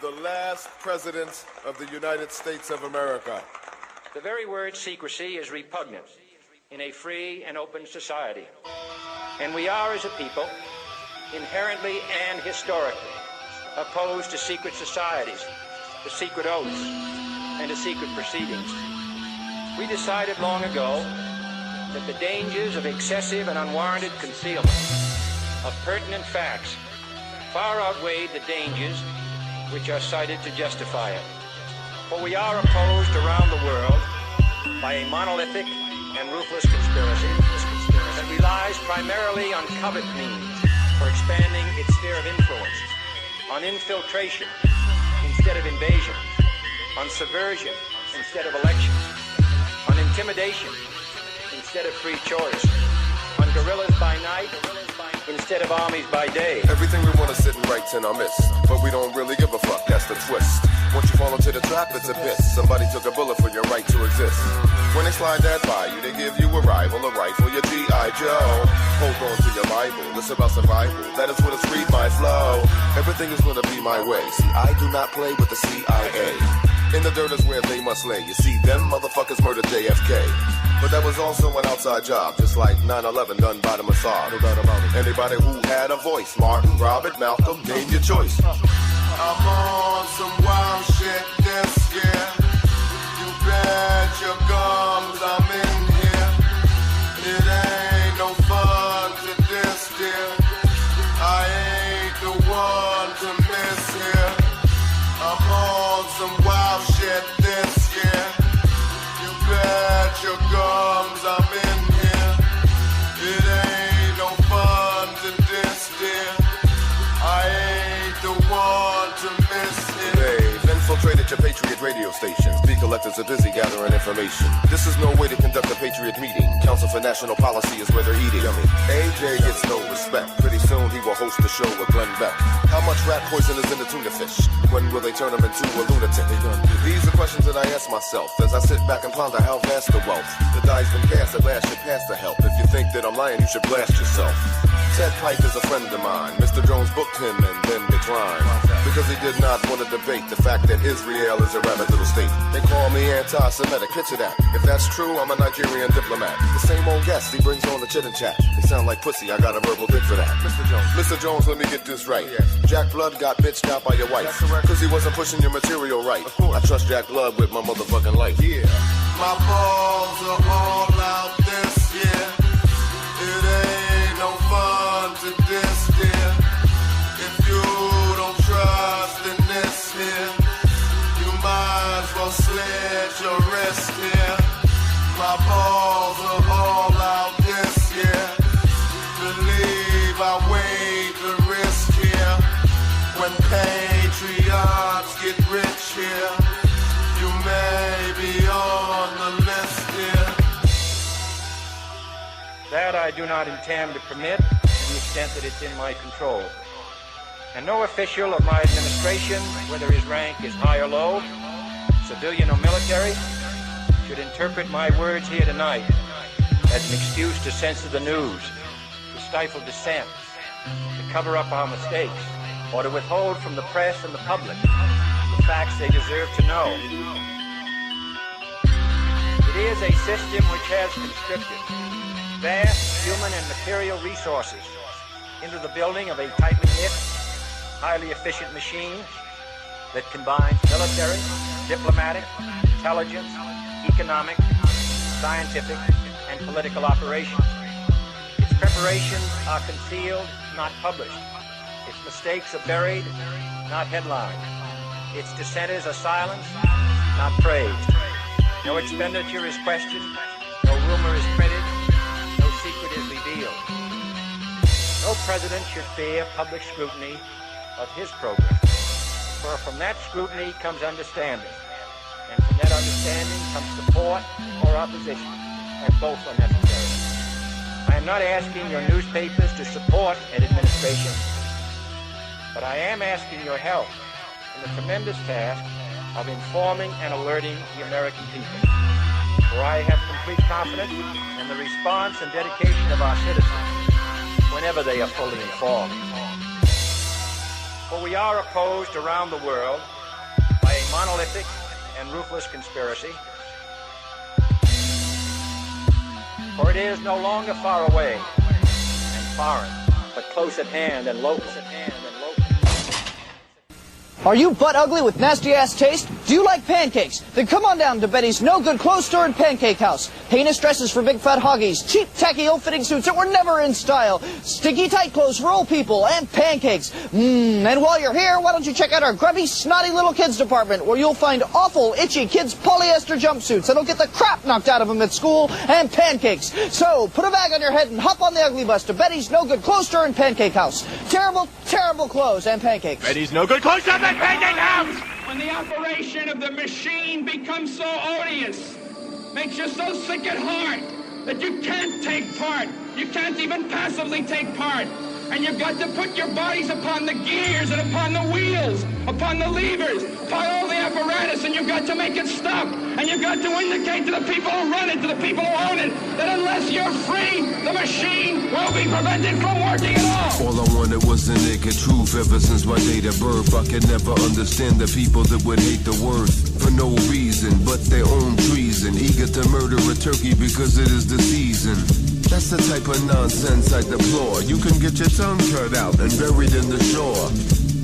the last president of the United States of America. The very word secrecy is repugnant in a free and open society. And we are, as a people, inherently and historically opposed to secret societies, to secret oaths, and to secret proceedings. We decided long ago that the dangers of excessive and unwarranted concealment of pertinent facts far outweighed the dangers which are cited to justify it. For we are opposed around the world by a monolithic and ruthless conspiracy that relies primarily on covert means for expanding its sphere of influence, on infiltration instead of invasion, on subversion instead of election, on intimidation instead of free choice, on guerrillas by night instead of armies by day. Everything we want to sit and write in our midst, but we don't really give a fuck, that's the twist. Once you fall into the trap, it's a piss. Somebody took a bullet for your right to exist. When they slide that by you, they give you a rifle, your G.I. Joe. Hold on to your Bible, it's about survival. That is what it's read my flow. Everything is gonna be my way. See, I do not play with the CIA. In the dirt is where they must lay. You see, them motherfuckers murdered JFK. But that was also an outside job, just like 9/11 done by the Mossad. No doubt about it. Anybody who had a voice, Martin, Robert, Malcolm, name your choice. I'm on some wild shit this year. You bet your gums I'm in here. It ain't no fun to this dear. I ain't the one to miss here. I'm on some wild shit this year. You bet your gums I'm in here. It ain't no fun to this dear. I ain't the one to miss it. They've infiltrated your Patriot radio stations. Bee collectors are busy gathering information. This is no way to conduct a Patriot meeting. Council for National Policy is where they're eating. AJ gets no respect. Pretty soon he will host the show with Glenn Beck. How much rat poison is in the tuna fish? When will they turn him into a lunatic? These are questions that I ask myself as I sit back and ponder how vast the wealth. The die's been cast, at last should pass the help. If you think that I'm lying, you should blast yourself. Ted Pike is a friend of mine. Mr. Jones booked him and then declined because he did not want to debate the fact that Israel is a rabbit little state. They call me anti-Semitic. Picture that. If that's true, I'm a Nigerian diplomat. The same old guest, he brings on the chit and chat. They sound like pussy. I got a verbal dick for that. Mr. Jones, let me get this right. Jack Blood got bitched out by your wife because he wasn't pushing your material right. I trust Jack Blood with my motherfucking life. Yeah. My balls are all out this year. It ain't no fun to this dear. If you don't trust in this here, you might as well slit your wrist here. My balls are all out this year. Believe I weighed the risk here. When patriots get rich here, you may be on the list here. That I do not intend to permit to the extent that it's in my control. And no official of my administration, whether his rank is high or low, civilian or military, should interpret my words here tonight as an excuse to censor the news, to stifle dissent, to cover up our mistakes, or to withhold from the press and the public the facts they deserve to know. It is a system which has conscripted vast human and material resources into the building of a tightly knit, highly efficient machine that combines military, diplomatic, intelligence, economic, scientific, and political operations. Its preparations are concealed, not published. Its mistakes are buried, not headlined. Its dissenters are silenced, not praised. No expenditure is questioned, no rumor is printed, no secret is revealed. No president should fear public scrutiny of his program. For from that scrutiny comes understanding, and from that understanding comes support or opposition, and both are necessary. I am not asking your newspapers to support an administration, but I am asking your help in the tremendous task of informing and alerting the American people. For I have complete confidence in the response and dedication of our citizens whenever they are fully informed. For we are opposed around the world by a monolithic and ruthless conspiracy. For it is no longer far away and foreign, but close at hand and local. Are you butt ugly with nasty-ass taste? Do you like pancakes? Then come on down to Betty's no-good clothes store and pancake house. Heinous dresses for big fat hoggies, cheap, tacky, ill-fitting suits that were never in style, stinky tight clothes for old people, and pancakes. And while you're here, why don't you check out our grubby, snotty little kids department, where you'll find awful, itchy kids' polyester jumpsuits that'll get the crap knocked out of them at school, and pancakes. So, put a bag on your head and hop on the ugly bus to Betty's no-good clothes store and pancake house. Terrible, terrible clothes and pancakes. Betty's no good close up and pancake house! When the operation of the machine becomes so odious, makes you so sick at heart that you can't take part. You can't even passively take part. And you've got to put your bodies upon the gears and upon the wheels, upon the levers, upon all the apparatus, and you've got to make it stop. And you've got to indicate to the people who run it, to the people who own it, that unless you're free, the machine will be prevented from working at all. All I wanted was the naked truth. Ever since my date of birth, I could never understand the people that would hate the worth for no reason but their own treason, eager to murder a turkey because it is the season. That's the type of nonsense I deplore. You can get your tongue cut out and buried in the shore.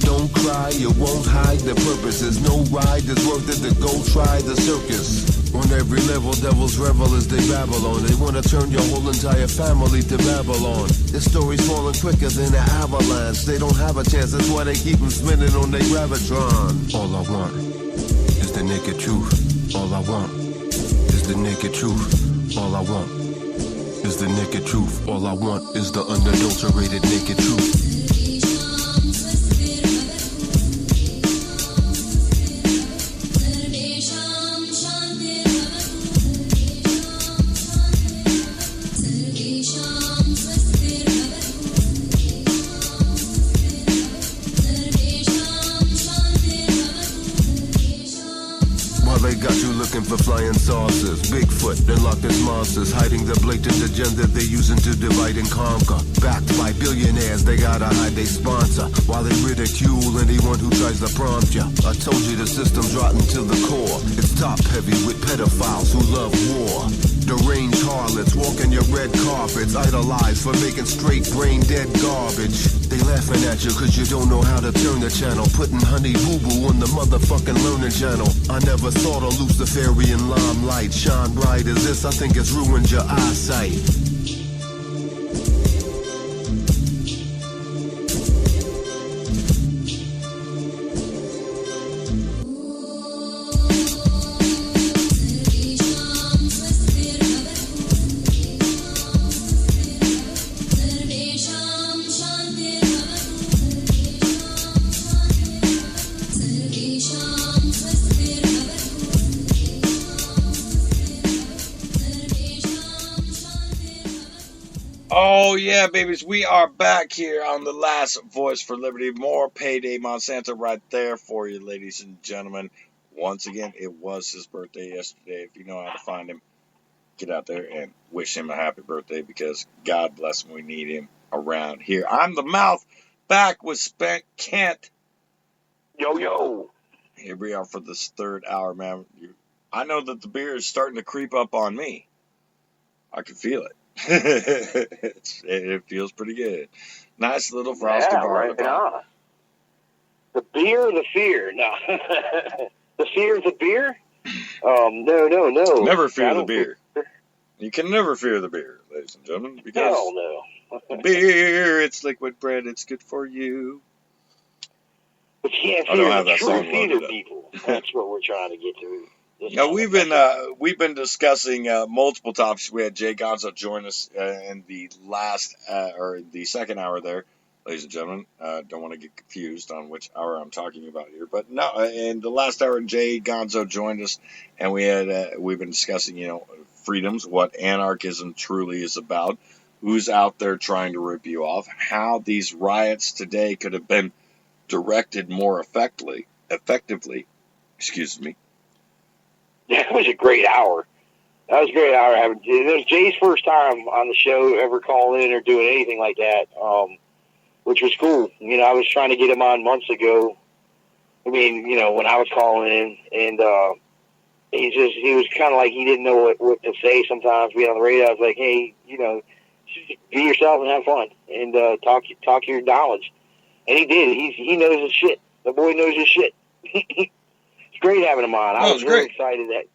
Don't cry, you won't hide the purpose. There's no ride that's worth it to go try the circus. On every level, devils revel as they babble on. They wanna turn your whole entire family to Babylon. This story's falling quicker than an avalanche. They don't have a chance, that's why they keep them spinning on their gravitron. All I want is the naked truth. All I want is the naked truth. All I want is the naked truth. All I want is the unadulterated naked truth. They got you looking for flying saucers, Bigfoot and Loch Ness monsters, hiding the blatant agenda they're using to divide and conquer. Backed by billionaires, they gotta hide they sponsor, while they ridicule anyone who tries to prompt ya. I told you the system's rotten to the core. It's top heavy with pedophiles who love war. Deranged harlots walking your red carpets, idolized for making straight brain dead garbage. They laughing at you cause you don't know how to turn the channel, putting honey boo boo on the motherfucking learning channel. I never thought a Luciferian limelight shine bright as this. I think it's ruined your eyesight. Oh, yeah, babies. We are back here on the last Voice for Liberty. More Payday Monsanto right there for you, ladies and gentlemen. Once again, it was his birthday yesterday. If you know how to find him, get out there and wish him a happy birthday because God bless him. We need him around here. I'm the Mouth, back with Spent Kent. Yo, yo. Here we are for this third hour, man. I know that the beer is starting to creep up on me. I can feel it. It feels pretty good. Nice little frosty bar. Right on. The beer or the fear? No. The fear of the beer? No. Never fear the beer. You can never fear the beer, ladies and gentlemen, because hell no. Beer, it's liquid bread, it's good for you. But you can't fear the truth either, people. That's what we're trying to get to. Now, we've been discussing multiple topics. We had Jay Gonzo join us in the last or the second hour there, ladies and gentlemen. Don't want to get confused on which hour I'm talking about here. But no, in the last hour, Jay Gonzo joined us, and we've been discussing, freedoms, what anarchism truly is about, who's out there trying to rip you off, how these riots today could have been directed more effectively. Excuse me. That was a great hour. That was a great hour. It was Jay's first time on the show ever calling in or doing anything like that, which was cool. I was trying to get him on months ago. I mean, when I was calling in, and he was kind of like he didn't know what to say sometimes being on the radio. I was like, hey, just be yourself and have fun and talk your knowledge. And he did. He knows his shit. The boy knows his shit. It's great having him on. I was really excited that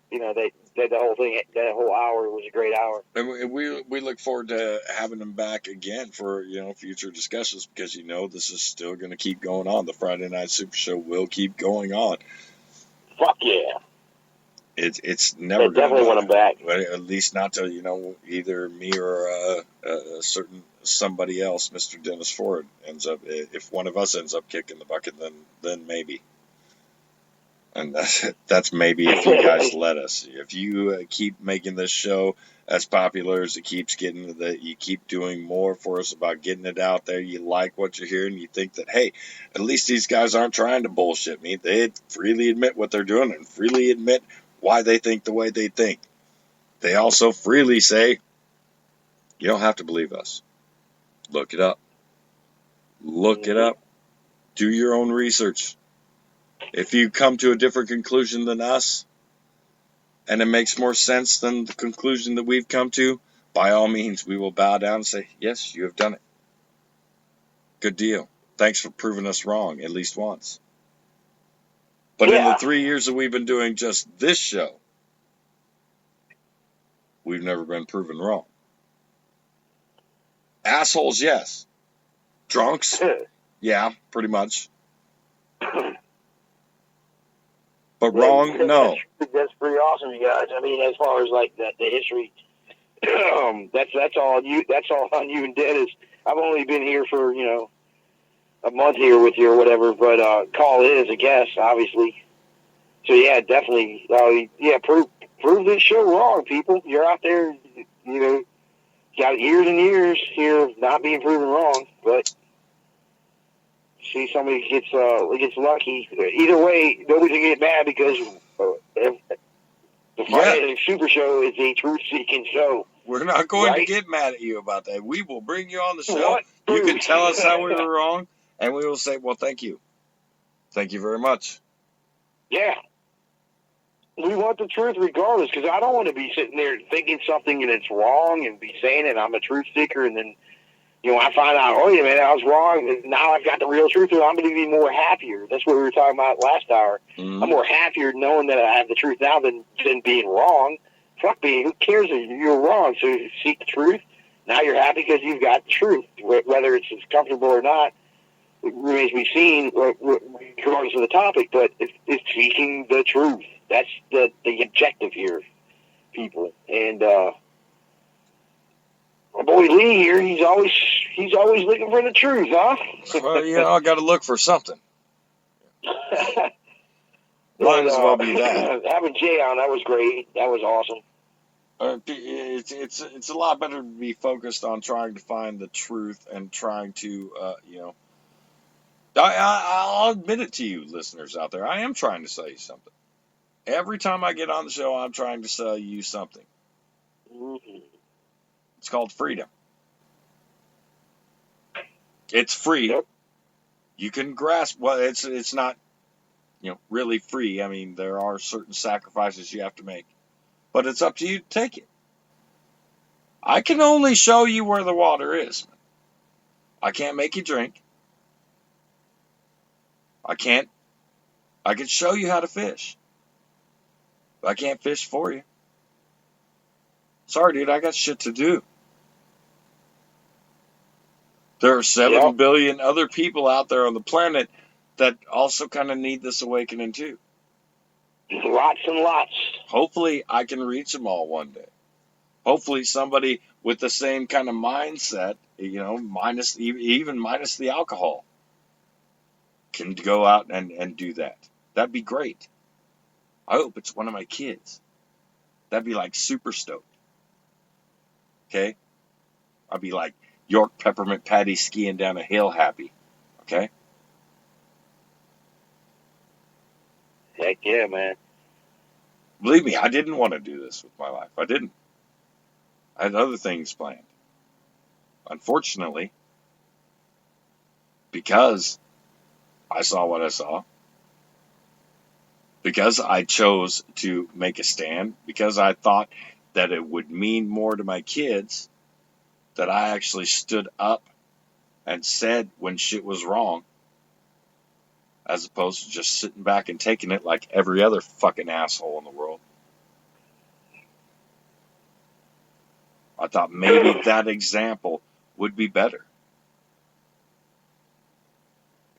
that the whole thing, that whole hour was a great hour. And we look forward to having him back again for future discussions, because this is still going to keep going on. The Friday Night Super Show will keep going on. Fuck yeah! It's never going to definitely want him back. At least not till either me or a certain somebody else, Mr. Dennis Ford, ends up. If one of us ends up kicking the bucket, then maybe. And that's maybe if you guys let us. If you keep making this show as popular as it keeps getting, that you keep doing more for us about getting it out there, you like what you're hearing, you think that, hey, at least these guys aren't trying to bullshit me. They freely admit what they're doing and freely admit why they think the way they think. They also freely say, you don't have to believe us. Look it up. Look it up. Do your own research. If you come to a different conclusion than us, and it makes more sense than the conclusion that we've come to, by all means, we will bow down and say, yes, you have done it. Good deal. Thanks for proving us wrong, at least once. But in the 3 years that we've been doing just this show, we've never been proven wrong. Assholes, yes. Drunks? Yeah, pretty much. But wrong, no. That's pretty awesome, you guys. I mean, as far as like the history, that's all on you. That's all on you and Dennis. I've only been here for a month here with you or whatever, but call in as a guest, obviously. So yeah, definitely. Prove this show wrong, people. You're out there, got years and years here of not being proven wrong, but. See, somebody gets lucky. Either way, nobody's gonna get mad because the Friday Super Show is a truth-seeking show. We're not going to get mad at you about that. We will bring you on the show. You can tell us how we were wrong, and we will say, well, thank you. Thank you very much. Yeah. We want the truth regardless, because I don't want to be sitting there thinking something and it's wrong and be saying it. I'm a truth seeker, and then I find out, oh, yeah, man, I was wrong, and now I've got the real truth, and I'm going to be more happier. That's what we were talking about last hour. Mm-hmm. I'm more happier knowing that I have the truth now than being wrong. Fuck me, who cares if you're wrong? So you seek the truth. Now you're happy because you've got the truth. Whether it's as comfortable or not, it remains to be seen, regardless of the topic, but it's seeking the truth. That's the objective here, people. And, my boy Lee here, he's always looking for the truth, huh? Well, I got to look for something. Might as well be that. Having Jay on, that was great. That was awesome. It's a lot better to be focused on trying to find the truth and trying to, I'll admit it to you, listeners out there. I am trying to sell you something. Every time I get on the show, I'm trying to sell you something. Mm-hmm. It's called freedom. It's free. Yep. You can grasp. Well, it's not, really free. I mean, there are certain sacrifices you have to make, but it's up to you to take it. I can only show you where the water is. I can't make you drink. I can show you how to fish, but I can't fish for you. Sorry, dude, I got shit to do. There are 7 billion other people out there on the planet that also kind of need this awakening too. Lots and lots. Hopefully I can reach them all one day. Hopefully somebody with the same kind of mindset minus the alcohol, can go out and do that. That'd be great. I hope it's one of my kids. That'd be like super stoked. Okay? I'd be like York Peppermint Patty skiing down a hill happy. Okay? Heck yeah, man. Believe me, I didn't want to do this with my life. I didn't. I had other things planned. Unfortunately, because I saw what I saw, because I chose to make a stand, because I thought that it would mean more to my kids, that I actually stood up and said when shit was wrong, as opposed to just sitting back and taking it like every other fucking asshole in the world. I thought maybe that example would be better.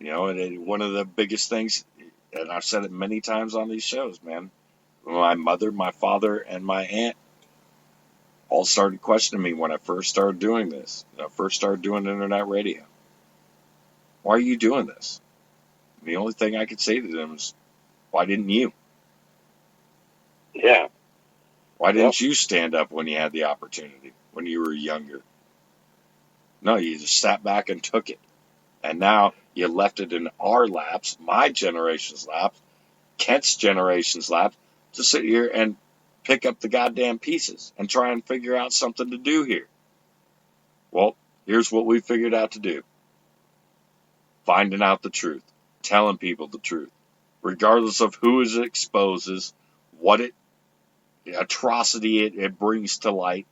And one of the biggest things, and I've said it many times on these shows, man, my mother, my father, and my aunt all started questioning me when I first started doing this. When I first started doing internet radio. Why are you doing this? The only thing I could say to them is, why didn't you? Yeah. Why didn't you stand up when you had the opportunity, when you were younger? No, you just sat back and took it. And now you left it in our laps, my generation's laps, Kent's generation's laps, to sit here and pick up the goddamn pieces and try and figure out something to do here. Well, here's what we figured out to do. Finding out the truth. Telling people the truth. Regardless of who it exposes, what atrocity it brings to light.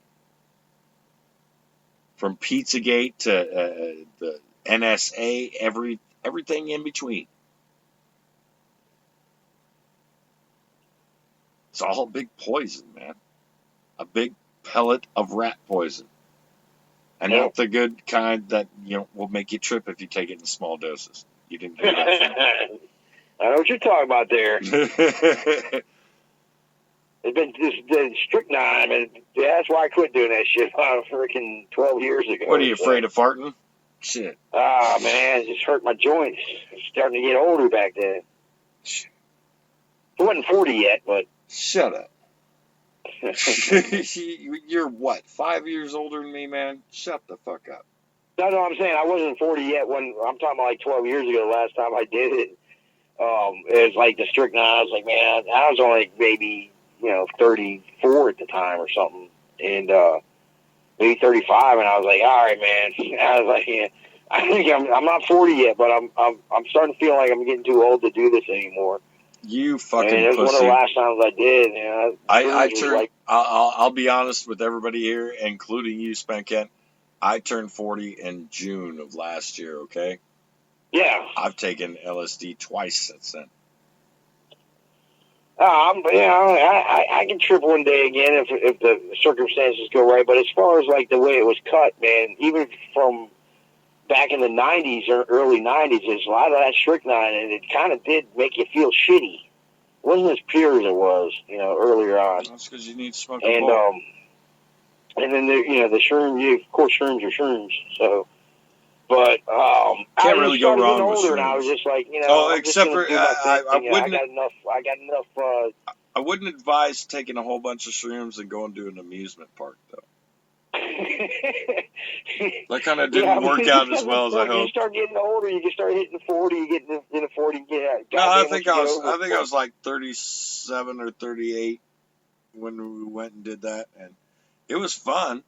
From Pizzagate to the NSA, everything in between. It's all big poison, man. A big pellet of rat poison. And not the good kind that, will make you trip if you take it in small doses. You didn't do that. I know what you're talking about there. It's been this strychnine, and that's why I quit doing that shit about freaking 12 years ago. What, are you afraid of farting? Shit. Ah, man, it just hurt my joints. I was starting to get older back then. I wasn't 40 yet, but... Shut up. You're what, 5 years older than me, man? Shut the fuck up. No, I'm saying I wasn't 40 yet when, I'm talking about like 12 years ago, the last time I did it. It was like the strychnine. I was like, man, I was only maybe, 34 at the time or something. And, maybe 35. And I was like, all right, man. I was like, yeah, I think I'm not 40 yet, but I'm starting to feel like I'm getting too old to do this anymore. You fucking pussy. It was pussy. one of the last times I did. I turned, I'll be honest with everybody here, including you, Spankent. I turned 40 in June of last year, okay? Yeah. I've taken LSD twice since then. I can trip one day again if the circumstances go right. But as far as like the way it was cut, man, even from back in the 90s or early 90s, there's a lot of that strychnine, and it kind of did make you feel shitty. It wasn't as pure as it was, earlier on. That's because you need to smoke a bowl. And then the shrooms, of course, shrooms are shrooms. So, but can't really go wrong with older, shrooms. And I was just like, except for I wouldn't. I got enough. I wouldn't advise taking a whole bunch of shrooms and going to an amusement park, though. That kind of didn't work out as well as I hoped. You start getting older, you can start hitting 40. You get in a 40. Yeah. No, I think I was like 37 or 38 when we went and did that, and it was fun.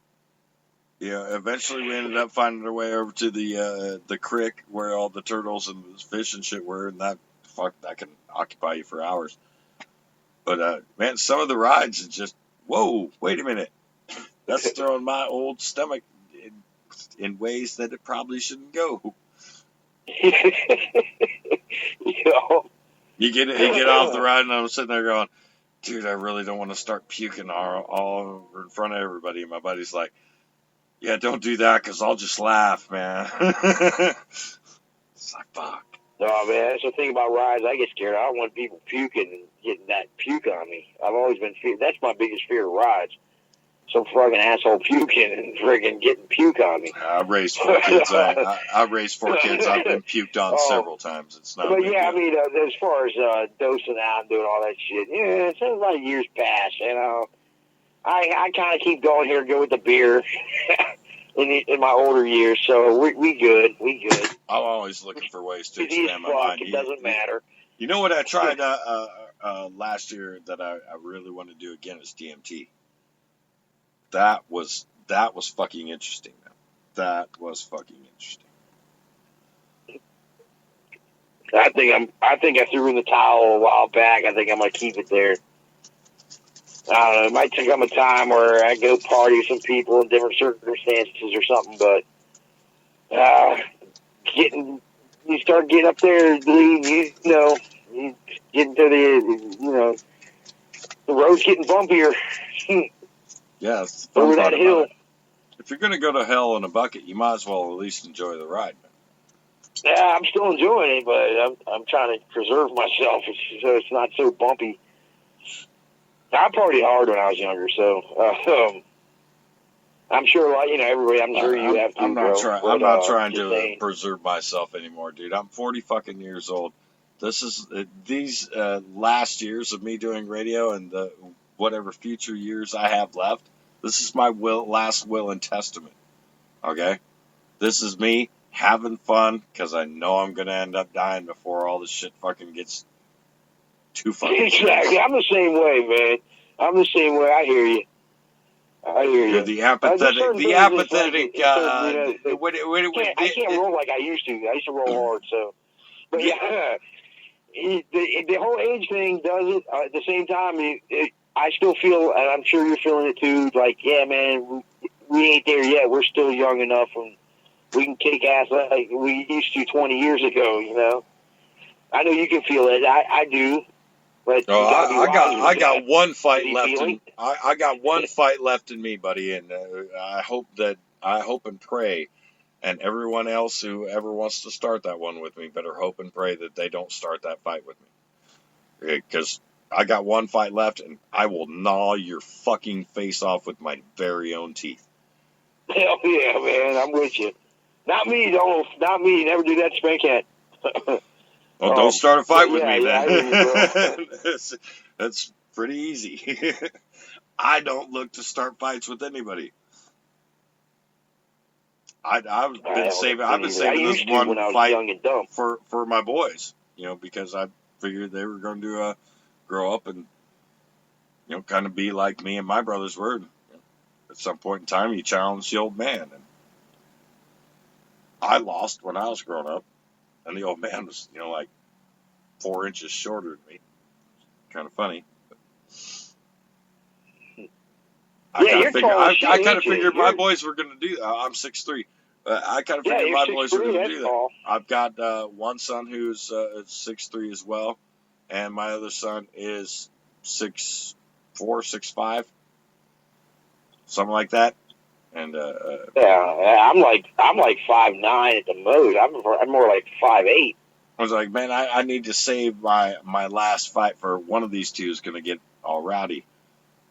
Eventually we ended up finding our way over to the creek where all the turtles and fish and shit were, and that can occupy you for hours. But man, some of the rides is just, whoa, wait a minute. That's throwing my old stomach in ways that it probably shouldn't go. You get off the ride, and I'm sitting there going, dude, I really don't want to start puking all over in front of everybody. And my buddy's like, yeah, don't do that because I'll just laugh, man. It's like, fuck. No, man, that's the thing about rides. I get scared. I don't want people puking and getting that puke on me. I've always been feared. That's my biggest fear of rides. some fucking asshole puking and friggin' getting puke on me. I raised 4 kids. I raised 4 kids. I've been puked on several times. It's not. But yeah, I mean, as far as dosing out and doing all that shit, yeah, it's a lot of years past. You know, I kind of keep going here, go with the beer in my older years. So we good. I'm always looking for ways to expand my mind. It doesn't matter. You know what I tried last year that I really want to do again is DMT. That was fucking interesting. That was fucking interesting. I think I threw in the towel a while back. I think I'm gonna keep it there. I don't know. It might come a time where I go party with some people in different circumstances or something, but you start getting up there, you get into the road's getting bumpier. Yes. Over that hill. If you're going to go to hell in a bucket, you might as well at least enjoy the ride, man. Yeah, I'm still enjoying it, but I'm trying to preserve myself so it's not so bumpy. I partied hard when I was younger, so I'm sure, everybody. I'm sure you have to. I'm not trying to preserve myself anymore, dude. I'm 40 fucking years old. This is these last years of me doing radio and the whatever future years I have left. This is my last will and testament. Okay, this is me having fun because I know I'm gonna end up dying before all this shit fucking gets too fucking. Exactly. I'm the same way, man. I'm the same way. I hear you. You're the apathetic. The apathetic. I can't roll like I used to. I used to roll hard, so. But yeah, the whole age thing does it. At the same time, I still feel, and I'm sure you're feeling it too. Like, yeah, man, we ain't there yet. We're still young enough, and we can kick ass like we used to 20 years ago. You know. I know you can feel it. I do. But I got one fight left. I got one fight left in me, buddy, and I hope and pray, and everyone else who ever wants to start that one with me better hope and pray that they don't start that fight with me, because I got one fight left, and I will gnaw your fucking face off with my very own teeth. Hell yeah, man, I'm with you. Not me, don't. Not me. Never do that, Spankhead. Well, don't start a fight with me, then. That's pretty easy. I don't look to start fights with anybody. I've been saving this one fight for my boys, because I figured they were going to grow up and, kind of be like me and my brothers were. At some point in time, you challenge the old man. And I lost when I was growing up. And the old man was, like 4 inches shorter than me. Kind of funny. I kind of figured my boys were going to do that. I'm 6'3". I kind of figured my boys were going to do that. I've got one son who's 6'3" as well. And my other son is 6'4", 6'5", something like that. And I'm like 5'9" at the most. I'm more like 5'8". I was like, man, I need to save my last fight for one of these two is going to get all rowdy.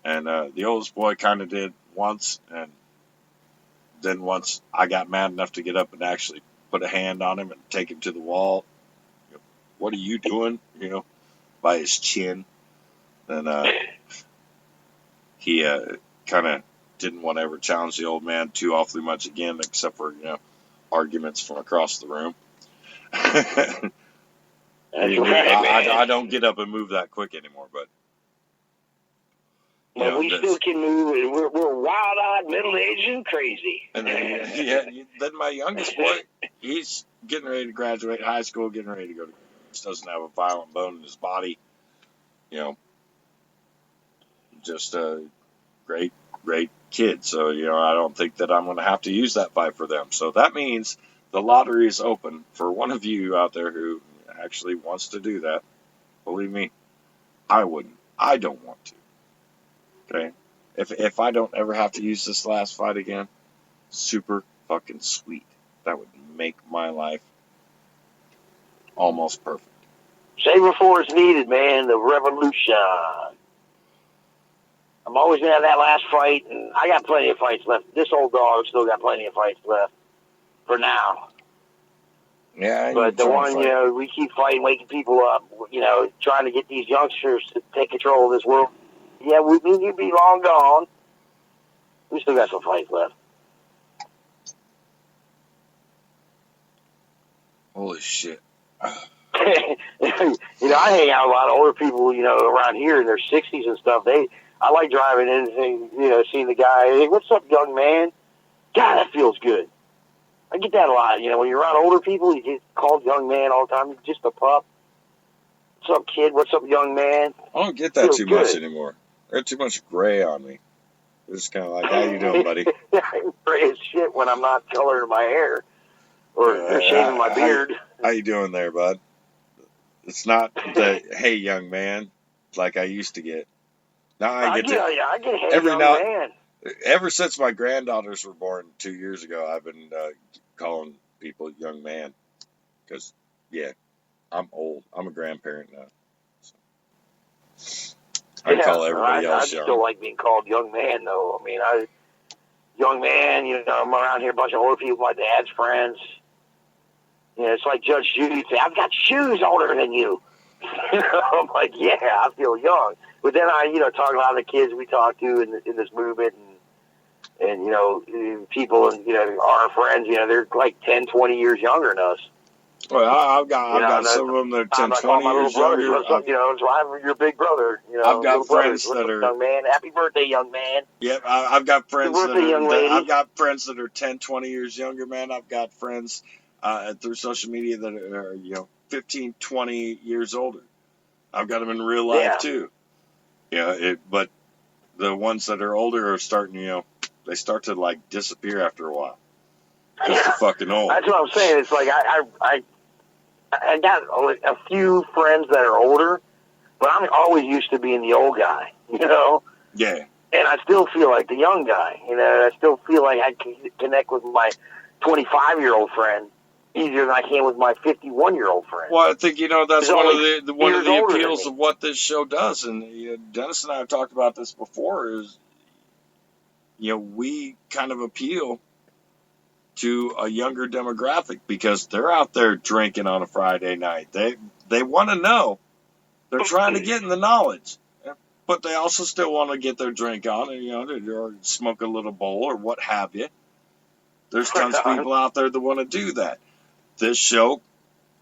And the oldest boy kind of did once, and then once I got mad enough to get up and actually put a hand on him and take him to the wall. What are you doing? By his chin. And he kind of didn't want to ever challenge the old man too awfully much again, except for, arguments from across the room. I don't get up and move that quick anymore, but. But we still can move, and we're wild-eyed, middle-aged, and crazy. And then, then my youngest boy, he's getting ready to graduate high school, getting ready to go to college. Doesn't have a violent bone in his body. Just a great kid. So, I don't think that I'm going to have to use that fight for them. So that means the lottery is open for one of you out there who actually wants to do that. Believe me, I wouldn't. I don't want to. Okay? If I don't ever have to use this last fight again, super fucking sweet. That would make my life almost perfect. Save before it's needed, man. The revolution. I'm always always gonna have that last fight, and I got plenty of fights left. This old dog still got plenty of fights left for now. Yeah, but the one, we keep fighting, waking people up, trying to get these youngsters to take control of this world. Yeah, we mean you'd be long gone. We still got some fights left. Holy shit. I hang out with a lot of older people, around here in their 60s and stuff. I like driving in and seeing the guy, hey, what's up, young man? God, that feels good. I get that a lot. When you're around older people, you get called young man all the time. You're just a pup. What's up, kid? What's up, young man? I don't get that too much anymore. I got too much gray on me. It's just kind of like, how you doing, buddy? I'm gray as shit when I'm not coloring my hair or shaving my beard. How you doing there, bud? It's not the, hey, young man, like I used to get. Now I get hey, every young man. Ever since my granddaughters were born 2 years ago, I've been calling people young man. Because, I'm old. I'm a grandparent now. So. I call everybody else young. I still like being called young man, though. I mean, young man, I'm around here, a bunch of older people, my dad's friends. It's like Judge Judy say, I've got shoes older than you. I'm like, yeah, I feel young. But then I, talk to a lot of the kids we talk to in this movement and people and, our friends, they're like 10, 20 years younger than us. Well, I've got some of them that are 10, 20 years younger. So I'm your big brother. I've got friends that are young man. Happy birthday, young man. Yep, I've got friends I've got friends that are 10, 20 years younger, man. I've got friends through social media that are 15, 20 years older. I've got them in real life too. But the ones that are older are starting, they start to like disappear after a while. Because they're fucking old. That's what I'm saying. It's like I got a few friends that are older, but I'm always used to being the old guy, Yeah. And I still feel like the young guy, I still feel like I can connect with my 25-year-old friend easier than I can with my 51-year-old friend. Well, I think, that's one of the appeals of what this show does. And Dennis and I have talked about this before is, we kind of appeal to a younger demographic because they're out there drinking on a Friday night. They want to know. They're trying to get in the knowledge. But they also still want to get their drink on and, or smoke a little bowl or what have you. There's tons of people out there that want to do that. This show,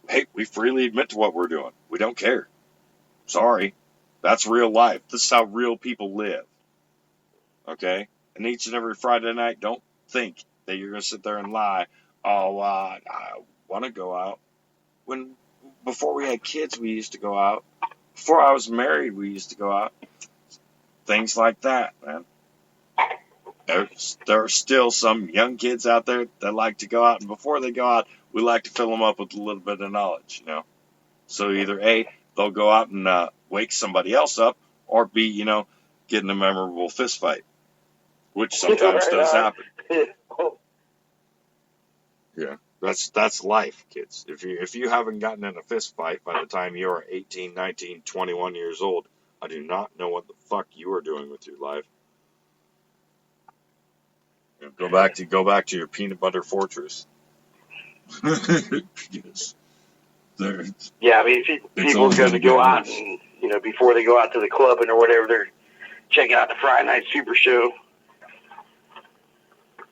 hey, we freely admit to what we're doing. We don't care. Sorry. That's real life. This is how real people live. Okay? And each and every Friday night, don't think that you're going to sit there and lie. Oh, I want to go out. Before we had kids, we used to go out. Before I was married, we used to go out. Things like that, man. There are still some young kids out there that like to go out, and before they go out, we like to fill them up with a little bit of knowledge, So either A, they'll go out and wake somebody else up, or B, get in a memorable fist fight, which sometimes does happen. Yeah, that's life, kids. If you haven't gotten in a fist fight by the time you are 18, 19, 21 years old, I do not know what the fuck you are doing with your life. Go back to your peanut butter fortress. Yes. Yeah, I mean, people are going to go out and, before they go out to the club or whatever, they're checking out the Friday night SuperShow.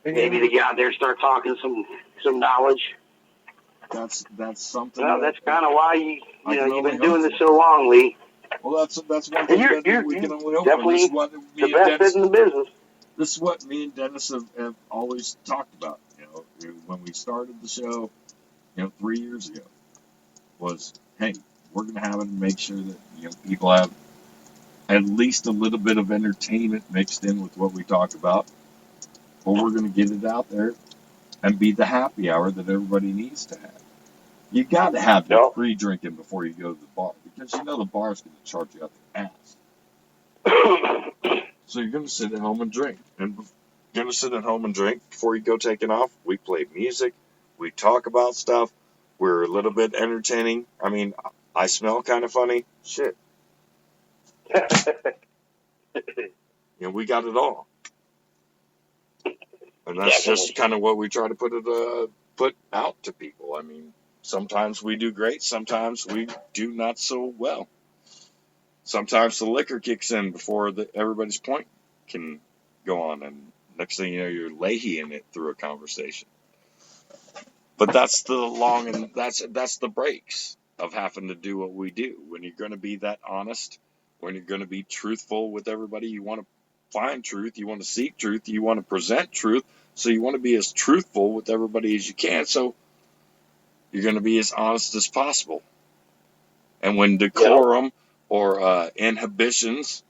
Maybe they get out there and start talking some knowledge. That's something. Well, that's kind of why you've been doing this so long, Lee. Well, that's one thing that we can only open. Definitely the best in the business. This is what me and Dennis have always talked about. When we started the show, 3 years ago, was, hey, we're going to have it and make sure that people have at least a little bit of entertainment mixed in with what we talk about, or we're going to get it out there and be the happy hour that everybody needs to have. You got to have your free drinking before you go to the bar, because the bar's going to charge you out the ass. So you're going to sit at home and drink. And you're going to sit at home and drink before you go taking off. We play music. We talk about stuff. We're a little bit entertaining. I mean, I smell kind of funny. Shit. And we got it all. And that's just kind of what we try to put out to people. I mean, sometimes we do great. Sometimes we do not so well. Sometimes the liquor kicks in before everybody's point can go on. And next thing you know, you're Leahying it through a conversation. But that's that's the breaks of having to do what we do. When you're going to be that honest, when you're going to be truthful with everybody, you want to find truth, you want to seek truth, you want to present truth, so you want to be as truthful with everybody as you can, so you're going to be as honest as possible. And when decorum or inhibitions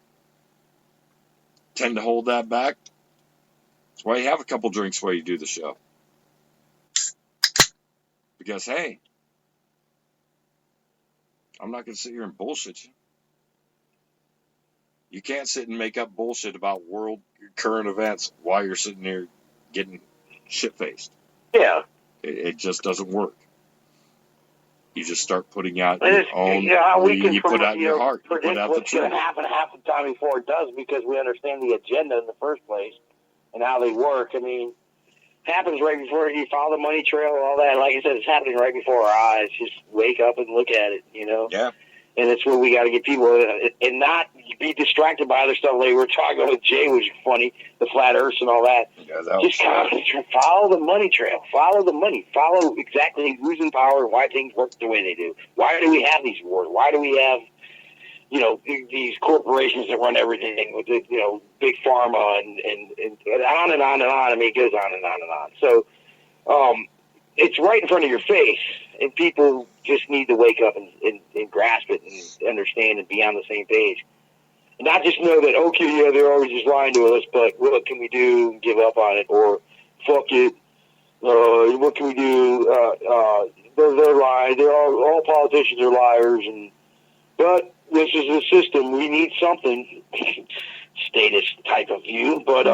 tend to hold that back, that's why you have a couple drinks while you do the show. Because, hey, I'm not going to sit here and bullshit you. You can't sit and make up bullshit about world current events while you're sitting there getting shit-faced. Yeah. It just doesn't work. You just start putting out And your own, you put out your heart, you put out the what's going truth. to happen half the time before it does, because we understand the agenda in the first place and how they work. I mean, happens right before you follow the money trail and all that. Like I said, it's happening right before our eyes. Just wake up and look at it, you know? Yeah. And it's where we got to get people and not be distracted by other stuff. Like we were talking with Jay, which is funny, the flat earths and all that. Yeah, that just concentrate, follow the money trail, follow the money, follow exactly who's in power and why things work the way they do. Why do we have these wars? Why do we have, you know, these corporations that run everything with the, you know, big pharma and on and on and on. I mean, it goes on and on and on. So, it's right in front of your face, and people just need to wake up and grasp it and understand and be on the same page. And not just know that, okay, yeah, they're always just lying to us, but what can we do and give up on it? Or, fuck it, what can we do? They're lying. All politicians are liars. But this is the system. We need something, statist type of view, but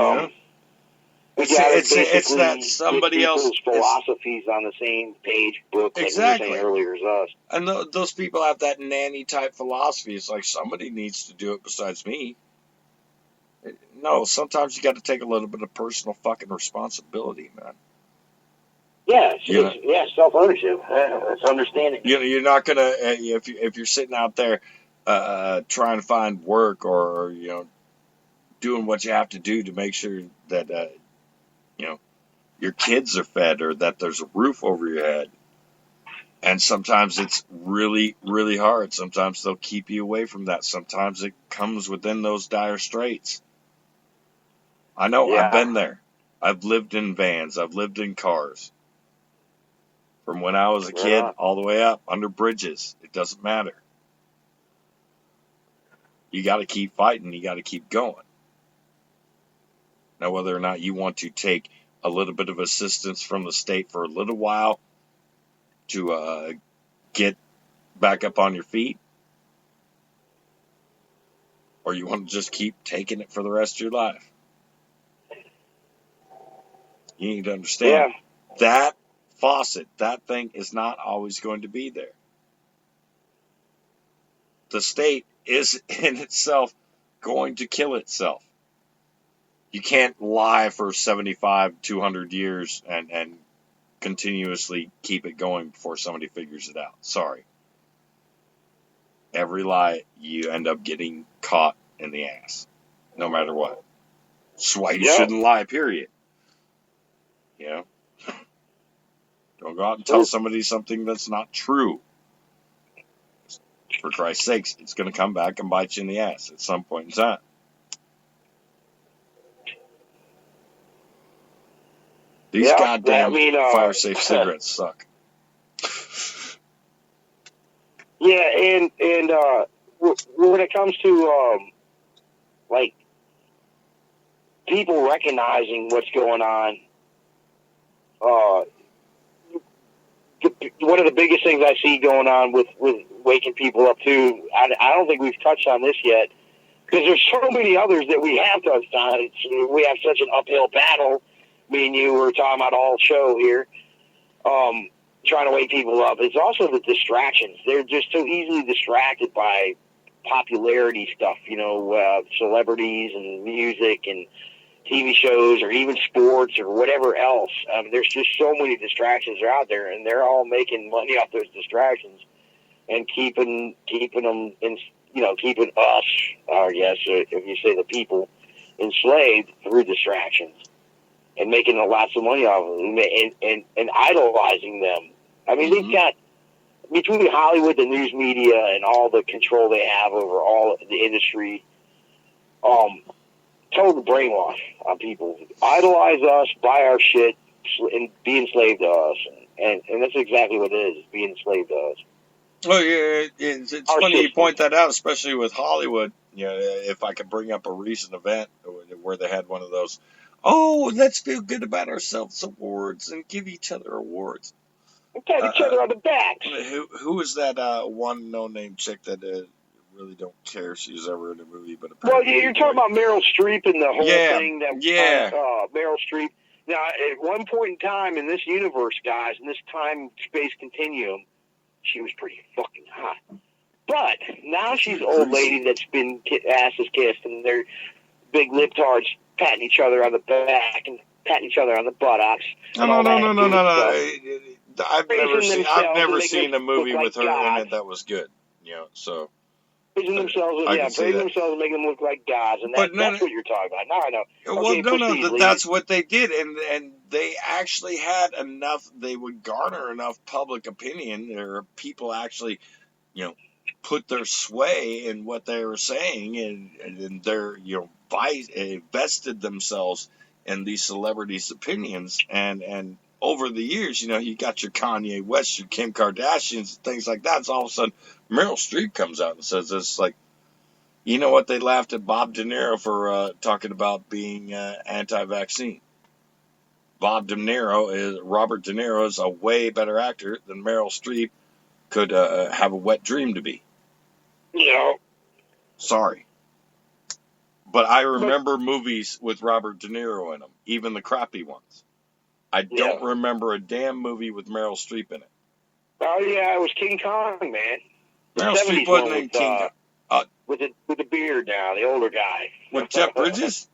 it's that somebody else's philosophies on the same page book, like exactly. you were saying earlier, as us. And those people have that nanny type philosophy. It's like somebody needs to do it besides me. No, sometimes you got to take a little bit of personal fucking responsibility, man. Yeah, self ownership. It's understanding. You're not gonna if you're sitting out there trying to find work or you know doing what you have to do to make sure that you know your kids are fed or that there's a roof over your head. And sometimes it's really, really hard. Sometimes they'll keep you away from that. Sometimes it comes within those dire straits. I know. Yeah. I've been there. I've lived in vans. I've lived in cars. From when I was a kid all the way up, under bridges. It doesn't matter. You got to keep fighting. You got to keep going. Now, whether or not you want to take a little bit of assistance from the state for a little while to get back up on your feet, or you want to just keep taking it for the rest of your life, you need to understand that faucet, that thing is not always going to be there. The state is in itself going to kill itself. You can't lie for 75, 200 years and continuously keep it going before somebody figures it out. Sorry. Every lie, you end up getting caught in the ass, no matter what. That's why you shouldn't lie, period. You know? Don't go out and tell somebody something that's not true. For Christ's sakes, it's going to come back and bite you in the ass at some point in time. These goddamn fire-safe cigarettes suck. Yeah, and when it comes to like people recognizing what's going on, one of the biggest things I see going on with waking people up too, I don't think we've touched on this yet, because there's so many others that we have touched on. We have such an uphill battle. Me and you were talking about all show here, trying to wake people up. It's also the distractions. They're just so easily distracted by popularity stuff, celebrities and music and TV shows or even sports or whatever else. There's just so many distractions are out there, and they're all making money off those distractions and keeping them in, keeping us, I guess, if you say the people, enslaved through distractions and making lots of money off of them and idolizing them. I mean, they've got, between Hollywood, the news media, and all the control they have over all the industry, total brainwash on people. Idolize us, buy our shit, and be enslaved to us. And that's exactly what it is, being enslaved to us. Well, yeah, it's funny you point that out, especially with Hollywood. If I could bring up a recent event where they had one of those, let's feel good about ourselves awards and give each other awards. Pat each other on the backs. Who is that one no-name chick that really don't care if she's ever in a movie? But well, you're talking about Meryl Streep and the whole thing. Meryl Streep. Now, at one point in time in this universe, guys, in this time-space continuum, she was pretty fucking hot. But now she's an old lady that's been asses kissed, and they're big libtards patting each other on the back and patting each other on the buttocks. No. I've never seen a movie with her in it that was good. So praising themselves, praising themselves and making them look like gods, and that's what you're talking about. Now I know. Well, that's what they did, and they actually had enough. They would garner enough public opinion, or people actually, put their sway in what they were saying, and their vested themselves in these celebrities' opinions, and over the years, you got your Kanye West, your Kim Kardashians, things like that. So all of a sudden, Meryl Streep comes out and says this, like, you know what? They laughed at Bob De Niro for talking about being anti-vaccine. Robert De Niro is a way better actor than Meryl Streep could have a wet dream to be. Sorry. But I remember movies with Robert De Niro in them, even the crappy ones. I don't remember a damn movie with Meryl Streep in it. Oh yeah, it was King Kong, man. Meryl Streep wasn't in King Kong. With the beard now, the older guy. With Jeff Bridges?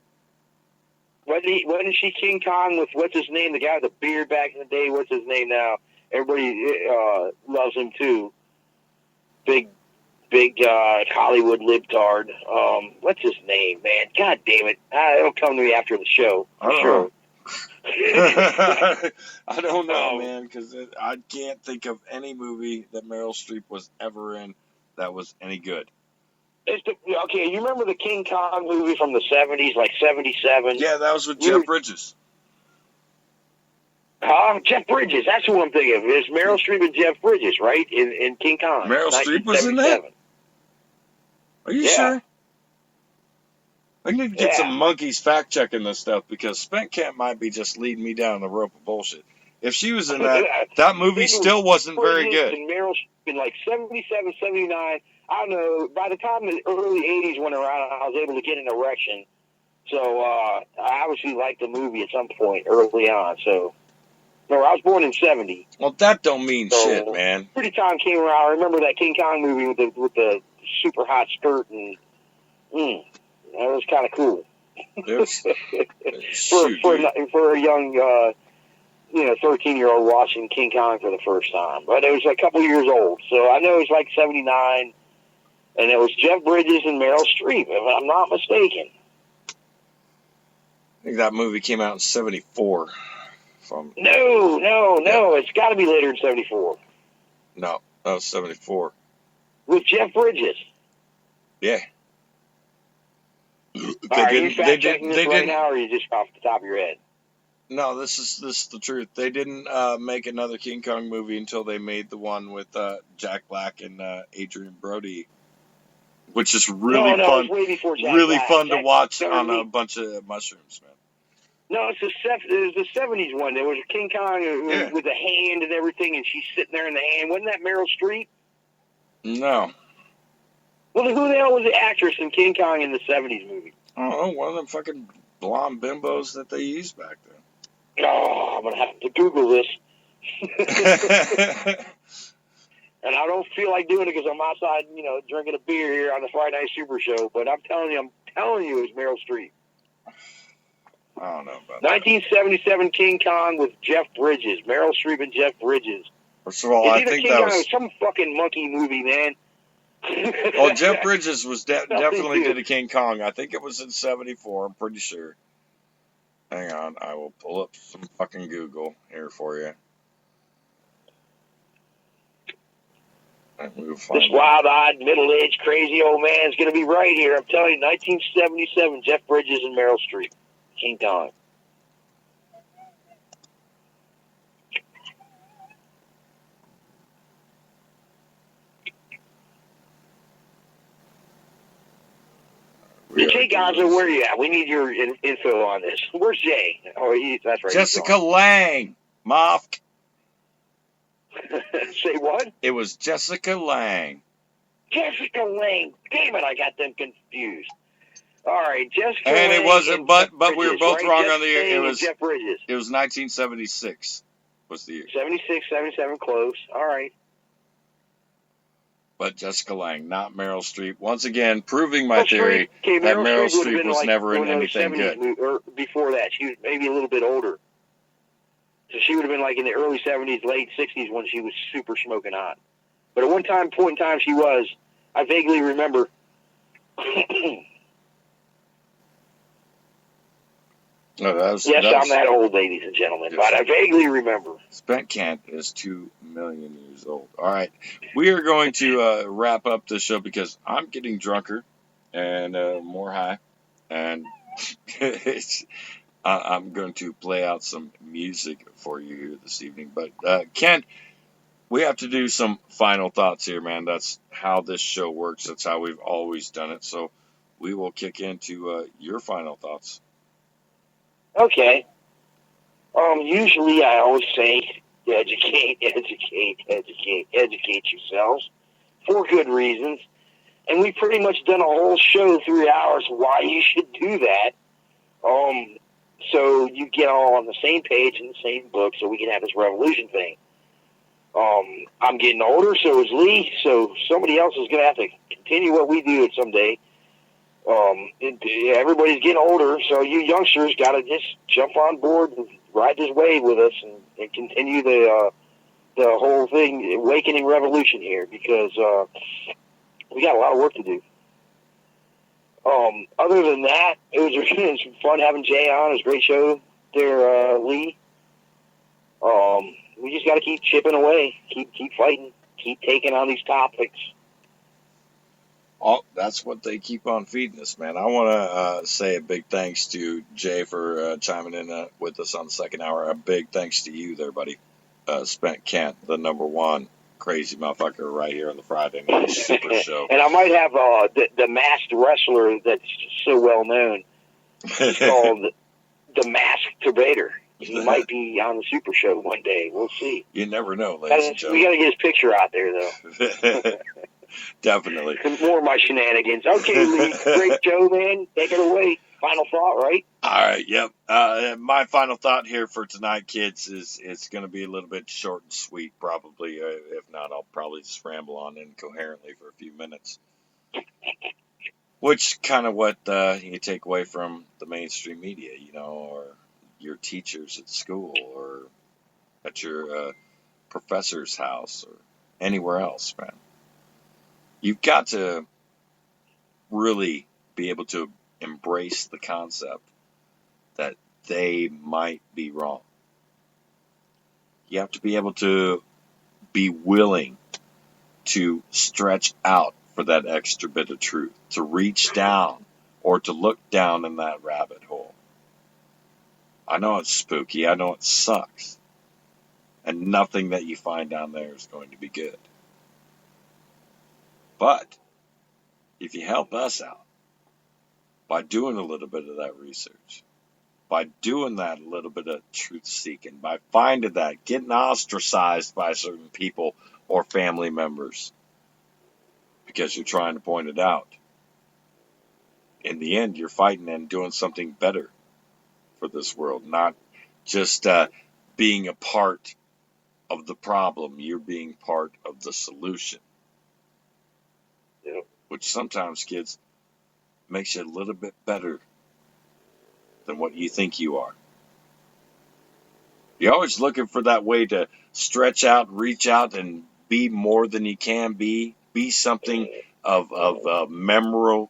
Wasn't she King Kong with, what's his name, the guy with the beard back in the day? What's his name now? Everybody loves him too. Big Hollywood libtard. What's his name, man? God damn it. It'll come to me after the show. For sure. I don't know, man, because I can't think of any movie that Meryl Streep was ever in that was any good. Okay, you remember the King Kong movie from the 70s, like 77? Yeah, that was with Jeff Bridges. Jeff Bridges, that's who I'm thinking of. It's Meryl Streep and Jeff Bridges, right, in King Kong. Meryl Streep was in that? Are you sure? I need to get some monkeys fact-checking this stuff, because Spent Camp might be just leading me down the rope of bullshit. If she was in that movie still wasn't very good. And Meryl Streep in like 77, 79, I don't know, by the time the early 80s went around, I was able to get an erection. So I obviously liked the movie at some point early on. So, no, I was born in 70. Well, that don't mean shit, man. Pretty time came around. I remember that King Kong movie with the super hot skirt, and that was kind of cool. For a young 13-year-old watching King Kong for the first time. But it was a couple years old. So I know it was like 79, and it was Jeff Bridges and Meryl Streep, if I'm not mistaken. I think that movie came out in 74. No. It's got to be later than 74. No, that was 74. With Jeff Bridges. Yeah. Are you fact-checking this right now, or are you just off the top of your head? No, this is the truth. They didn't make another King Kong movie until they made the one with Jack Black and Adrian Brody, which is really fun. It was way before Jack really Black. fun to watch on a bunch of mushrooms, man. No, it was the 70s one. There was a King Kong with the hand and everything, and she's sitting there in the hand. Wasn't that Meryl Streep? No. Well, who the hell was the actress in King Kong in the 70s movie? Oh, one of them fucking blonde bimbos that they used back then. Oh, I'm going to have to Google this. And I don't feel like doing it because I'm outside, drinking a beer here on the Friday Night Super Show. But I'm telling you, it's Meryl Streep. I don't know about 1977 King Kong with Jeff Bridges. Meryl Streep and Jeff Bridges. First of all, I think King that Kong was... or some fucking monkey movie, man. Oh, Jeff Bridges was definitely did a King Kong. I think it was in 74. I'm pretty sure. Hang on. I will pull up some fucking Google here for you. This wild-eyed, middle-aged, crazy old man's going to be right here. I'm telling you, 1977, Jeff Bridges and Meryl Streep. King Kong. Jay Gonzo, where are you at? We need your info on this. Where's Jay? Oh, that's right. Jessica Lange. Moff. Say what? It was Jessica Lange. Jessica Lange. Damn it, I got them confused. All right, Jessica And Lange it wasn't, but Bridges, we were both right? wrong Jeff on the year. It was Jeff Bridges. It was 1976 was the year. 76, 77, close. All right. But Jessica Lange, not Meryl Streep. Once again, proving my theory Okay, that Meryl Streep Streep was like never in one of those anything 70s good. Or before that, she was maybe a little bit older. So she would have been like in the early 70s, late 60s when she was super smoking hot. But at one point in time, she was. I vaguely remember. No, I'm that old, ladies and gentlemen, but I vaguely remember. Spent Kent is 2 million years old. All right. We are going to wrap up this show because I'm getting drunker and more high. And I'm going to play out some music for you here this evening. But, Kent, we have to do some final thoughts here, man. That's how this show works. That's how we've always done it. So we will kick into your final thoughts. Okay. Usually I always say, educate yourselves for good reasons. And we've pretty much done a whole show, 3 hours, why you should do that. So you get all on the same page in the same book so we can have this revolution thing. I'm getting older, so is Lee, so somebody else is going to have to continue what we do someday. Everybody's getting older, so you youngsters got to just jump on board and ride this wave with us and continue the whole thing, awakening revolution here, because we got a lot of work to do. Other than that, it was fun having Jay on. It was a great show there, Lee. We just got to keep chipping away, keep fighting, keep taking on these topics. Oh, that's what they keep on feeding us, man. I want to say a big thanks to Jay for chiming in with us on the second hour. A big thanks to you there, buddy. Spent Kent, the #1 crazy motherfucker right here on the Friday Night Super Show. And I might have the masked wrestler that's so well known. It's called the Masked Debater. He might be on the Super Show one day. We'll see. You never know, ladies and gentlemen. We got to get his picture out there, though. Definitely. More of my shenanigans. Okay, Lee. Great show, man. Take it away. Final thought, right? All right, yep. My final thought here for tonight, kids, is it's going to be a little bit short and sweet, probably. If not, I'll probably just ramble on incoherently for a few minutes. Which kind of what you take away from the mainstream media, or your teachers at school or at your professor's house or anywhere else, man. You've got to really be able to embrace the concept that they might be wrong. You have to be able to be willing to stretch out for that extra bit of truth, to reach down or to look down in that rabbit hole. I know it's spooky. I know it sucks. And nothing that you find down there is going to be good. But if you help us out by doing a little bit of that research, by doing that little bit of truth seeking, by finding that, getting ostracized by certain people or family members because you're trying to point it out, in the end, you're fighting and doing something better for this world, not just being a part of the problem. You're being part of the solution. Yep. Which sometimes, kids, makes you a little bit better than what you think you are. You're always looking for that way to stretch out, reach out, and be more than you can be. Be something of memory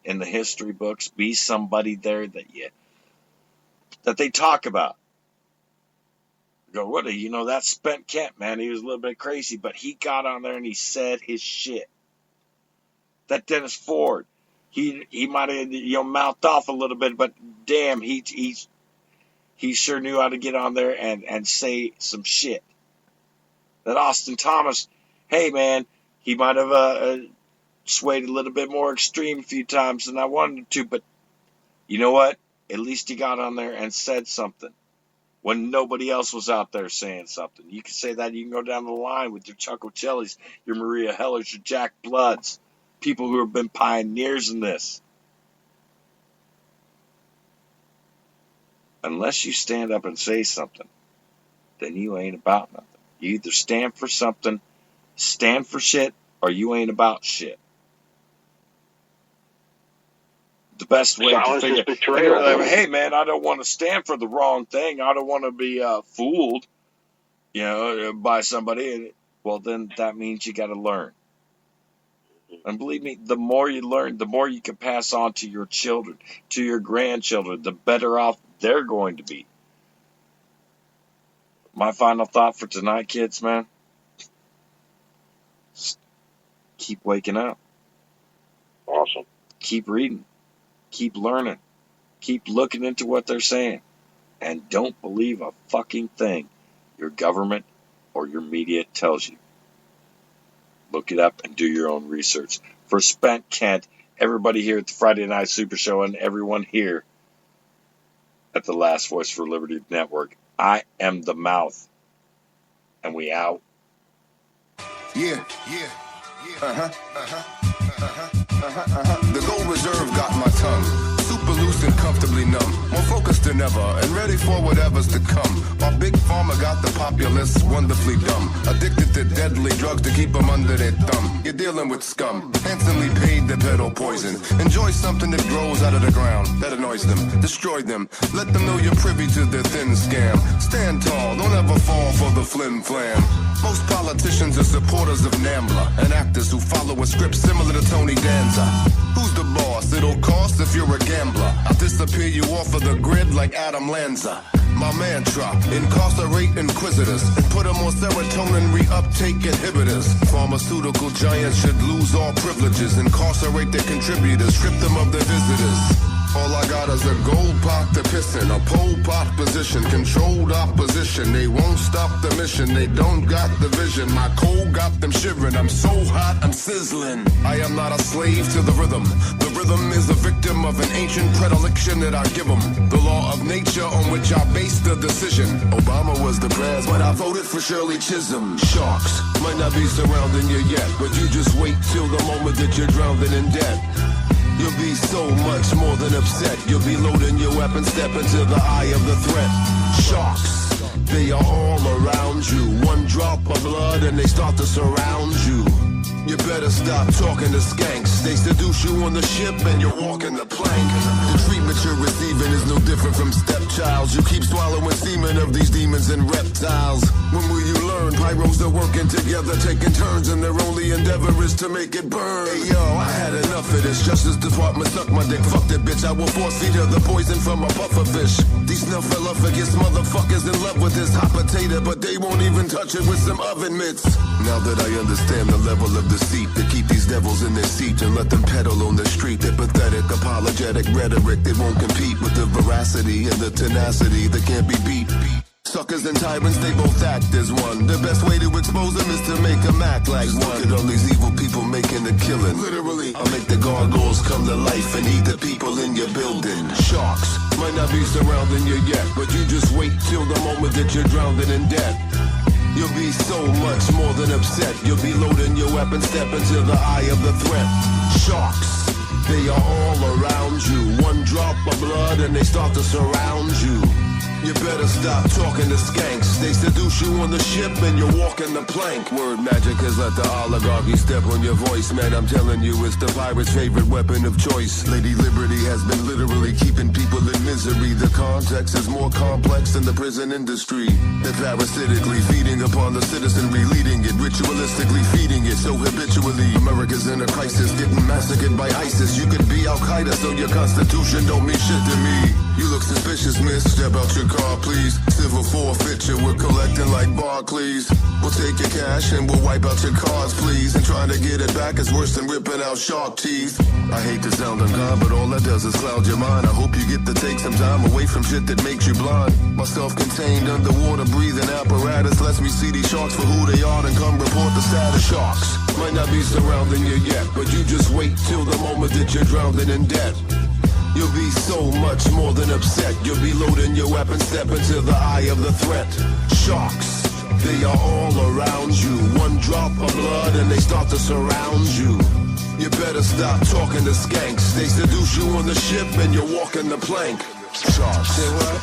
in the history books. Be somebody there that they talk about. Go, what? That Spent Kent, man, he was a little bit crazy, but he got on there and he said his shit. That Dennis Ford, he might have mouthed off a little bit, but damn, he sure knew how to get on there and say some shit. That Austin Thomas, hey man, he might have swayed a little bit more extreme a few times than I wanted to, but you know what? At least he got on there and said something when nobody else was out there saying something. You can say that. You can go down the line with your Chuck O'Chelleys, your Maria Hellers, your Jack Bloods, people who have been pioneers in this. Unless you stand up and say something, then you ain't about nothing. You either stand for something, stand for shit, or you ain't about shit. The best way to figure, hey man, I don't want to stand for the wrong thing. I don't want to be fooled, by somebody. Well, then that means you got to learn. And believe me, the more you learn, the more you can pass on to your children, to your grandchildren, the better off they're going to be. My final thought for tonight, kids, man, keep waking up. Awesome. Keep reading. Keep learning. Keep looking into what they're saying. And don't believe a fucking thing your government or your media tells you. Look it up and do your own research. For Spent Kent, everybody here at the Friday Night Super Show, and everyone here at the Last Voice for Liberty Network, I am the mouth. And we out. Yeah. The gold reserve got my tongue. Super loose and comfortably numb. More focused than ever and ready for whatever's to come. While Big Pharma got the populace wonderfully dumb. Addicted to deadly drugs to keep them under their thumb. You're dealing with scum. Handsomely paid to peddle poison. Enjoy something that grows out of the ground. That annoys them. Destroy them. Let them know you're privy to their thin scam. Stand tall. Don't ever fall for the flim flam. Most politicians are supporters of NAMBLA and actors who follow a script similar to Tony Danza. Who's the boss? It'll cost if you're a gambler. I'll disappear you off of the grid like Adam Lanza. My mantra, incarcerate inquisitors and put them on serotonin reuptake inhibitors. Pharmaceutical giants should lose all privileges, incarcerate their contributors, strip them of their visitors. All I got is a gold pot to piss in, a pole pot position, controlled opposition. They won't stop the mission, they don't got the vision. My cold got them shivering, I'm so hot, I'm sizzling. I am not a slave to the rhythm. The rhythm is a victim of an ancient predilection that I give them. The law of nature on which I base the decision. Obama was the pres, but I voted for Shirley Chisholm. Sharks might not be surrounding you yet, but you just wait till the moment that you're drowning in debt. You'll be so much more than upset. You'll be loading your weapon, step into the eye of the threat. Sharks, they are all around you. One drop of blood and they start to surround you. You better stop talking to skanks. They seduce you on the ship and you're walking the plank. The treatment you're receiving is no different from stepchilds. You keep swallowing semen of these demons and reptiles. When will you learn? Pyros are working together, taking turns, and their only endeavor is to make it burn. Hey yo, I had enough of this. Justice Department suck my dick, fuck that bitch. I will force feed her the poison from a pufferfish. These snuffleupagus motherfuckers in love with this hot potato, but they won't even touch it with some oven mitts. Now that I understand the level of deceit, to keep these devils in their seat and let them pedal on the street. Their pathetic, apologetic rhetoric that won't compete with the veracity and the tenacity that can't be beat. Suckers and tyrants, they both act as one. The best way to expose them is to make them act like one. Look at all these evil people making a killing. Literally, I'll make the gargoyles come to life and eat the people in your building. Sharks might not be surrounding you yet, but you just wait till the moment that you're drowning in debt. You'll be so much more than upset. You'll be loading your weapon, step into the eye of the threat. Sharks, they are all around you. One drop of blood and they start to surround you. You better stop talking to skanks. They seduce you on the ship and you're walking the plank. Word magic has let the oligarchy step on your voice. Man, I'm telling you, it's the pirate's favorite weapon of choice. Lady Liberty has been literally keeping people in misery. The context is more complex than the prison industry. They're parasitically feeding upon the citizenry, leading it, ritualistically feeding it so habitually. America's in a crisis, getting massacred by ISIS. You could be Al-Qaeda, so your constitution don't mean shit to me. You look suspicious, miss. Step out your car, please. Civil forfeiture, we're collecting like Barclays. We'll take your cash and we'll wipe out your cards, please. And trying to get it back is worse than ripping out shark teeth. I hate to sound unkind, but all that does is cloud your mind. I hope you get to take some time away from shit that makes you blind. My self-contained underwater breathing apparatus lets me see these sharks for who they are and come report the status. Sharks might not be surrounding you yet, but you just wait till the moment that you're drowning in debt. You'll be so much more than upset. You'll be loading your weapon, step into the eye of the threat. Sharks, they are all around you. One drop of blood and they start to surround you. You better stop talking to skanks. They seduce you on the ship and you're walking the plank. Sharks. Say what?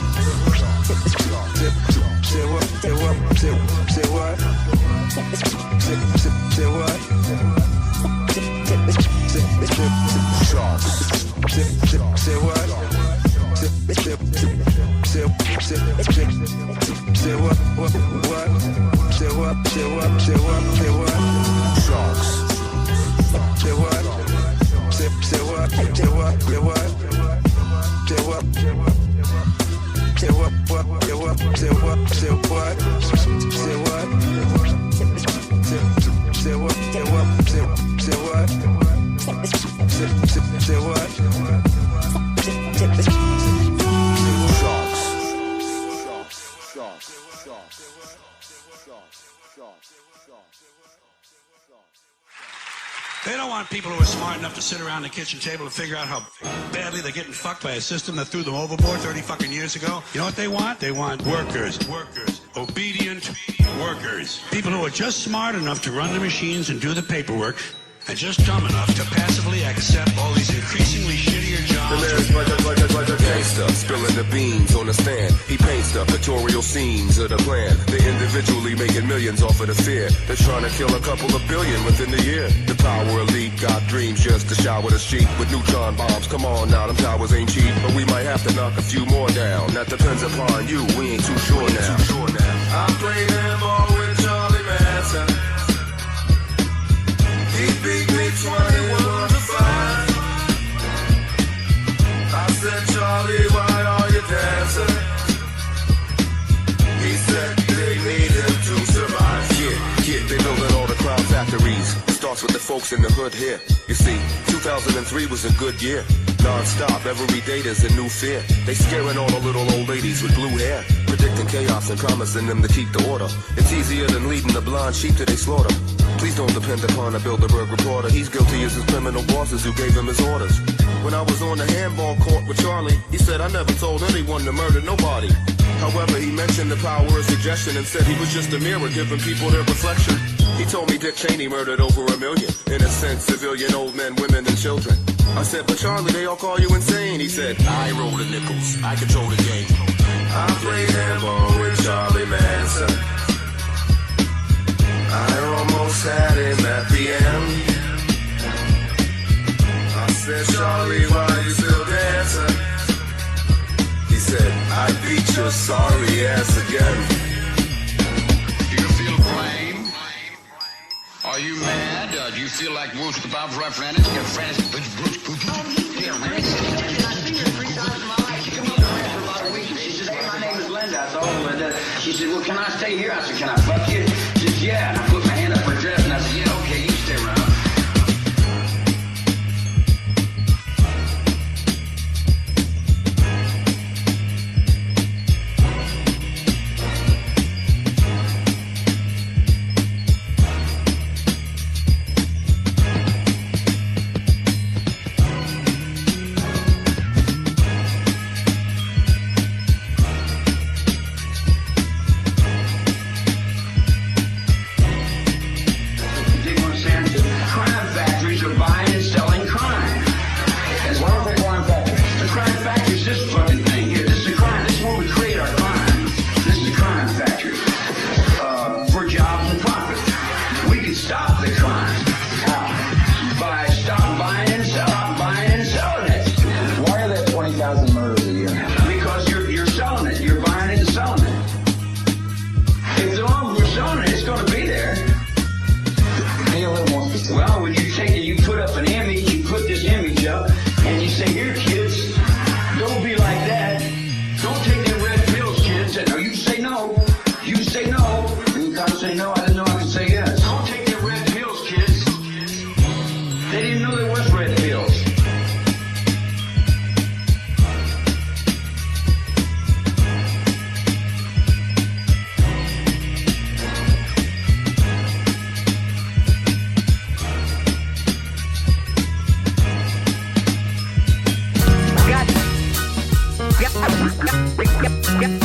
Say what? Say what? Say what? Say what? Sharks. Say what? Say what? What? Say what? Say what? Say what? Say what? Sharks. Say what? Say what? Say what? Say what? Say what? Say what? What? Say what? Say what? Say what? Say what? Say what? Say what? Say what? Say what? They don't want people who are smart enough to sit around the kitchen table and figure out how badly they're getting fucked by a system that threw them overboard 30 fucking years ago. You know what they want? They want workers, obedient workers. People who are just smart enough to run the machines and do the paperwork, and just dumb enough to passively accept all these increasingly shittier jobs. The lyrics like a gangster, spilling the beans on the stand. He paints the pictorial scenes of the plan. They individually making millions off of the fear. They're trying to kill a couple of billion within the year. The power elite got dreams just to shower the street with neutron bombs. Come on now, them towers ain't cheap, but we might have to knock a few more down. That depends upon you, we ain't too sure now. I played handball with Charlie Manson. He beat me 21-5. I said, Charlie, why are you dancing? He said they need him to survive. Yeah, they building all the crowd factories. Starts with the folks in the hood here. You see, 2003 was a good year. Non-stop, every day there's a new fear. They scaring all the little old ladies with blue hair, predicting chaos and promising them to keep the order. It's easier than leading the blind sheep to they slaughter. Please don't depend upon a Bilderberg reporter. He's guilty as his criminal bosses who gave him his orders. When I was on the handball court with Charlie, he said I never told anyone to murder nobody. However, he mentioned the power of suggestion and said he was just a mirror giving people their reflection. He told me Dick Cheney murdered over 1 million innocent civilian old men, women, and children. I said, but Charlie, they all call you insane. He said, I roll the nickels, I control the game. I played handball with Charlie Manson. I almost had him at the end. I said, Charlie, why you still dancing? He said, I beat your sorry ass again. Do you feel blame? Are you mad? Do you feel like Bruce the Bob's right friend? Your friend is Bruce. My name is Linda. I told her, Linda. She said, well, can I stay here? I said, can I fuck you? She said, yeah. And I put my hand up her dress and I said, yeah, okay, you stay around.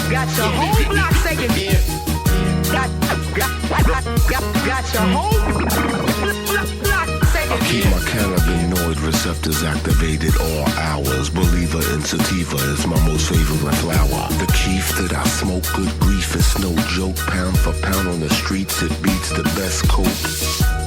Got your whole block saying got your whole block saying I keep my cannabinoid receptors activated all hours. Believer in sativa is my most favorite flower. The keef that I smoke, good grief, it's no joke. Pound for pound on the streets, it beats the best coke.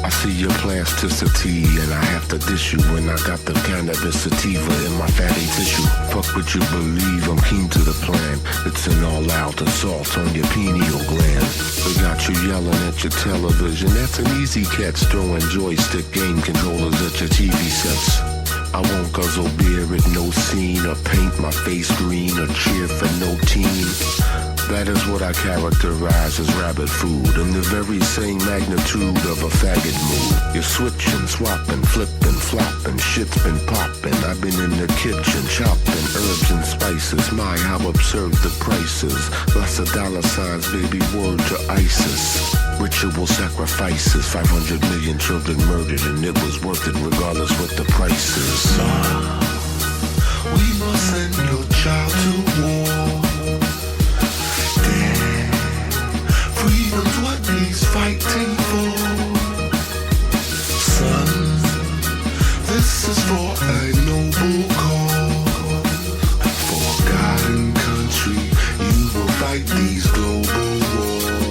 I see your plasticity and I have to dish you when I got the cannabis sativa in my fatty tissue. Fuck what you believe, I'm keen to the plan. It's an all-out assault on your pineal gland. We got you yelling at your television. That's an easy catch, throwing joystick game controllers at your TV sets. I won't guzzle beer at no scene, or paint my face green, or cheer for no team. That is what I characterize as rabbit food, in the very same magnitude of a faggot mood. You're switching, swapping, flipping, flopping, shit's been popping. I've been in the kitchen chopping herbs and spices. My, how absurd the prices. Lots of dollar signs, baby, word to ISIS. Ritual sacrifices, 500 million children murdered, and it was worth it regardless what the price is. We must send your child to war. Freedom's what he's fighting for. Son, this is for a noble cause. For God and country, you will fight these global wars.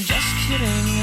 Just kidding.